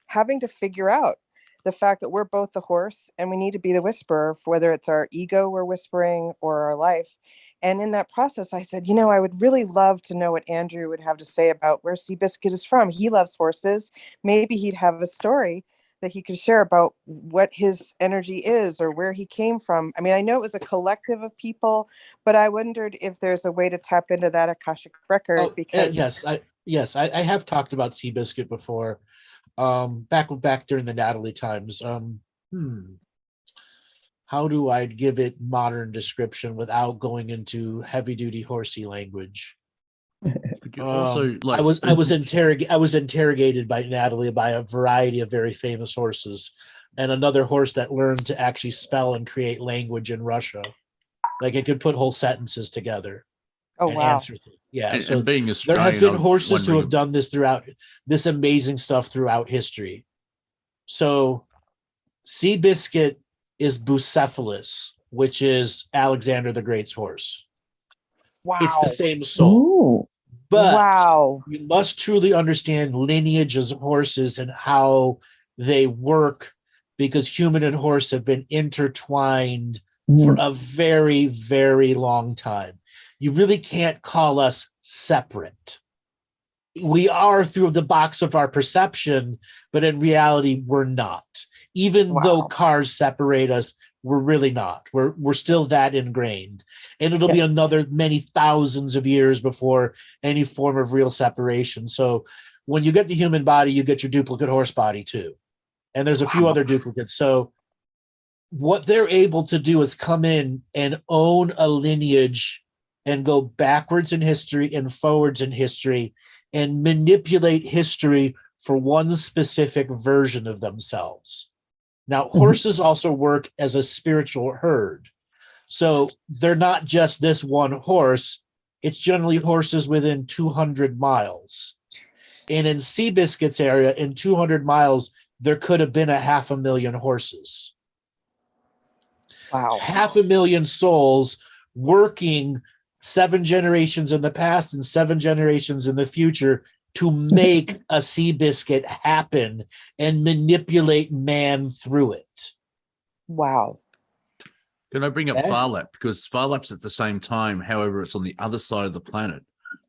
having to figure out the fact that we're both the horse and we need to be the whisperer, for whether it's our ego we're whispering or our life. And in that process, I said, I would really love to know what Andrew would have to say about where Seabiscuit is from. He loves horses. Maybe he'd have a story that he could share about what his energy is or where he came from? I mean, I know it was a collective of people, but I wondered if there's a way to tap into that Akashic record because I have talked about Seabiscuit before, back during the Natalie times. How do I give it modern description without going into heavy duty horsey language? Also, like, I was interrogated by Natalie by a variety of very famous horses, and another horse that learned to actually spell and create language in Russia. Like it could put whole sentences together. oh And wow. answer things. Yeah. and, So and being there Australian, have been I'm horses who wondering- have done this throughout this amazing stuff throughout history. So Seabiscuit is Bucephalus, which is Alexander the Great's horse. Wow. It's the same soul. Ooh. But wow. you must truly understand lineages of horses and how they work, because human and horse have been intertwined for a very, very long time. You really can't call us separate. We are through the box of our perception, but in reality, we're not. Even though Wow. cars separate us, we're really not. We're still that ingrained. And it'll be another many thousands of years before any form of real separation. So when you get the human body, you get your duplicate horse body too. And there's a few other duplicates. So what they're able to do is come in and own a lineage and go backwards in history and forwards in history and manipulate history for one specific version of themselves. Now, horses also work as a spiritual herd. So they're not just this one horse. It's generally horses within 200 miles. And in Seabiscuit's area, in 200 miles, there could have been 500,000 horses. Wow. 500,000 souls working 7 generations in the past and 7 generations in the future to make a Seabiscuit happen and manipulate man through it. Wow. Can I bring up Yeah. Farlap? Because Farlap's at the same time, however, it's on the other side of the planet.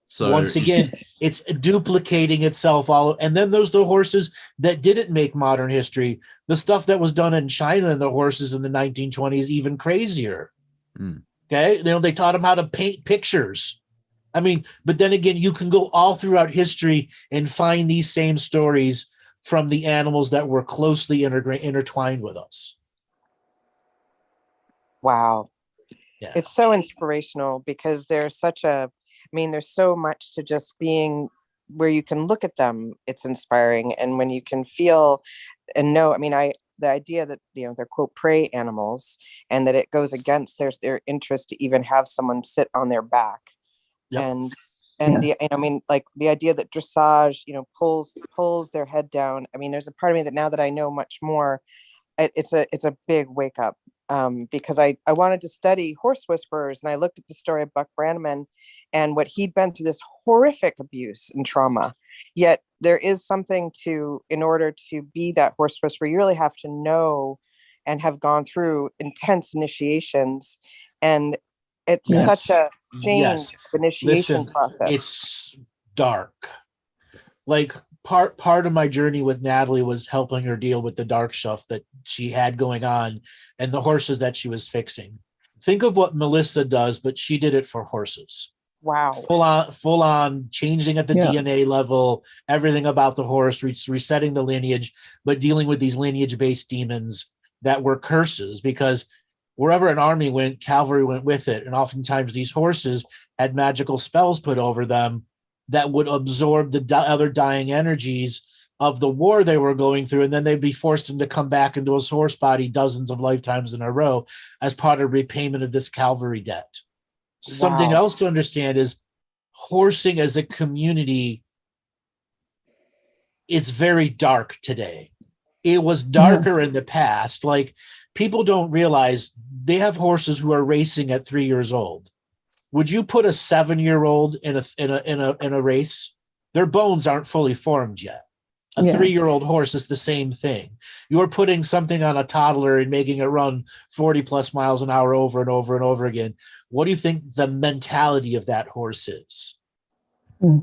So Once again, it's duplicating itself all. And then there's the horses that didn't make modern history. The stuff that was done in China and the horses in the 1920s, even crazier. Okay. They taught them how to paint pictures. I mean, but then again, you can go all throughout history and find these same stories from the animals that were closely intertwined with us. Wow. Yeah. It's so inspirational because there's there's so much to just being where you can look at them. It's inspiring. And when you can feel and know, the idea that, they're quote prey animals and that it goes against their interest to even have someone sit on their back. Yep. And the idea that dressage, pulls their head down. There's a part of me that now that I know much more, it's a big wake up. Because I wanted to study horse whisperers, and I looked at the story of Buck Brannaman and what he'd been through, this horrific abuse and trauma. Yet there is something in order to be that horse whisperer, you really have to know and have gone through intense initiations. And it's such a change initiation process. It's dark. Like part of my journey with Natalie was helping her deal with the dark stuff that she had going on and the horses that she was fixing. Think of what Melissa does, but she did it for horses. Wow. Full on changing at the DNA level, everything about the horse, resetting the lineage, but dealing with these lineage-based demons that were curses, because wherever an army went, cavalry went with it. And oftentimes these horses had magical spells put over them that would absorb the other dying energies of the war they were going through. And then they'd be forced to come back into a horse body dozens of lifetimes in a row as part of repayment of this cavalry debt. Wow. Something else to understand is horsing as a community is very dark today. It was darker in the past. Like, people don't realize they have horses who are racing at 3 years old. Would you put a 7-year-old in a race? Their bones aren't fully formed yet. A 3-year-old horse is the same thing. You're putting something on a toddler and making it run 40 plus miles an hour over and over and over again. What do you think the mentality of that horse is?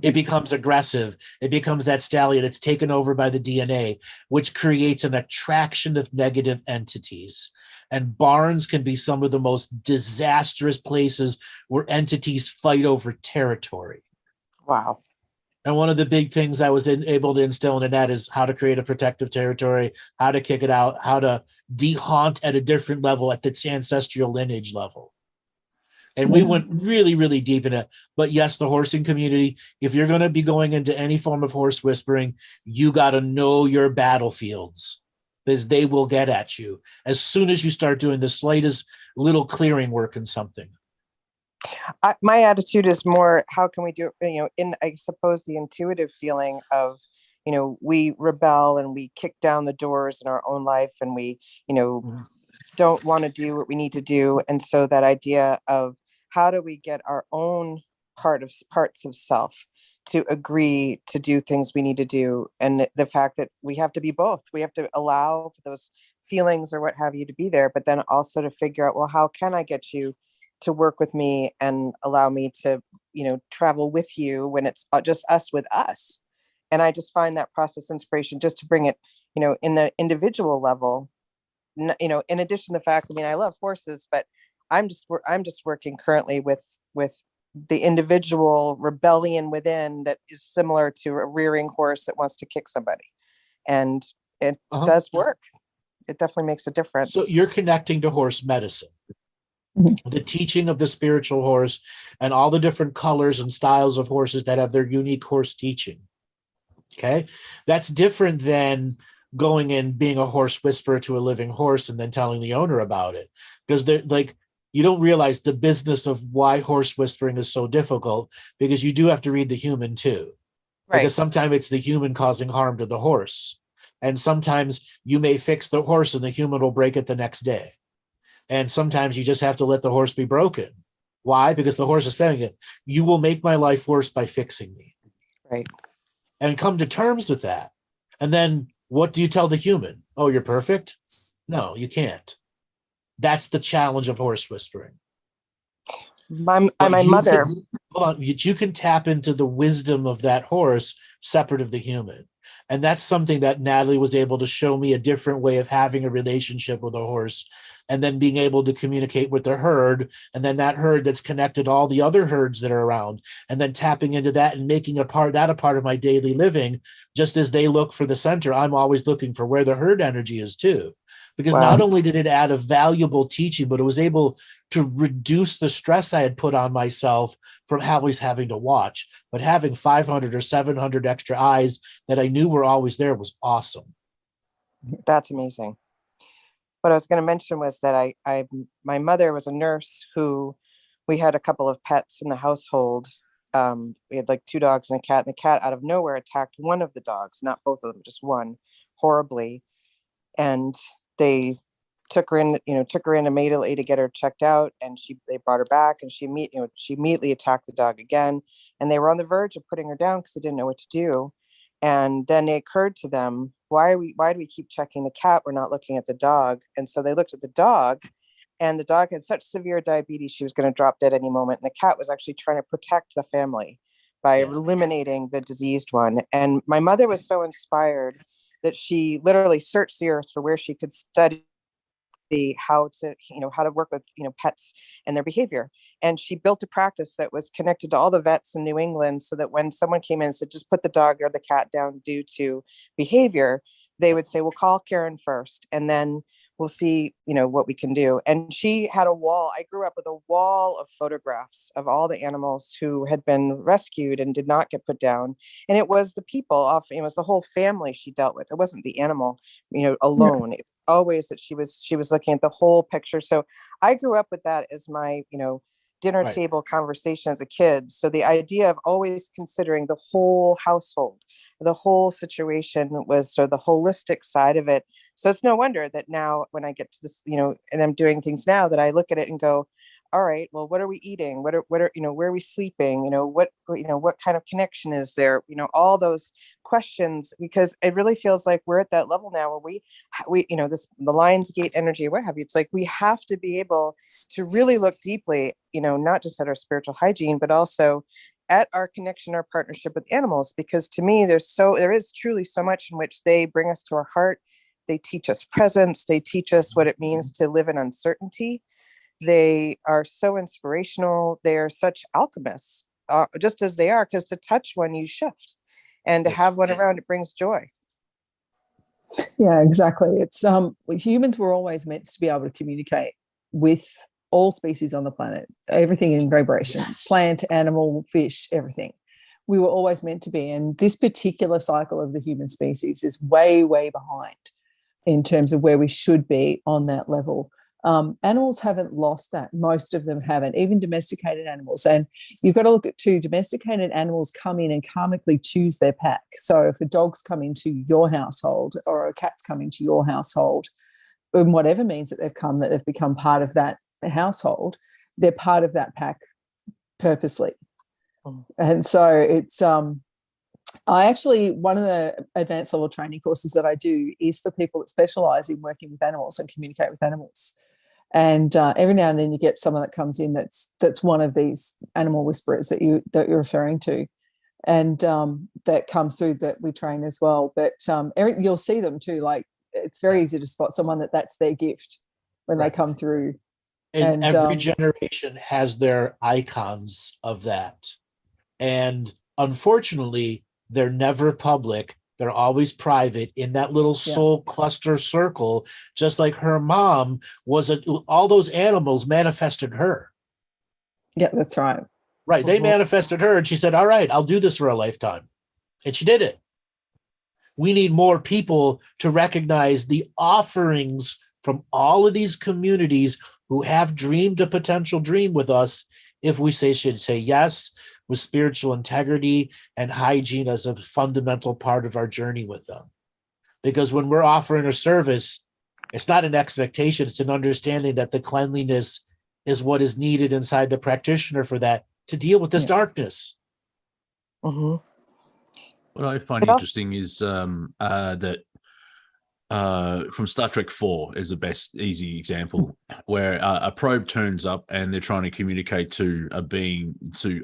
It becomes aggressive. It becomes that stallion. It's taken over by the DNA, which creates an attraction of negative entities. And barns can be some of the most disastrous places where entities fight over territory. Wow. And one of the big things I was able to instill in that is how to create a protective territory, how to kick it out, how to de-haunt at a different level, at its ancestral lineage level. And we went really, really deep in it. But yes, the horsing community, if you're going to be going into any form of horse whispering, you got to know your battlefields, because they will get at you as soon as you start doing the slightest little clearing work in something. My attitude is more, how can we do it, in, I suppose, the intuitive feeling of, we rebel and we kick down the doors in our own life, and we, don't want to do what we need to do. And so that idea of how do we get our own parts of self to agree to do things we need to do, and the fact that we have to be both. We have to allow for those feelings or what have you to be there, but then also to figure out, well, how can I get you to work with me and allow me to, travel with you when it's just us with us. And I just find that process inspiration, just to bring it, in the individual level, in addition to the fact, I love horses, but I'm just working currently with the individual rebellion within that is similar to a rearing horse that wants to kick somebody. And it does work. It definitely makes a difference. So you're connecting to horse medicine. The teaching of the spiritual horse and all the different colors and styles of horses that have their unique horse teaching. Okay. That's different than going and being a horse whisperer to a living horse and then telling the owner about it. Because they're like, you don't realize the business of why horse whispering is so difficult, because you do have to read the human too. Right. Because sometimes it's the human causing harm to the horse. And sometimes you may fix the horse and the human will break it the next day. And sometimes you just have to let the horse be broken. Why? Because the horse is saying it. You will make my life worse by fixing me. Right. And come to terms with that. And then what do you tell the human? Oh, you're perfect? No, you can't. That's the challenge of horse whispering. My mother. Hold on. You can tap into the wisdom of that horse separate of the human. And that's something that Natalie was able to show me, a different way of having a relationship with a horse, and then being able to communicate with the herd, and then that herd that's connected to all the other herds that are around, and then tapping into that and making a part of my daily living. Just as they look for the center, I'm always looking for where the herd energy is too. Because not only did it add a valuable teaching, but it was able to reduce the stress I had put on myself from always having to watch. But having 500 or 700 extra eyes that I knew were always there was awesome. That's amazing. What I was going to mention was that my mother was a nurse who, we had a couple of pets in the household. We had like 2 dogs and a cat, and the cat out of nowhere attacked one of the dogs, not both of them, just one, horribly. And they took her in immediately to get her checked out, and they brought her back, and she immediately attacked the dog again, and they were on the verge of putting her down because they didn't know what to do. And then it occurred to them, why do we keep checking the cat? We're not looking at the dog. And so they looked at the dog, and the dog had such severe diabetes she was going to drop dead any moment, and the cat was actually trying to protect the family by eliminating the diseased one. And my mother was so inspired that she literally searched the earth for where she could study how to work with pets and their behavior. And she built a practice that was connected to all the vets in New England, so that when someone came in and said, just put the dog or the cat down due to behavior, they would say, well, call Karen first, and then we'll see, what we can do. And she had a wall. I grew up with a wall of photographs of all the animals who had been rescued and did not get put down. And it was the people, it was the whole family she dealt with. It wasn't the animal, alone. It was always that she was looking at the whole picture. So I grew up with that as my, dinner table conversation as a kid. So the idea of always considering the whole household, the whole situation was sort of the holistic side of it. So it's no wonder that now when I get to this, and I'm doing things now, that I look at it and go, all right, well, what are we eating? What are, where are we sleeping? What kind of connection is there? All those questions, because it really feels like we're at that level now where we, the Lionsgate energy, what have you, it's like, we have to be able to really look deeply, not just at our spiritual hygiene, but also at our connection, our partnership with animals, because to me, there is truly so much in which they bring us to our heart. They teach us presence. They teach us what it means to live in uncertainty. They are so inspirational. They are such alchemists, just as they are, because to touch one, you shift, and to have one around, it brings joy. Yeah, exactly. It's humans were always meant to be able to communicate with all species on the planet, everything in vibrations, plant, animal, fish, everything. We were always meant to be. And this particular cycle of the human species is way, way behind in terms of where we should be on that level. Animals haven't lost that. Most of them haven't, even domesticated animals. And you've got to look at too, domesticated animals come in and karmically choose their pack. So if a dog's come into your household or a cat's come into your household, in whatever means that they've become part of that household, they're part of that pack purposely. And so it's I actually, one of the advanced level training courses that I do is for people that specialize in working with animals and communicate with animals. And every now and then you get someone that comes in that's one of these animal whisperers that you're referring to, and that comes through that we train as well. But you'll see them too. Like, it's very easy to spot someone that's their gift when they come through. And every generation has their icons of that. And unfortunately, they're never public. They're always private in that little soul cluster circle, just like her mom all those animals manifested her. Yeah, that's right. Right. They manifested her and she said, all right, I'll do this for a lifetime. And she did it. We need more people to recognize the offerings from all of these communities who have dreamed a potential dream with us, if we should say yes, with spiritual integrity and hygiene as a fundamental part of our journey with them. Because when we're offering a service, it's not an expectation, it's an understanding that the cleanliness is what is needed inside the practitioner for that, to deal with this darkness. Mm-hmm. What I find interesting is that from Star Trek 4 is the best easy example, where a probe turns up and they're trying to communicate to a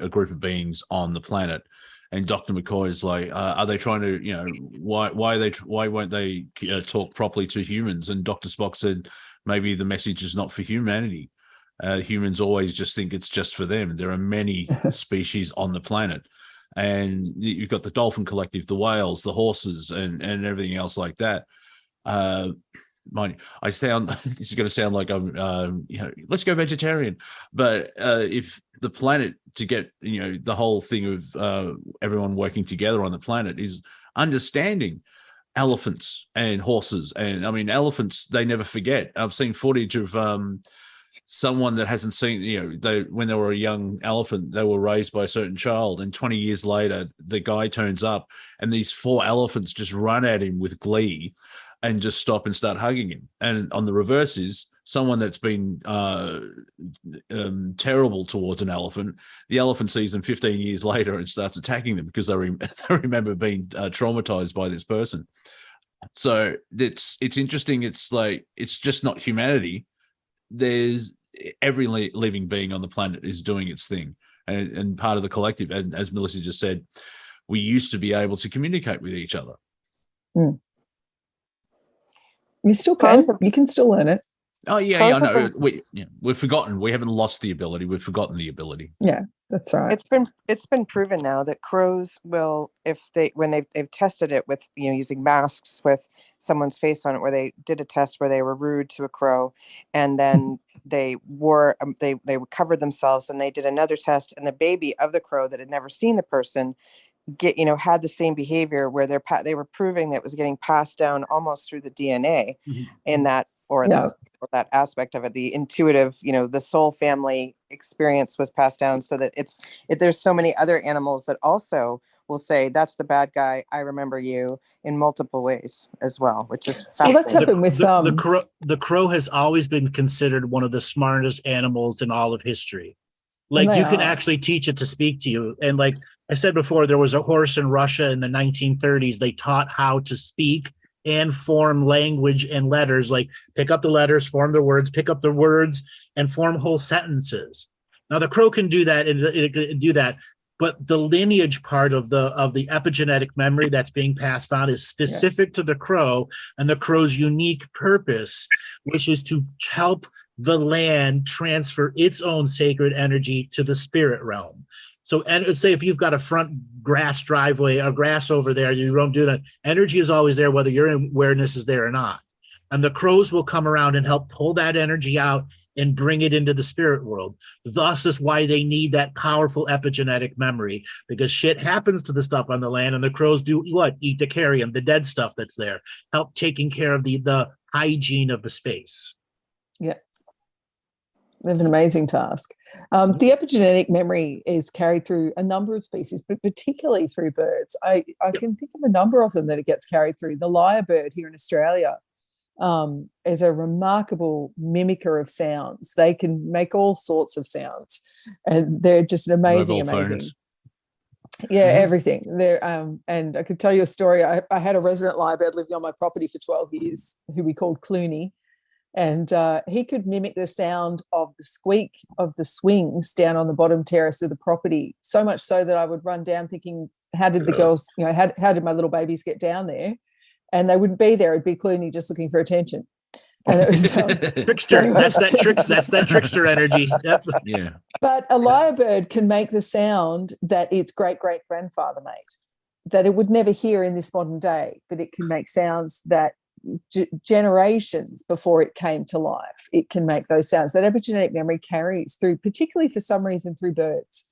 group of beings on the planet, and Dr. McCoy is like, are they trying to, why won't they talk properly to humans? And Dr. Spock said, maybe the message is not for humanity. Humans always just think it's just for them. There are many species on the planet, and you've got the dolphin collective, the whales, the horses, and everything else like that. This is going to sound like I'm, let's go vegetarian. But if the planet, to get, the whole thing of everyone working together on the planet is understanding elephants and horses. And I mean, elephants, they never forget. I've seen footage of someone that hasn't seen, when they were a young elephant, they were raised by a certain child, and 20 years later, the guy turns up and these 4 elephants just run at him with glee and just stop and start hugging him. And on the reverse is someone that's been terrible towards an elephant. The elephant sees them 15 years later and starts attacking them because they remember being traumatized by this person. So it's interesting. It's like, it's just not humanity. There's every living being on the planet is doing its thing, and part of the collective. And as Melissa just said, we used to be able to communicate with each other. Mm. You still can. You can still learn it. Oh yeah, no, we've forgotten. We haven't lost the ability. We've forgotten the ability. Yeah, that's right. It's been proven now that crows will, when they've tested it with using masks with someone's face on it, where they did a test where they were rude to a crow, and then they covered themselves, and they did another test, and the baby of the crow that had never seen the person had the same behavior, where they were proving that it was getting passed down almost through the DNA in that. Or that aspect of it, the intuitive, the soul family experience was passed down, so that there's so many other animals that also will say, that's the bad guy, I remember you, in multiple ways as well, which is fascinating. Well, that's happened with the crow has always been considered one of the smartest animals in all of history. Like, you can actually teach it to speak to you. And like I said before, there was a horse in Russia in the 1930s. They taught how to speak and form language and letters, like pick up the letters, form the words, pick up the words, and form whole sentences. Now the crow can do that and do that. but the lineage part of the epigenetic memory that's being passed on is specific to the crow and the crow's unique purpose, which is to help the land transfer its own sacred energy to the spirit realm. So, and let's say if you've got a front grass driveway or grass over there, you don't do that. Energy is always there, whether your awareness is there or not. And the crows will come around and help pull that energy out and bring it into the spirit world. Thus is why they need that powerful epigenetic memory, because shit happens to the stuff on the land, and the crows do what? Eat the carrion, the dead stuff that's there, help taking care of the hygiene of the space. Yeah. They have an amazing task. The epigenetic memory is carried through a number of species, but particularly through birds. I can think of a number of them that it gets carried through. The lyrebird here in Australia is a remarkable mimicker of sounds. They can make all sorts of sounds, and they're just an amazing. Yeah, everything. They're and I could tell you a story. I had a resident lyrebird living on my property for 12 years who we called Culinary, and he could mimic the sound of the squeak of the swings down on the bottom terrace of the property, so much so that I would run down thinking, how did the girls, how did my little babies get down there? And they wouldn't be there. It'd be Clooney just looking for attention. And it was trickster. That's that trickster energy. Yep. Yeah. But a lyrebird can make the sound that its great-great-grandfather made, that it would never hear in this modern day, but it can make sounds that generations before it came to life, it can make those sounds. That epigenetic memory carries through, particularly for some reason through birds.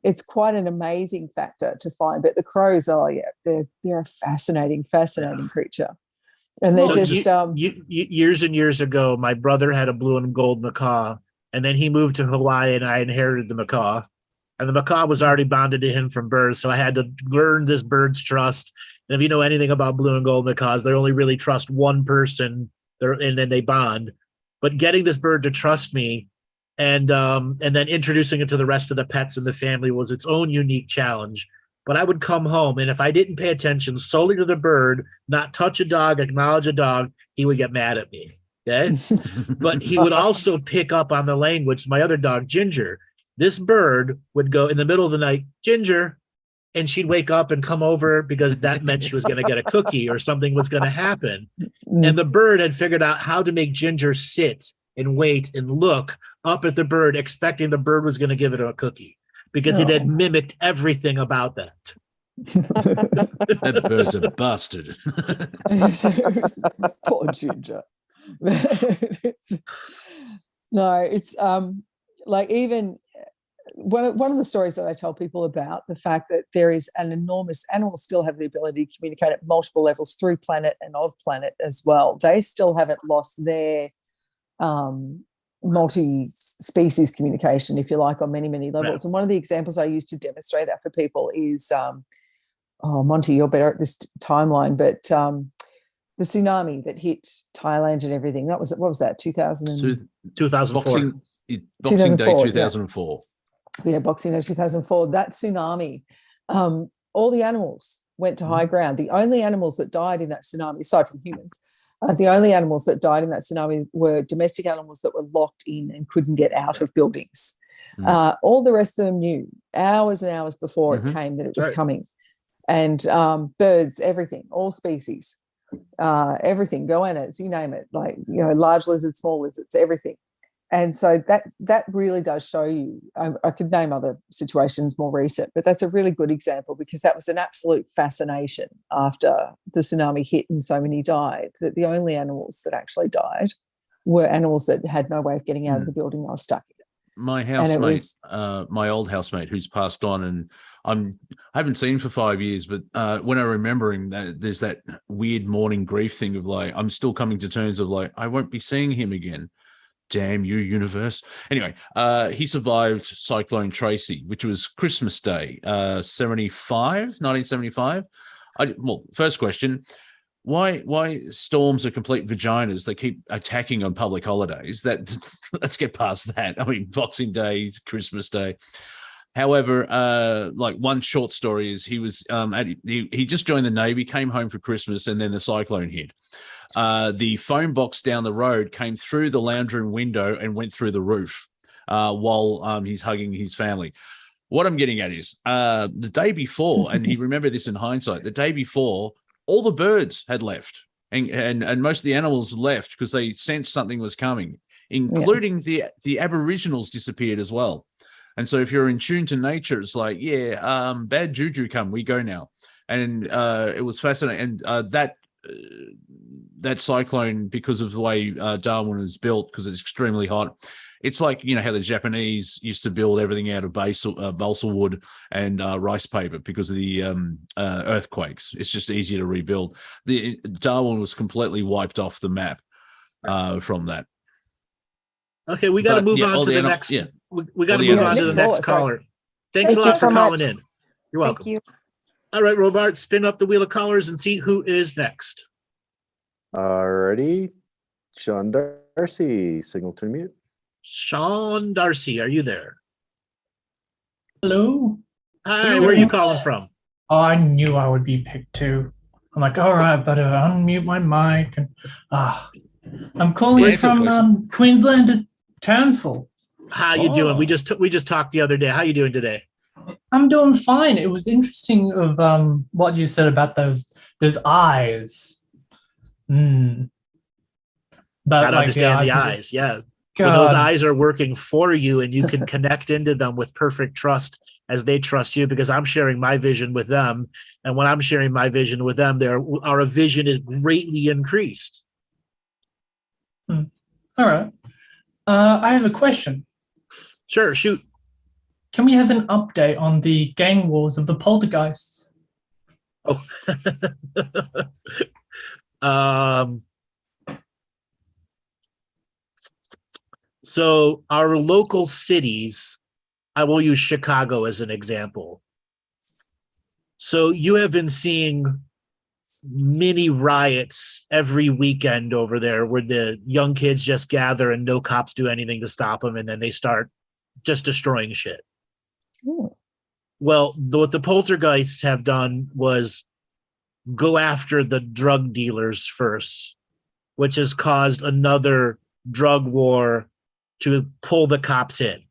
It's quite an amazing factor to find. But the crows, they're a fascinating creature. And they're years and years ago, my brother had a blue and gold macaw, and then he moved to Hawaii, and I inherited the macaw. And the macaw was already bonded to him from birth, so I had to learn this bird's trust. And if you know anything about blue and gold macaws, they only really trust one person, and then they bond. But getting this bird to trust me, and then introducing it to the rest of the pets in the family was its own unique challenge. But I would come home, and if I didn't pay attention solely to the bird, not touch a dog, acknowledge a dog, he would get mad at me. Okay? But he would also pick up on the language. My other dog, Ginger, this bird would go in the middle of the night, Ginger, and she'd wake up and come over because that meant she was going to get a cookie or something was going to happen. And the bird had figured out how to make Ginger sit and wait and look up at the bird, expecting the bird was going to give it a cookie, because it had mimicked everything about that. That bird's a bastard. Poor Ginger. It's like, even one of the stories that I tell people about the fact that there is an enormous, animals still have the ability to communicate at multiple levels through planet and of planet as well. They still haven't lost their multi-species communication, if you like, on many, many levels. Yeah. And one of the examples I use to demonstrate that for people is, Monty, you're better at this timeline, but the tsunami that hit Thailand and everything, what was that, 2004? Boxing Day 2004. Yeah, Boxing Day 2004. That tsunami, all the animals went to high ground. The only animals that died in that tsunami, aside from humans, the only animals that died in that tsunami were domestic animals that were locked in and couldn't get out of buildings. All the rest of them knew hours and hours before it came that it was coming. And birds, everything, all species, everything, goannas, you name it, like, large lizards, small lizards, everything. And so that really does show you, I could name other situations more recent, but that's a really good example, because that was an absolute fascination after the tsunami hit and so many died, that the only animals that actually died were animals that had no way of getting out of the building they were stuck in. My housemate, my old housemate who's passed on, and I haven't seen him for 5 years, but when I remember him, there's that weird morning grief thing of like, I'm still coming to terms of like, I won't be seeing him again. Damn you, universe. Anyway, he survived Cyclone Tracy, which was Christmas Day, 1975. First question, why storms are complete vaginas? They keep attacking on public holidays. Let's get past that. I mean, Boxing Day, Christmas Day. However, like one short story is he was he just joined the Navy, came home for Christmas, and then the cyclone hit. The phone box down the road came through the lounge room window and went through the roof while he's hugging his family. What I'm getting at is the day before, and he remembered this in hindsight, the day before, all the birds had left and most of the animals left because they sensed something was coming, including the Aboriginals disappeared as well. And so if you're in tune to nature, it's like, bad juju come, we go now. And it was fascinating. And that cyclone, because of the way Darwin is built, because it's extremely hot, it's like, you know, how the Japanese used to build everything out of balsa wood and rice paper because of the earthquakes. It's just easier to rebuild. Darwin was completely wiped off the map from that. Okay, we got to move on to the next. Yeah. We got to move on to the next caller. Thanks a lot for calling in. You're welcome. Thank you. All right, Robart, spin up the wheel of callers and see who is next. Alrighty. Sean Darcy, signal to mute. Sean Darcy, are you there? Hello. Hi, where are you calling from? Oh, I knew I would be picked too. I'm like, all right, better unmute my mic. And I'm calling from Queensland to Townsville. How you doing? We just talked the other day. How you doing today? I'm doing fine. It was interesting of what you said about those eyes. But I understand the eyes. Yeah. When those eyes are working for you and you can connect into them with perfect trust as they trust you, because I'm sharing my vision with them. And when I'm sharing my vision with them, our vision is greatly increased. All right. I have a question. Sure, shoot. Can we have an update on the gang wars of the poltergeists? Oh. So our local cities, I will use Chicago as an example. So you have been seeing mini riots every weekend over there where the young kids just gather and no cops do anything to stop them, and then they start just destroying shit. Ooh. Well, what the poltergeists have done was go after the drug dealers first, which has caused another drug war to pull the cops in.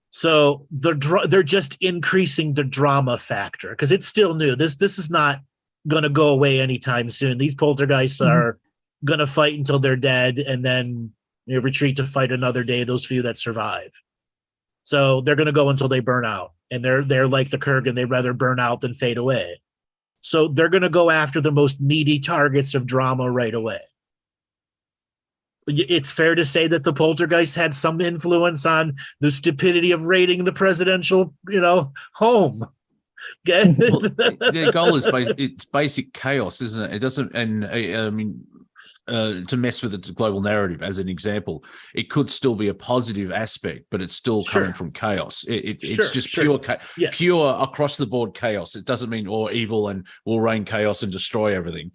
So they're just increasing the drama factor because it's still new. This is not going to go away anytime soon. These poltergeists are going to fight until they're dead and then retreat to fight another day, those few that survive. So they're going to go until they burn out. And they're like the Kurgan, they'd rather burn out than fade away. So they're going to go after the most meaty targets of drama right away. It's fair to say that the poltergeist had some influence on the stupidity of raiding the presidential, home. Okay? Well, their goal is it's basic chaos, isn't it? It doesn't, and I mean, to mess with the global narrative, as an example, it could still be a positive aspect, but it's still coming from chaos. It's just pure across the board chaos. It doesn't mean all evil and will rain chaos and destroy everything.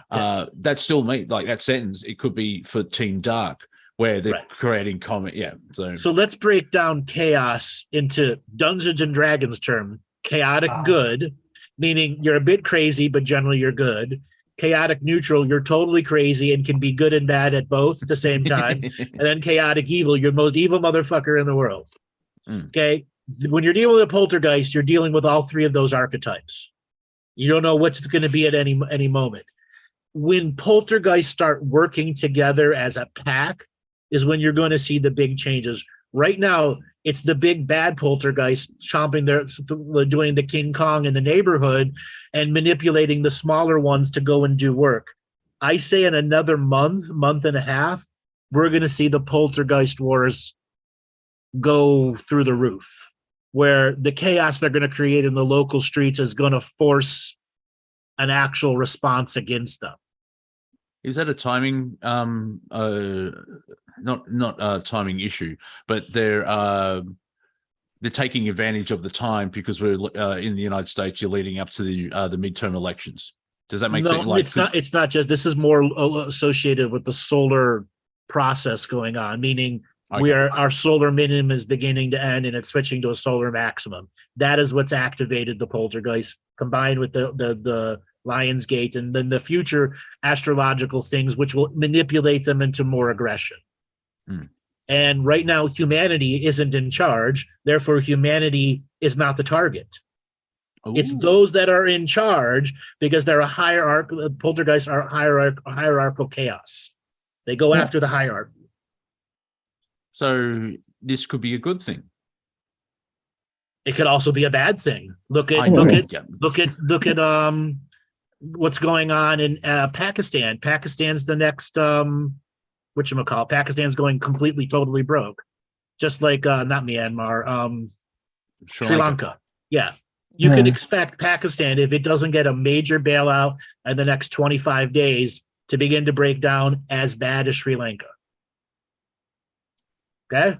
That still means, like that sentence, it could be for Team Dark, where they're creating comment. Yeah. So let's break down chaos into Dungeons and Dragons term. Chaotic good, meaning you're a bit crazy, but generally you're good. Chaotic neutral, you're totally crazy and can be good and bad at both at the same time. And then chaotic evil, you're the most evil motherfucker in the world. Okay. When you're dealing with a poltergeist, you're dealing with all three of those archetypes. You don't know which it's going to be at any moment. When poltergeists start working together as a pack is when you're going to see the big changes. Right now, it's the big bad poltergeist doing the King Kong in the neighborhood and manipulating the smaller ones to go and do work. I say in another month and a half, we're going to see the poltergeist wars go through the roof, where the chaos they're going to create in the local streets is going to force an actual response against them. is that a timing not a timing issue, but they're taking advantage of the time because we're in the United States, you're leading up to the midterm elections. Does that make sense? It's not just, this is more associated with the solar process going on, meaning our solar minimum is beginning to end and it's switching to a solar maximum. That is what's activated the poltergeist, combined with the Lion's Gate and then the future astrological things, which will manipulate them into more aggression. And right now, humanity isn't in charge. Therefore, humanity is not the target. It's Ooh. those that are in charge because they're a hierarchical, poltergeists are hierarchical chaos. They go after the hierarchy. So this could be a good thing. It could also be a bad thing. Look at what's going on in Pakistan. Pakistan's the next whatchamacallit. Pakistan's going completely, totally broke. Just like not Myanmar, Sri Lanka. Yeah. You can expect Pakistan, if it doesn't get a major bailout in the next 25 days, to begin to break down as bad as Sri Lanka. Okay?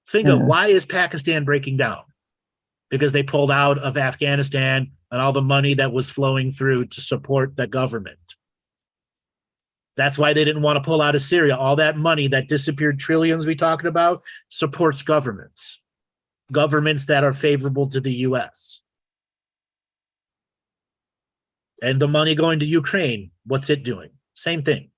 Think of why is Pakistan breaking down? Because they pulled out of Afghanistan and all the money that was flowing through to support the government. That's why they didn't want to pull out of Syria. All that money, that disappeared trillions we talked about, supports governments that are favorable to the U.S. And the money going to Ukraine, what's it doing? Same thing.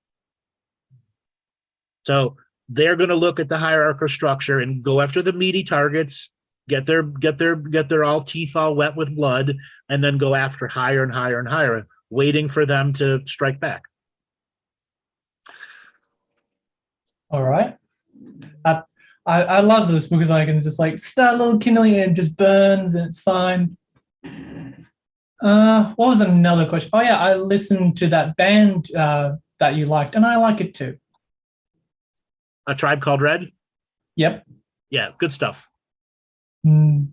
So they're going to look at the hierarchical structure and go after the meaty targets, get their all teeth all wet with blood, and then go after higher and higher and higher, waiting for them to strike back. All right. I love this because I can just like start a little kindling and it just burns and it's fine. What was another question? Oh yeah, I listened to that band that you liked, and I like it too. A Tribe Called Red? Yep. Yeah, good stuff. What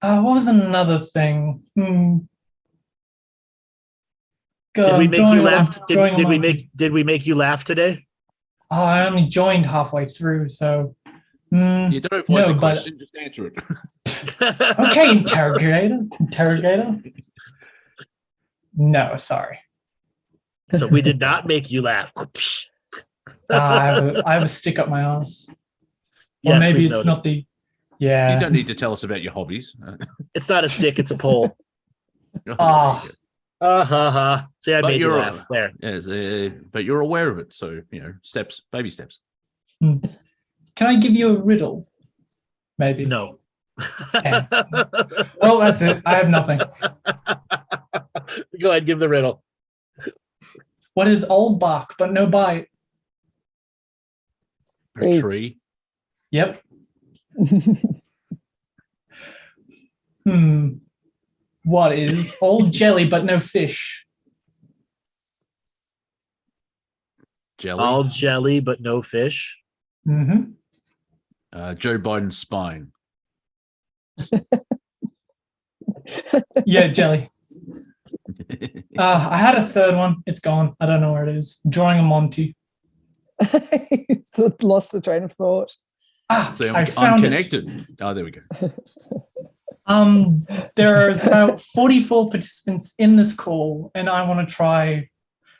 was another thing? Did we make you laugh? Did we make you laugh today? Oh, I only joined halfway through, so you don't avoid the question, just answer it. Okay, interrogator. No, sorry. So we did not make you laugh. I have a stick up my ass. Or Yes, maybe we've it's noticed. not the. Yeah. You don't need to tell us about your hobbies. It's not a stick, it's a pole. Ah. See, I made you laugh there. Yes, but you're aware of it, so steps, baby steps. Can I give you a riddle? Maybe. No. Okay. Well, that's it. I have nothing. Go ahead, give the riddle. What is old bark but no bite? A tree. Yep. What is old jelly but no fish? Jelly. All jelly but no fish. Mm-hmm. Joe Biden's spine. Yeah, jelly. I had a third one. It's gone. I don't know where it is. Drawing a Monty. Lost the train of thought. So I I'm found connected. Oh, there we go. There's about 44 participants in this call, and I want to try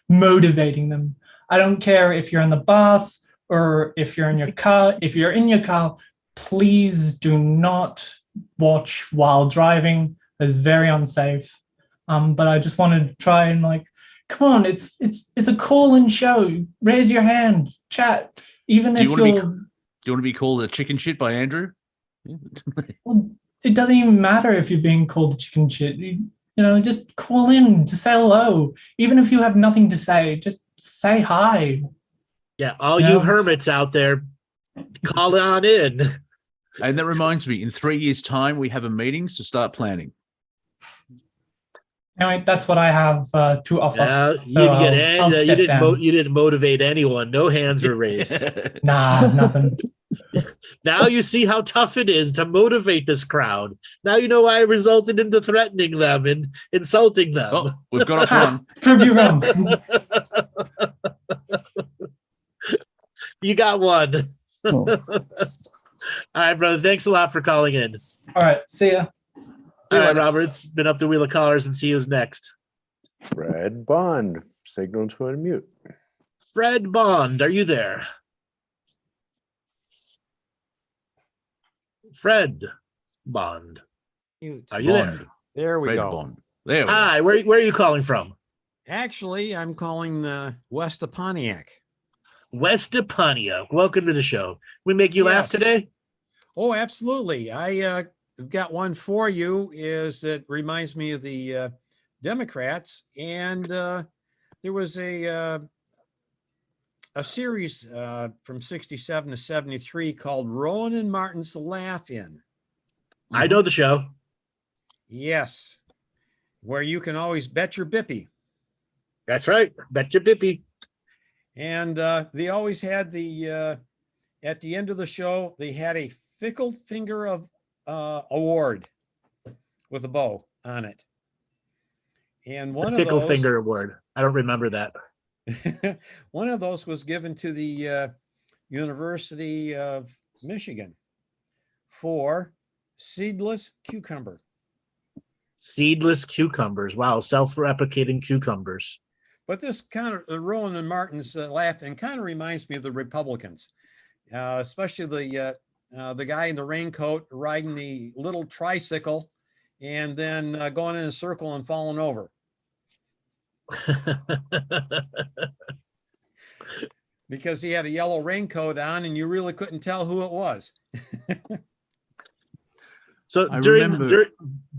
motivating them. I don't care if you're in the bus or if you're in your car. If you're in your car, please do not watch while driving. It's very unsafe. But I just wanted to try and come on, it's a call-in show. Raise your hand, chat. Even if you're. Do you want to be called a chicken shit by Andrew? Well, it doesn't even matter if you're being called a chicken shit. Just call in to say hello. Even if you have nothing to say, just say hi. Yeah, all you hermits out there, call on in. And that reminds me, in 3 years' time, we have a meeting, so start planning. Anyway, that's what I have to offer. You didn't motivate anyone. No hands were raised. Nah, nothing. Now you see how tough it is to motivate this crowd. Now you know why I resulted into threatening them and insulting them. Oh, we've got off one. Prove you wrong. You got one. All right, brother. Thanks a lot for calling in. All right. See ya. All right, Robert. It's been up to Wheel of Callers, and see who's next. Fred Bond, signal to unmute. Fred Bond, are you there? Fred Bond, are you there? There we Fred go. Bond. There we go. Hi, where are you calling from? Actually, I'm calling west of Pontiac. West Deponia, welcome to the show. We make you laugh Yes. today? Oh, absolutely. I've got one for you. It reminds me of the Democrats, and there was a series from '67 to '73 called Rowan and Martin's Laugh-In. I know the show. Yes, where you can always bet your bippy. That's right. Bet your bippy. And they always had at the end of the show, they had a Fickle Finger of award with a bow on it. And one Fickle of those, Finger Award. I don't remember that. one of those was given to the University of Michigan for seedless cucumber. Seedless cucumbers. Wow, self-replicating cucumbers. But this kind of Rowan and Martin's Laugh-In kind of reminds me of the Republicans, especially the guy in the raincoat riding the little tricycle and then going in a circle and falling over. Because he had a yellow raincoat on and you really couldn't tell who it was. So I during remember-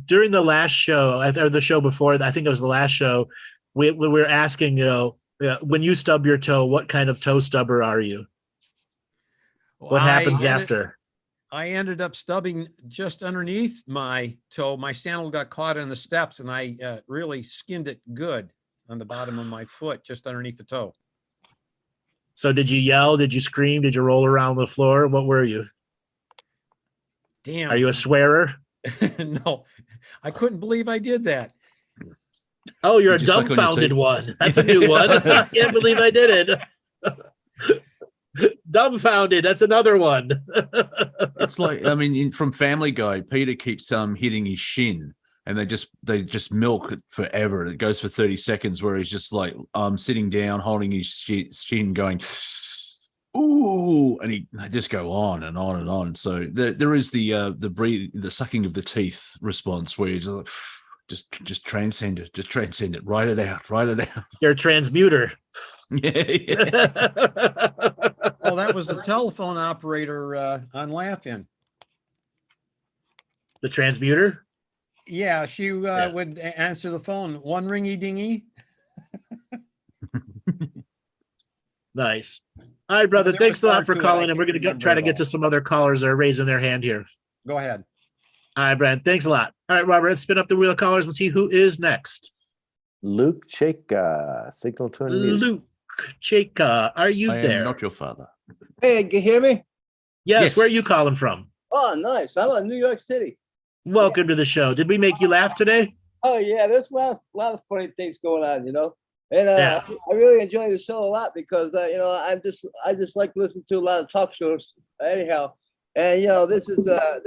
during the last show, or the show before, I think it was the last show, we were asking, when you stub your toe, what kind of toe stubber are you? What happens after? I ended up stubbing just underneath my toe. My sandal got caught in the steps and I really skinned it good on the bottom of my foot, just underneath the toe. So did you yell? Did you scream? Did you roll around the floor? What were you? Damn. Are you a swearer? No, I couldn't believe I did that. Oh, you're a Did you suck on your dumbfounded teeth? one. That's a new one. I can't believe I did it. Dumbfounded. That's another one. It's like, I mean, from Family Guy, Peter keeps hitting his shin, and they just milk it forever. It goes for 30 seconds where he's just like sitting down, holding his shin, going, ooh, and they just go on and on and on. So there is the sucking of the teeth response where he's like, just transcend it, write it out. You're a transmuter. Yeah. Oh, that was the telephone operator on Laugh-In. The transmuter? Yeah, she would answer the phone. One ringy dingy. Nice. All right, brother. there Thanks was a lot more for to it. calling, I and we're can't going to try to remember it get to all. some other callers that are raising their hand here. Go ahead. All right, Brad. Thanks a lot. All right, Robert, let's spin up the wheel of callers and see who is next. Luke Cheka, signal to unmute. Luke Cheka, are you I there? am not your father. Hey, can you hear me? Yes, where are you calling from? Oh, nice. I'm in New York City. Welcome to the show. Did we make you laugh today? Oh, yeah. There's a lot of funny things going on, And Yeah. I really enjoy the show a lot because, I just like listening to a lot of talk shows anyhow. And, this is a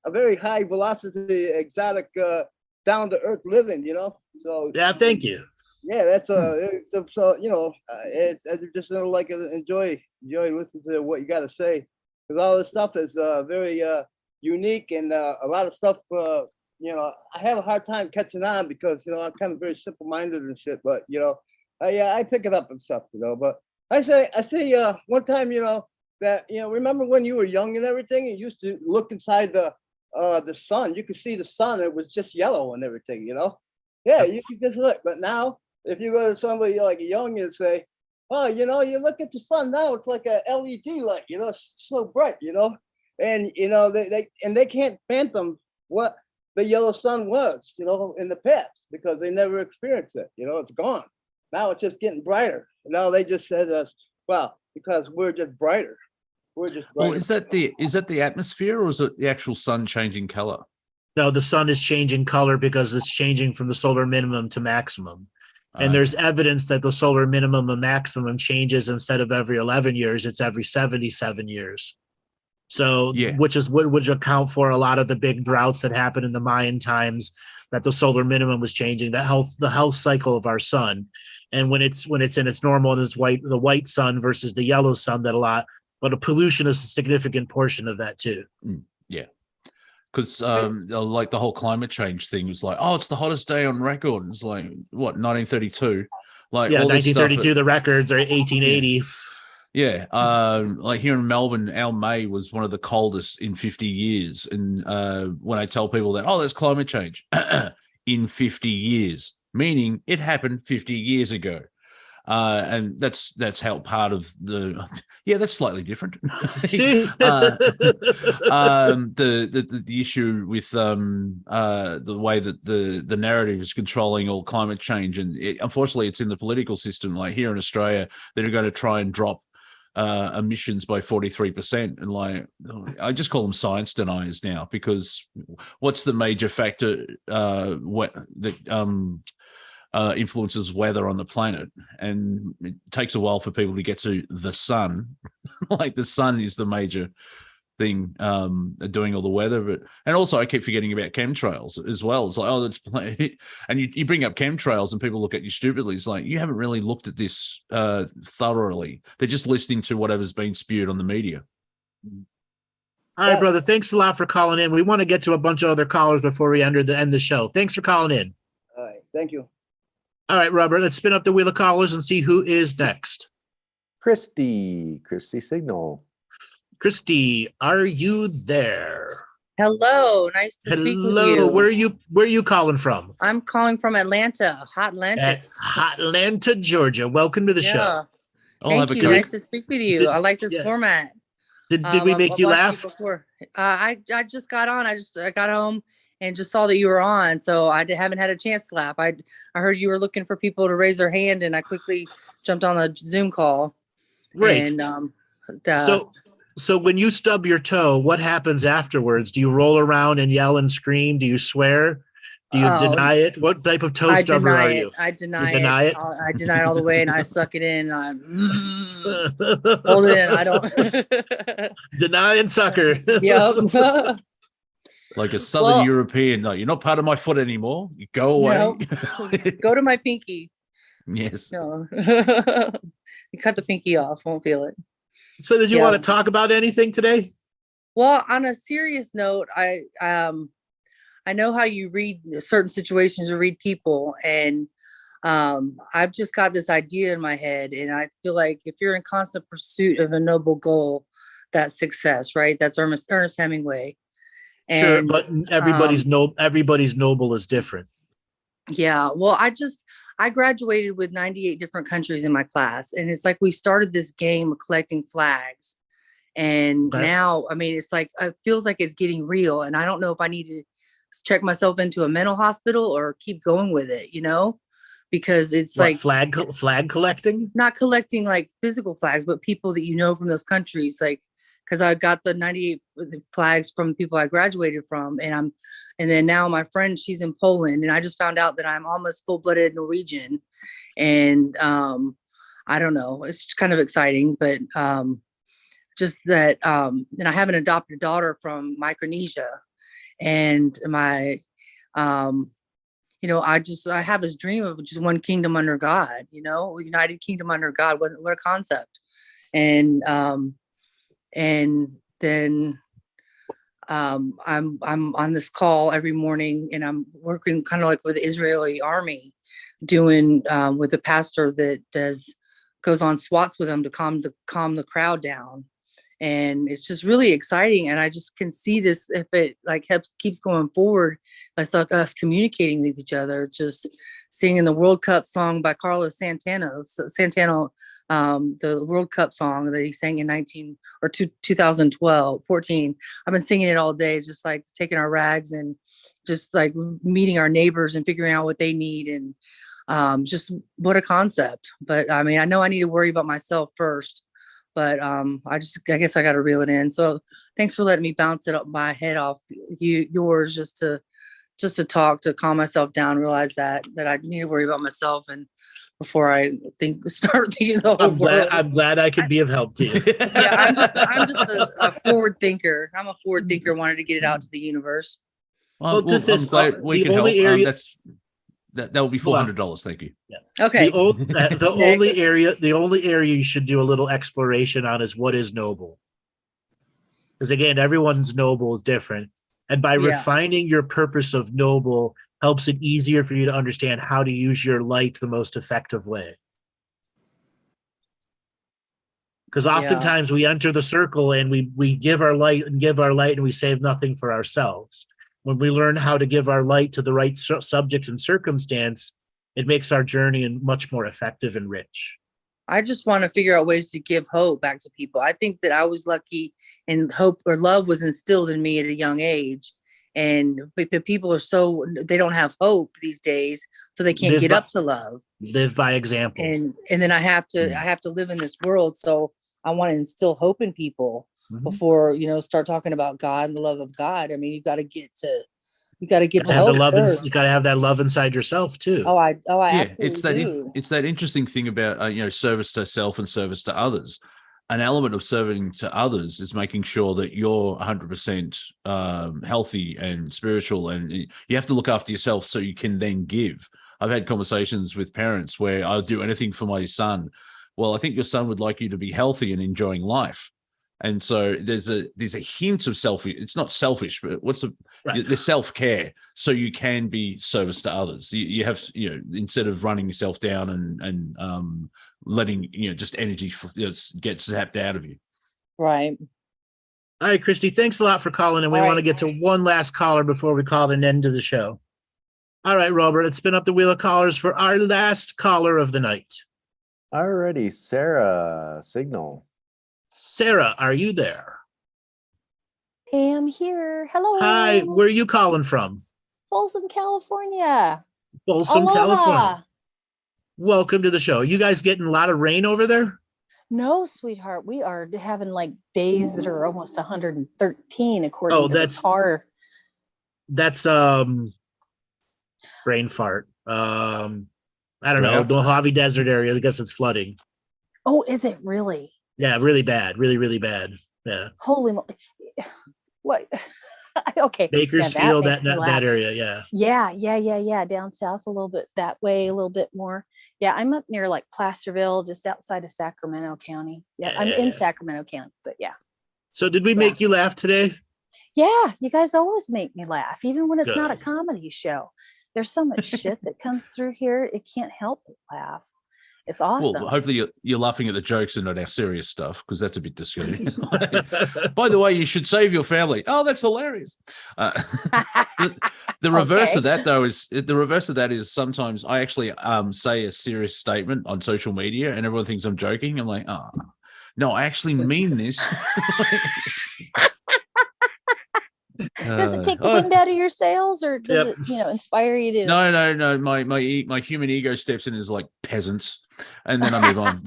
very high velocity, exotic, down to earth living, So Yeah, thank you. yeah, that's it's I just like enjoy listening to what you got to say because all this stuff is very unique and a lot of stuff. I have a hard time catching on because I'm kind of very simple-minded and shit. But I pick it up and stuff. But I say one time that remember when you were young and everything, and you used to look inside the sun. You could see the sun. It was just yellow and everything. Yeah, you could just look. But now, if you go to somebody like young and say, oh, you look at the sun now, it's like a LED light, it's so bright, and they can't phantom what the yellow sun was, in the past because they never experienced it. It's gone. Now it's just getting brighter. Now they just said us, well, because we're just brighter. We're just brighter. Well, is that the atmosphere, or is it the actual sun changing color? No, the sun is changing color because it's changing from the solar minimum to maximum. And there's evidence that the solar minimum and maximum changes instead of every 11 years, it's every 77 years. So, Yeah. which would account for a lot of the big droughts that happened in the Mayan times, that the solar minimum was changing, the health cycle of our sun. And when it's in its normal and the white sun versus the yellow sun, but the pollution is a significant portion of that too. Yeah. Because like the whole climate change thing was like, oh, it's the hottest day on record. It's like, what, 1932? Like, Yeah, all this stuff 1932, the records are 1880. Yeah, like here in Melbourne, our May was one of the coldest in 50 years. And when I tell people that, oh, there's climate change in 50 years, meaning it happened 50 years ago. And that's how part of the that's slightly different. The issue with the way that the narrative is controlling all climate change, and unfortunately it's in the political system. Like here in Australia, they're going to try and drop emissions by 43%, and like I just call them science deniers now, because what's the major factor influences weather on the planet? And it takes a while for people to get to the sun. Like the sun is the major thing doing all the weather. But and also I keep forgetting about chemtrails as well. It's like, oh, that's and you bring up chemtrails and people look at you stupidly. It's like, you haven't really looked at this thoroughly. They're just listening to whatever's been spewed on the media. All right, brother, thanks a lot for calling in. We want to get to a bunch of other callers before we end the show. Thanks for calling in. All right, thank you. All right, Robert, let's spin up the wheel of callers and see who is next. Christy Signal. Christy, are you there? Hello, nice to speak with you. Hello, where are you calling from? I'm calling from Atlanta, Hot Atlanta. Hot Atlanta, Georgia. Welcome to the show. Thank you. Nice to speak with you. I like this format. Did we make you laugh? Before. I just got on. I got home and just saw that you were on, so I haven't had a chance to laugh. I heard you were looking for people to raise their hand, and I quickly jumped on the Zoom call. Right. And so when you stub your toe, what happens afterwards? Do you roll around and yell and scream? Do you swear? Do you deny it? What type of toe stubber are you? I deny it. I deny it all the way, and I suck it in. I hold it in. I don't deny and sucker. Yep. Like a Southern European, no, you're not part of my foot anymore. You go away. No. Go to my pinky. Yes. No. You cut the pinky off, won't feel it. So did you want to talk about anything today? Well, on a serious note, I know how you read certain situations or read people, and I've just got this idea in my head, and I feel like if you're in constant pursuit of a noble goal, that's success, right? That's Ernest Hemingway. And, sure, but everybody's noble is different. Yeah, well, I graduated with 98 different countries in my class, and it's like we started this game of collecting flags, and now, I mean, it's like it feels like it's getting real, and I don't know if I need to check myself into a mental hospital or keep going with it, because it's like flag collecting, not collecting like physical flags, but people that from those countries, like. Because I got the 98 flags from people I graduated from, and then now my friend, she's in Poland, and I just found out that I'm almost full-blooded Norwegian, and I don't know, it's kind of exciting, but just that, and I have an adopted daughter from Micronesia, and my, I have this dream of just one kingdom under God, United Kingdom under God. What a concept, and then I'm on this call every morning, and I'm working kind of like with the Israeli army, doing with a pastor that goes on SWATs with them to calm the crowd down. And it's just really exciting. And I just can see this, if it keeps going forward, it's like us communicating with each other, just singing the World Cup song by Carlos Santana, the World Cup song that he sang in 2014. I've been singing it all day, just like taking our rags and just like meeting our neighbors and figuring out what they need. And just what a concept. But I mean, I know I need to worry about myself first. But I guess I got to reel it in. So thanks for letting me bounce it up my head off yours, just to talk, to calm myself down, realize that I need to worry about myself, and before I start thinking the whole world. I'm glad I could be of help to you. Yeah, I'm just a forward thinker. I'm a forward thinker, wanted to get it out to the universe. I'm glad we can help. That will be $400. Thank you. Yeah. Okay. The only area you should do a little exploration on is what is noble. Because again, everyone's noble is different. And by refining your purpose of noble helps it easier for you to understand how to use your light the most effective way. Because oftentimes we enter the circle and we give our light and we save nothing for ourselves. When we learn how to give our light to the right subject and circumstance, it makes our journey much more effective and rich. I just want to figure out ways to give hope back to people. I think that I was lucky and hope or love was instilled in me at a young age. And the people they don't have hope these days, so they can't get up to love. Live by example. And then I have to live in this world. So I want to instill hope in people before, start talking about God and the love of God. I mean, you got to get to hope first. You got to have that love inside yourself too. I absolutely do. It's that interesting thing about service to self and service to others. An element of serving to others is making sure that you're 100% healthy and spiritual, and you have to look after yourself so you can then give. I've had conversations with parents where I'll do anything for my son. Well, I think your son would like you to be healthy and enjoying life. And so there's a hint of selfish. It's not selfish, but the self-care, so you can be service to others. You have, instead of running yourself down and letting just energy get zapped out of you. Right. All right, Christy, thanks a lot for calling, and we want to get to one last caller before we call an end to the show. All right, Robert, let's spin up the wheel of callers for our last caller of the night. Alrighty, Sarah, signal. Sarah, are you there? I am here. Hello. Hi, where are you calling from? Folsom, California. Folsom, Aloha. California. Welcome to the show. You guys getting a lot of rain over there? No, sweetheart. We are having like days that are almost 113 according to the car. That's brain fart. I don't know. Mojave Desert area. I guess it's flooding. Oh, is it really? Yeah, really bad. Really, really bad. Yeah. Holy moly. What? Okay. Bakersfield, that area, yeah. Yeah. Down south a little bit that way, a little bit more. Yeah, I'm up near like Placerville, just outside of Sacramento County. Yeah, I'm in Sacramento County, but yeah. So did we make you laugh today? Yeah, you guys always make me laugh, even when it's not a comedy show. There's so much shit that comes through here, it can't help but laugh. It's awesome. Well, hopefully you're laughing at the jokes and not our serious stuff, because that's a bit disgusting. By the way, you should save your family. Oh, that's hilarious. The reverse of that, though, is sometimes I actually say a serious statement on social media and everyone thinks I'm joking. I'm like, oh, no, I actually mean this. Does it take the wind out of your sails, or does it, inspire you to? No. My human ego steps in as like peasants, and then I move on.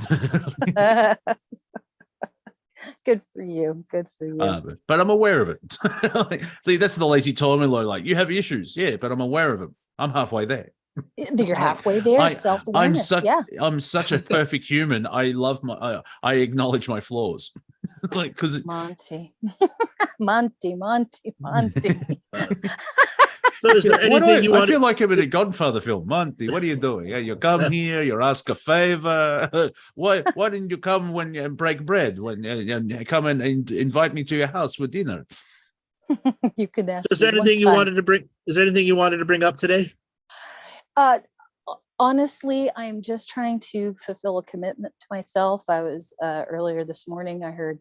Good for you. But I'm aware of it. See, that's the lazy Tommy law. Like, you have issues, but I'm aware of them. I'm halfway there. You're halfway there. Self-awareness. I'm such a perfect human. I love I acknowledge my flaws. Like, because Monty. So is there anything you want? I feel like I'm in a Godfather film. Monty, what are you doing? You come here, you ask a favor. Why didn't you come when you break bread? When you come and invite me to your house for dinner? You could ask. So is there anything you wanted to bring? Is there anything you wanted to bring up today? Honestly, I'm just trying to fulfill a commitment to myself. I was earlier this morning, I heard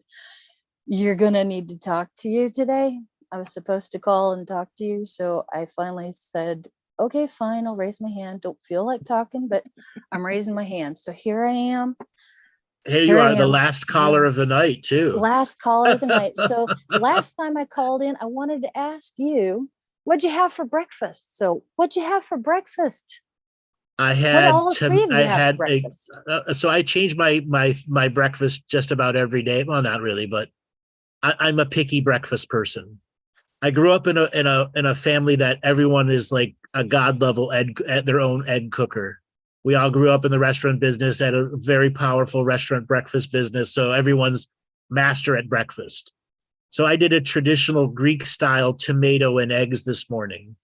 you're going to need to talk to you today. I was supposed to call and talk to you. So I finally said, okay, fine, I'll raise my hand. Don't feel like talking, but I'm raising my hand. So here I am. Here you are, the last caller of the night, too. Last caller of the night. So last time I called in, I wanted to ask you, what'd you have for breakfast? So what'd you have for breakfast? I change my breakfast just about every day. Well, not really, but I'm a picky breakfast person. I grew up in a family that everyone is like a god level at their own egg cooker. We all grew up in the restaurant business, at a very powerful restaurant breakfast business. So everyone's master at breakfast. So I did a traditional Greek style tomato and eggs this morning,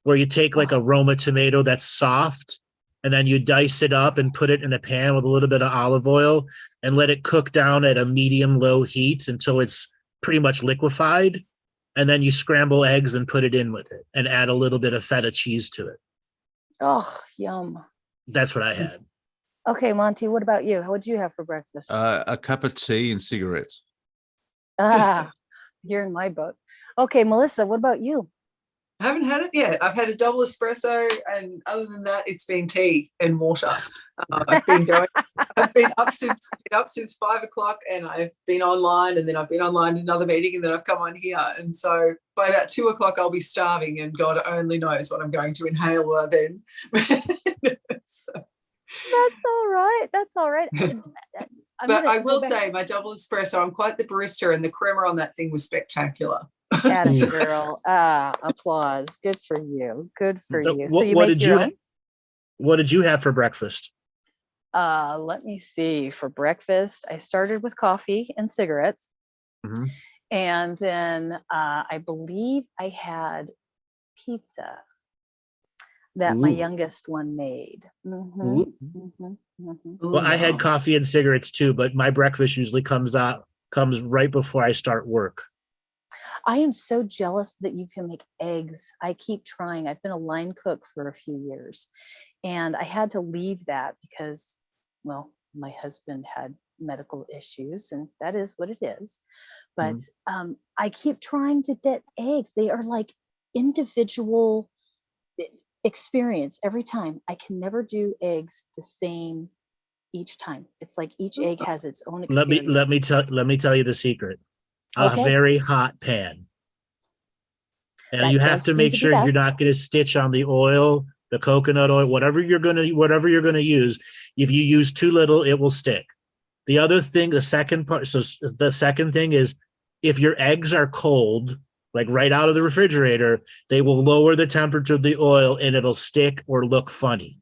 where you take like a Roma tomato that's soft, and then you dice it up and put it in a pan with a little bit of olive oil and let it cook down at a medium-low heat until it's pretty much liquefied. And then you scramble eggs and put it in with it and add a little bit of feta cheese to it. Oh, yum. That's what I had. Okay, Monty, what about you? What did you have for breakfast? A cup of tea and cigarettes. You're in my boat. Okay, Melissa, what about you? I haven't had it yet. I've had a double espresso, and other than that, it's been tea and water. I've been up since 5 o'clock, and I've been online, and then I've been online in another meeting, and then I've come on here. And so by about 2 o'clock, I'll be starving, and God only knows what I'm going to inhale then. So. That's all right. That's all right. But I will say, my double espresso, I'm quite the barista, and the creamer on that thing was spectacular. Atta girl. Applause. Good for you. Good for you. So you what make did your you own? What did you have for breakfast? Let me see. For breakfast, I started with coffee and cigarettes. Mm-hmm. And then I believe I had pizza that my youngest one made. Mm-hmm. Well, I had coffee and cigarettes too, but my breakfast usually comes right before I start work. I am so jealous that you can make eggs. I keep trying. I've been a line cook for a few years, and I had to leave that because, well, my husband had medical issues, and that is what it is. But I keep trying to get eggs. They are like individual experience every time. I can never do eggs the same each time. It's like each egg has its own experience. Let me tell you the secret. Okay. A very hot pan. And That you have to make sure you're not going to stitch on the oil, the coconut oil, whatever you're going to use. If you use too little, it will stick. The other thing, the second thing is, if your eggs are cold, like right out of the refrigerator, they will lower the temperature of the oil and it'll stick or look funny.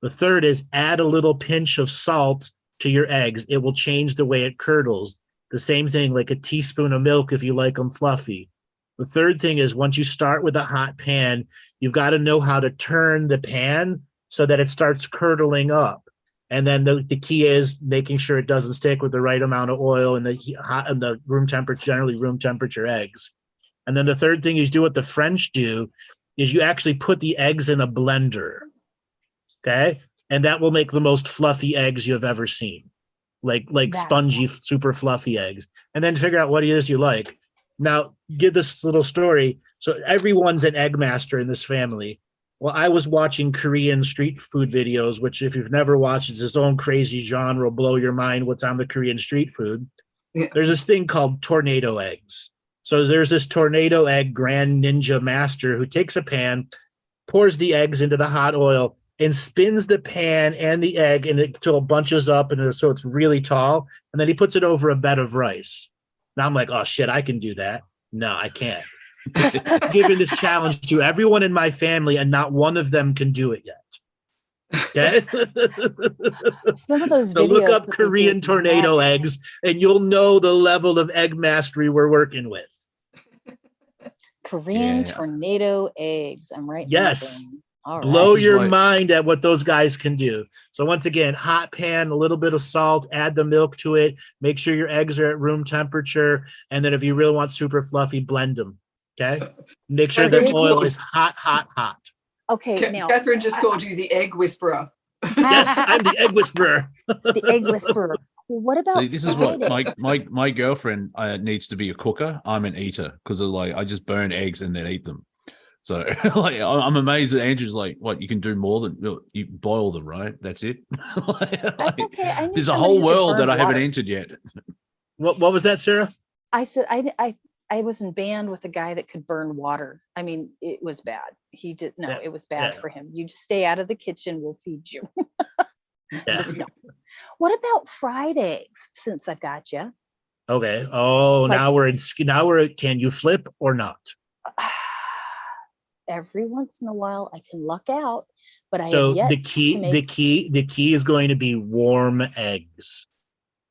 The third is, add a little pinch of salt to your eggs. It will change the way it curdles. The same thing, like a teaspoon of milk if you like them fluffy. The third thing is, once you start with a hot pan, you've got to know how to turn the pan so that it starts curdling up. And then the key is making sure it doesn't stick with the right amount of oil and the room temperature, generally room temperature eggs. And then the third thing is, do what the French do, is you actually put the eggs in a blender. Okay? And that will make the most fluffy eggs you have ever seen. Like spongy, super fluffy eggs. And then figure out what it is you like. Now, give this little story. So everyone's an egg master in this family. Well, I was watching Korean street food videos, which if you've never watched, it's its own crazy genre, blow your mind what's on the Korean street food. Yeah. There's this thing called tornado eggs. So there's this tornado egg grand ninja master who takes a pan, pours the eggs into the hot oil, and spins the pan and the egg until it bunches up and so it's really tall. And then he puts it over a bed of rice. Now I'm like, oh shit, I can do that. No, I can't. Giving this challenge to everyone in my family, and not one of them can do it yet. Okay. Some of those so look up Korean tornado eggs, and you'll know the level of egg mastery we're working with. Korean tornado eggs. I'm right. Yes. All right. Blow your mind at what those guys can do. So once again, hot pan, a little bit of salt, add the milk to it. Make sure your eggs are at room temperature. And then if you really want super fluffy, blend them. Okay. Make sure the oil is hot, hot, hot. Okay. Now, Catherine just called you the egg whisperer. Yes, I'm the egg whisperer. The egg whisperer. Well, what about? See, this is what my girlfriend needs to be a cooker. I'm an eater because I just burn eggs and then eat them. So like I'm amazed that Andrew's like, what, you can do more than you boil them, right? That's it. That's okay. There's a whole world that I haven't entered yet. What was that, Sarah? I said I was in band with a guy that could burn water. I mean, it was bad. It was bad for him. You just stay out of the kitchen, we'll feed you. Just no. What about fried eggs, since I've got you? Okay. Oh, now we're can you flip or not? Every once in a while I can luck out, but I so have yet the key is going to be warm eggs.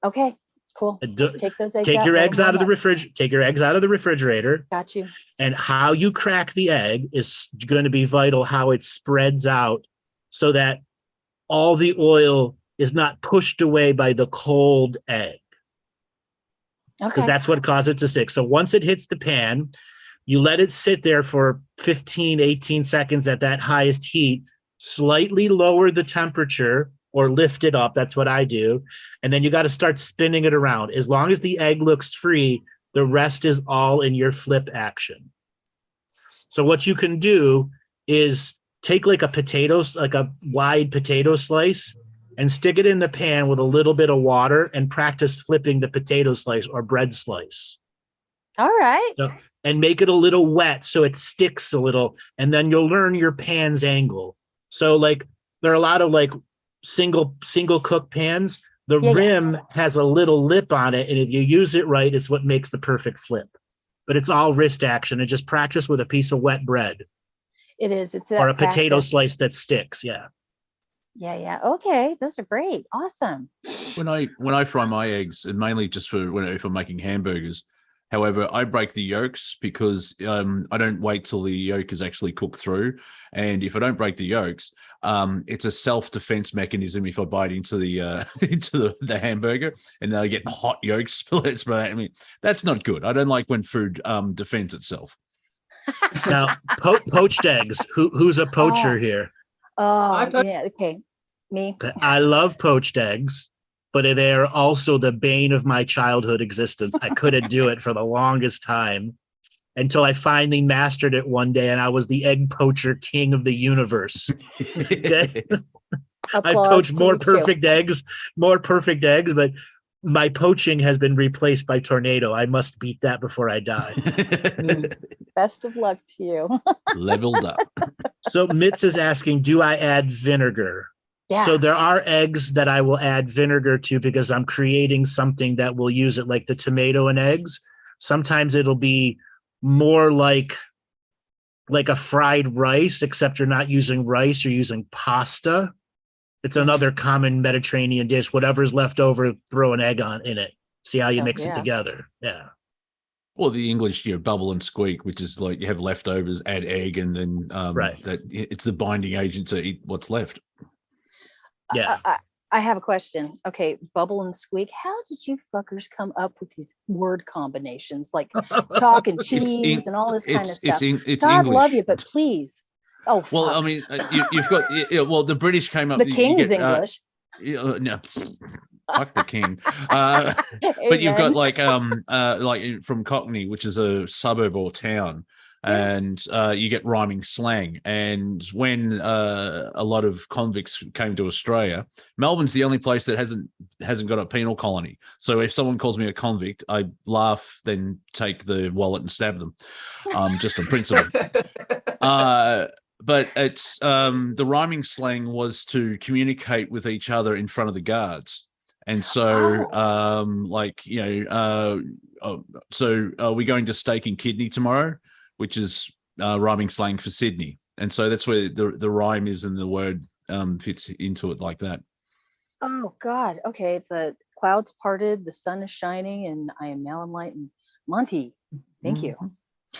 Okay, cool. Take those eggs. Take your eggs out of the refrigerator. Take your eggs out of the refrigerator. Got you. And how you crack the egg is going to be vital. How it spreads out so that all the oil is not pushed away by the cold egg. Okay. Because that's what causes it to stick. So once it hits the pan, you let it sit there for 15, 18 seconds at that highest heat, slightly lower the temperature or lift it up. That's what I do. And then you got to start spinning it around. As long as the egg looks free, the rest is all in your flip action. So what you can do is take like a wide potato slice and stick it in the pan with a little bit of water and practice flipping the potato slice or bread slice. All right. So, and make it a little wet so it sticks a little, and then you'll learn your pan's angle. So like there are a lot of like single cook pans. The rim has a little lip on it, and if you use it right, it's what makes the perfect flip. But it's all wrist action, and just practice with a piece of wet bread. It is. It's or a potato practice. slice that sticks. Yeah. Yeah. Okay, those are great. Awesome. When I fry my eggs, and mainly just if I'm making hamburgers. However, I break the yolks because I don't wait till the yolk is actually cooked through. And if I don't break the yolks, it's a self-defense mechanism if I bite into the into the hamburger and then I get hot yolks split. I mean, that's not good. I don't like when food defends itself. Now, poached eggs. Who's a poacher here? Oh, yeah. Okay. Me. I love poached eggs, but they are also the bane of my childhood existence. I couldn't do it for the longest time until I finally mastered it one day, and I was the egg poacher king of the universe. Okay? I've poached more perfect eggs, but my poaching has been replaced by tornado. I must beat that before I die. Best of luck to you. Leveled up. So Mitz is asking, do I add vinegar? Yeah. So there are eggs that I will add vinegar to because I'm creating something that will use it, like the tomato and eggs. Sometimes it'll be more like a fried rice, except you're not using rice, you're using pasta. It's another common Mediterranean dish. Whatever's left over, throw an egg in it. See how you mix it together. Yeah. Well, the English, bubble and squeak, which is like you have leftovers, add egg, and then that it's the binding agent to eat what's left. Yeah. I have a question. Okay, bubble and squeak. How did you fuckers come up with these word combinations like chalk and cheese and all this kind of stuff? It's God English. love you, but please. Oh, fuck. Well, I mean, you've got the British came up. The King's English. No, fuck the King. But you've got like from Cockney, which is a suburb or town. And you get rhyming slang. And when a lot of convicts came to Australia, Melbourne's the only place that hasn't got a penal colony. So if someone calls me a convict, I laugh, then take the wallet and stab them, just on principle. But it's the rhyming slang was to communicate with each other in front of the guards. And so, so are we going to steak and kidney tomorrow? Which is rhyming slang for Sydney. And so that's where the rhyme is and the word fits into it like that. Oh, God. Okay. The clouds parted, the sun is shining, and I am now enlightened. Monty, thank you. All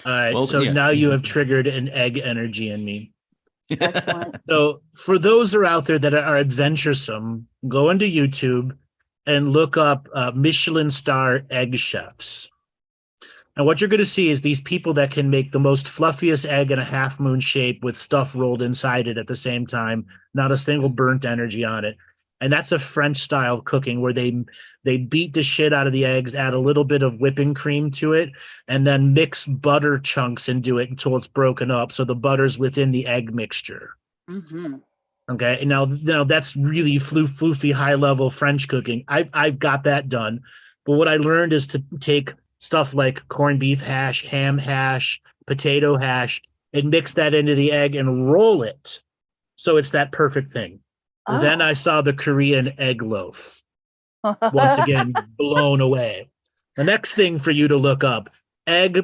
right. Now you have triggered an egg energy in me. Excellent. So for those who are out there that are adventuresome, go into YouTube and look up Michelin star egg chefs. And what you're going to see is these people that can make the most fluffiest egg in a half moon shape with stuff rolled inside it at the same time, not a single burnt energy on it. And that's a French style cooking where they beat the shit out of the eggs, add a little bit of whipping cream to it, and then mix butter chunks into it until it's broken up. So the butter's within the egg mixture. Mm-hmm. Okay. And now that's really floofy, high level French cooking. I've got that done. But what I learned is to take stuff like corned beef hash, ham hash, potato hash, and mix that into the egg and roll it. So it's that perfect thing. Oh. Then I saw the Korean egg loaf. Once again, blown away. The next thing for you to look up, egg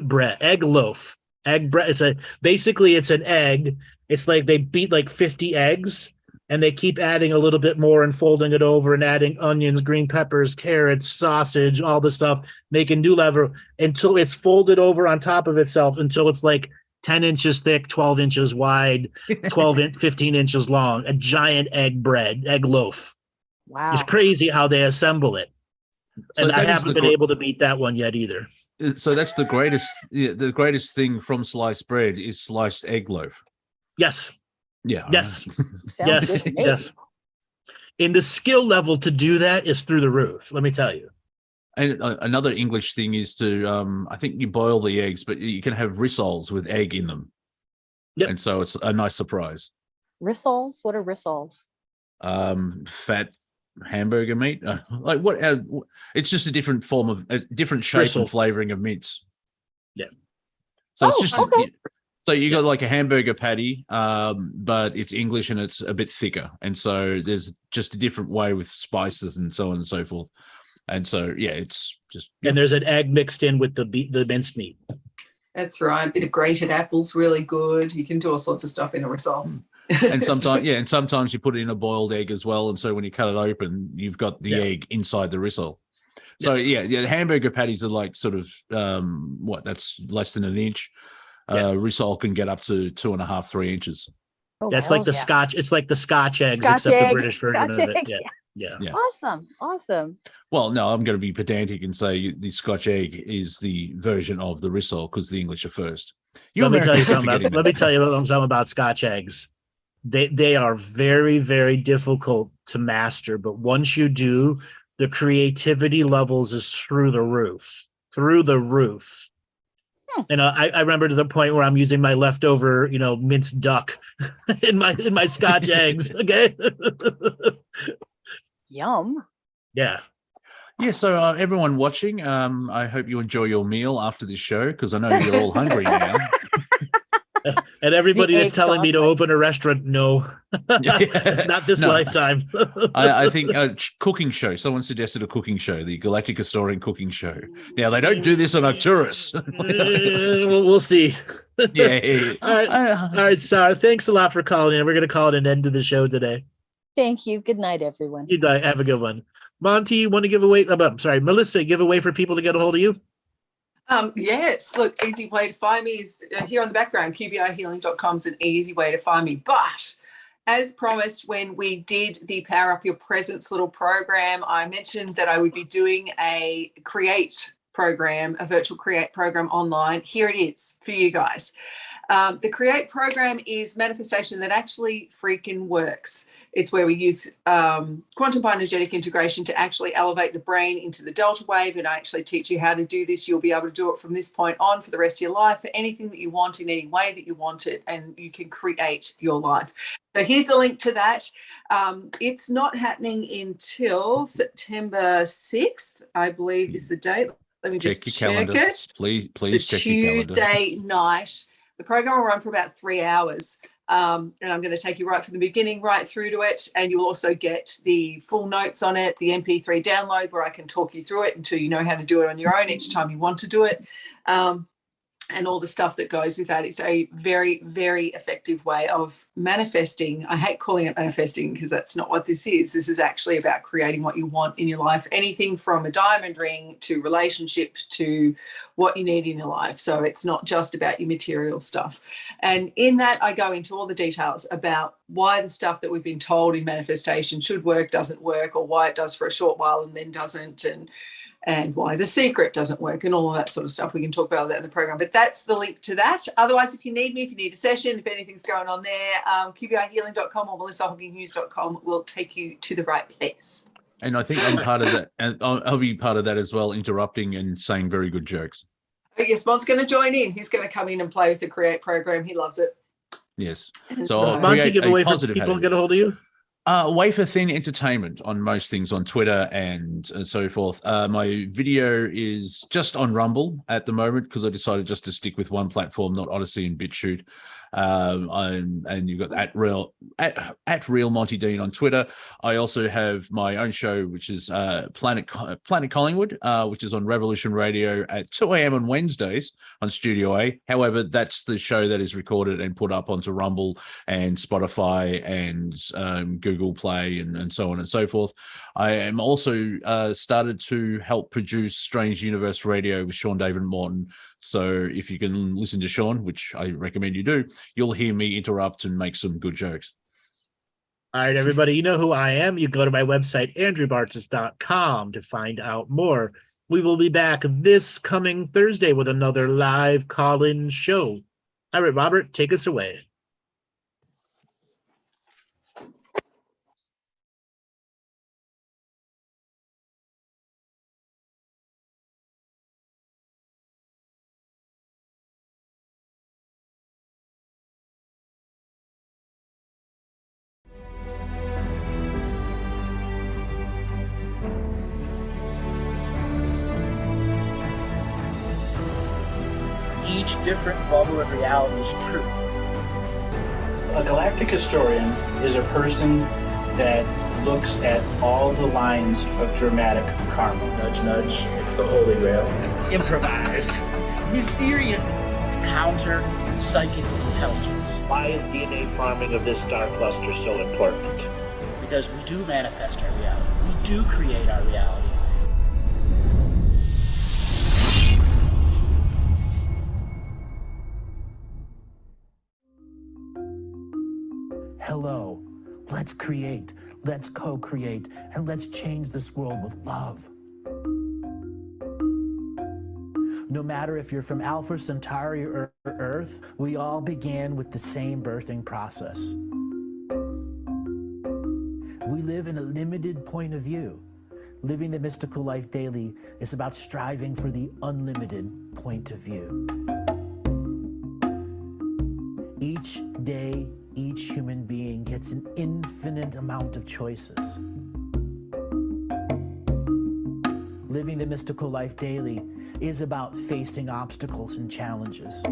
loaf. Egg bread. It's an egg. It's like they beat like 50 eggs and they keep adding a little bit more and folding it over and adding onions, green peppers, carrots, sausage, all the stuff, making new level until it's folded over on top of itself until it's like 10 inches thick, 12 inches wide, 15 inches long, a giant egg loaf. Wow. It's crazy how they assemble it. So and I haven't been able to beat that one yet either. So that's the greatest thing from sliced bread is sliced egg loaf. Yes. Yeah. Yes. Yes. And the skill level to do that is through the roof. Let me tell you. And another English thing is to, I think you boil the eggs, but you can have rissoles with egg in them. Yep. And so it's a nice surprise. Rissoles? What are rissoles? Fat hamburger meat. Like what? It's just a different form of a different shape Bristle. and flavoring of meats. Yeah. So it's just okay. so you got like a hamburger patty, but it's English and it's a bit thicker, and so there's just a different way with spices and so on and so forth. And so yeah, it's just And there's an egg mixed in with the minced meat. That's right. A bit of grated apples, really good. You can do all sorts of stuff in a risole. and sometimes you put it in a boiled egg as well, and so when you cut it open, you've got the egg inside the risole. So yeah, the hamburger patties are like sort of that's less than an inch. Risole can get up to 2.5, 3 inches. Oh, That's like the hells yeah. Scotch. It's like the Scotch eggs, Scotch except egg, the British version Scotch of it. egg, Yeah. Awesome. Well, no, I'm going to be pedantic and say the Scotch egg is the version of the risole because the English are first. Let me tell you something. Americans are Let me tell you something about Scotch eggs. They are very, very difficult to master, but once you do, the creativity levels is through the roof. And I remember to the point where I'm using my leftover, minced duck in my Scotch eggs. Okay. Yum. Yeah. Yeah, so everyone watching, I hope you enjoy your meal after this show because I know you're all hungry now. And everybody that's telling me to open a restaurant, no, not this lifetime. I think a cooking show. Someone suggested a cooking show, the Galactic Historian cooking show. Now they don't do this on Arcturus. We'll see. Yeah. All right, Sarah. Thanks a lot for calling in. We're going to call it an end to the show today. Thank you. Good night, everyone. You have a good one. Monty, you want to give away? Melissa, give away for people to get a hold of you? Yes, look, easy way to find me is here on the background. QBIhealing.com is an easy way to find me. But as promised, when we did the Power Up Your Presence little program, I mentioned that I would be doing a virtual create program online. Here it is for you guys. The create program is manifestation that actually freaking works. It's where we use quantum bioenergetic integration to actually elevate the brain into the delta wave. And I actually teach you how to do this. You'll be able to do it from this point on for the rest of your life, for anything that you want in any way that you want it, and you can create your life. So here's the link to that. It's not happening until September 6th, I believe is the date. Let me just check it. Please the check your calendar. Tuesday night. The program will run for about 3 hours. And I'm going to take you right from the beginning right through to it. And you'll also get the full notes on it, the MP3 download where I can talk you through it until you know how to do it on your own each time you want to do it. And all the stuff that goes with that. It's a very, very effective way of manifesting. I hate calling it manifesting because that's not what this is. This is actually about creating what you want in your life. Anything from a diamond ring to relationship to what you need in your life. So it's not just about your material stuff. And in that, I go into all the details about why the stuff that we've been told in manifestation should work, doesn't work, or why it does for a short while and then doesn't, and why the secret doesn't work and all of that sort of stuff. We can talk about that in the program, but that's the link to that. Otherwise, if you need me, if you need a session, if anything's going on there, QBIhealing.com or melissahawkinghughes.com will take you to the right place. And I think I'm part of that. And I'll be part of that as well, interrupting and saying very good jokes. Yes, Mon's going to join in. He's going to come in and play with the Create program. He loves it. Yes. So I'll Monty, create give a away for positive people to habit. get a hold of you? Wafer Thin Entertainment on most things on Twitter and so forth. My video is just on Rumble at the moment because I decided just to stick with one platform, not Odyssey and BitChute. And you've got at real Monty Dean on Twitter. I also have my own show, which is Planet Collingwood, which is on Revolution Radio at 2 a.m. on Wednesdays on Studio A. However, that's the show that is recorded and put up onto Rumble and Spotify and Google Play and so on and so forth. I am also started to help produce Strange Universe Radio with Sean David Morton. So if you can listen to Sean, which I recommend you do, you'll hear me interrupt and make some good jokes. All right, everybody, you know who I am. You go to my website, andrewbartzis.com, to find out more. We will be back this coming Thursday with another live call-in show. All right, Robert, take us away. each different bubble of reality is true. A galactic historian is a person that looks at all the lines of dramatic karma. Nudge, nudge, it's the holy grail. Improvise. Mysterious. It's counter psychic intelligence. Why is DNA farming of this star cluster so important? Because we do manifest our reality. We do create our reality. Hello, let's create, let's co-create, and let's change this world with love. No matter if you're from Alpha Centauri or Earth, we all began with the same birthing process. We live in a limited point of view. Living the mystical life daily is about striving for the unlimited point of view. Each day, each human being gets an infinite amount of choices. Living the mystical life daily is about facing obstacles and challenges.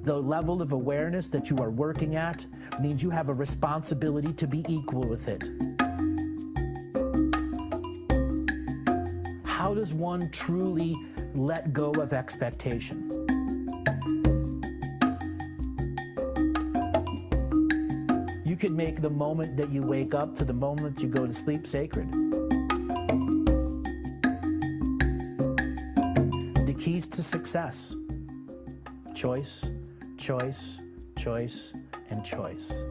The level of awareness that you are working at means you have a responsibility to be equal with it. How does one truly let go of expectation? You can make the moment that you wake up to the moment you go to sleep sacred. The keys to success: choice, choice, choice, and choice.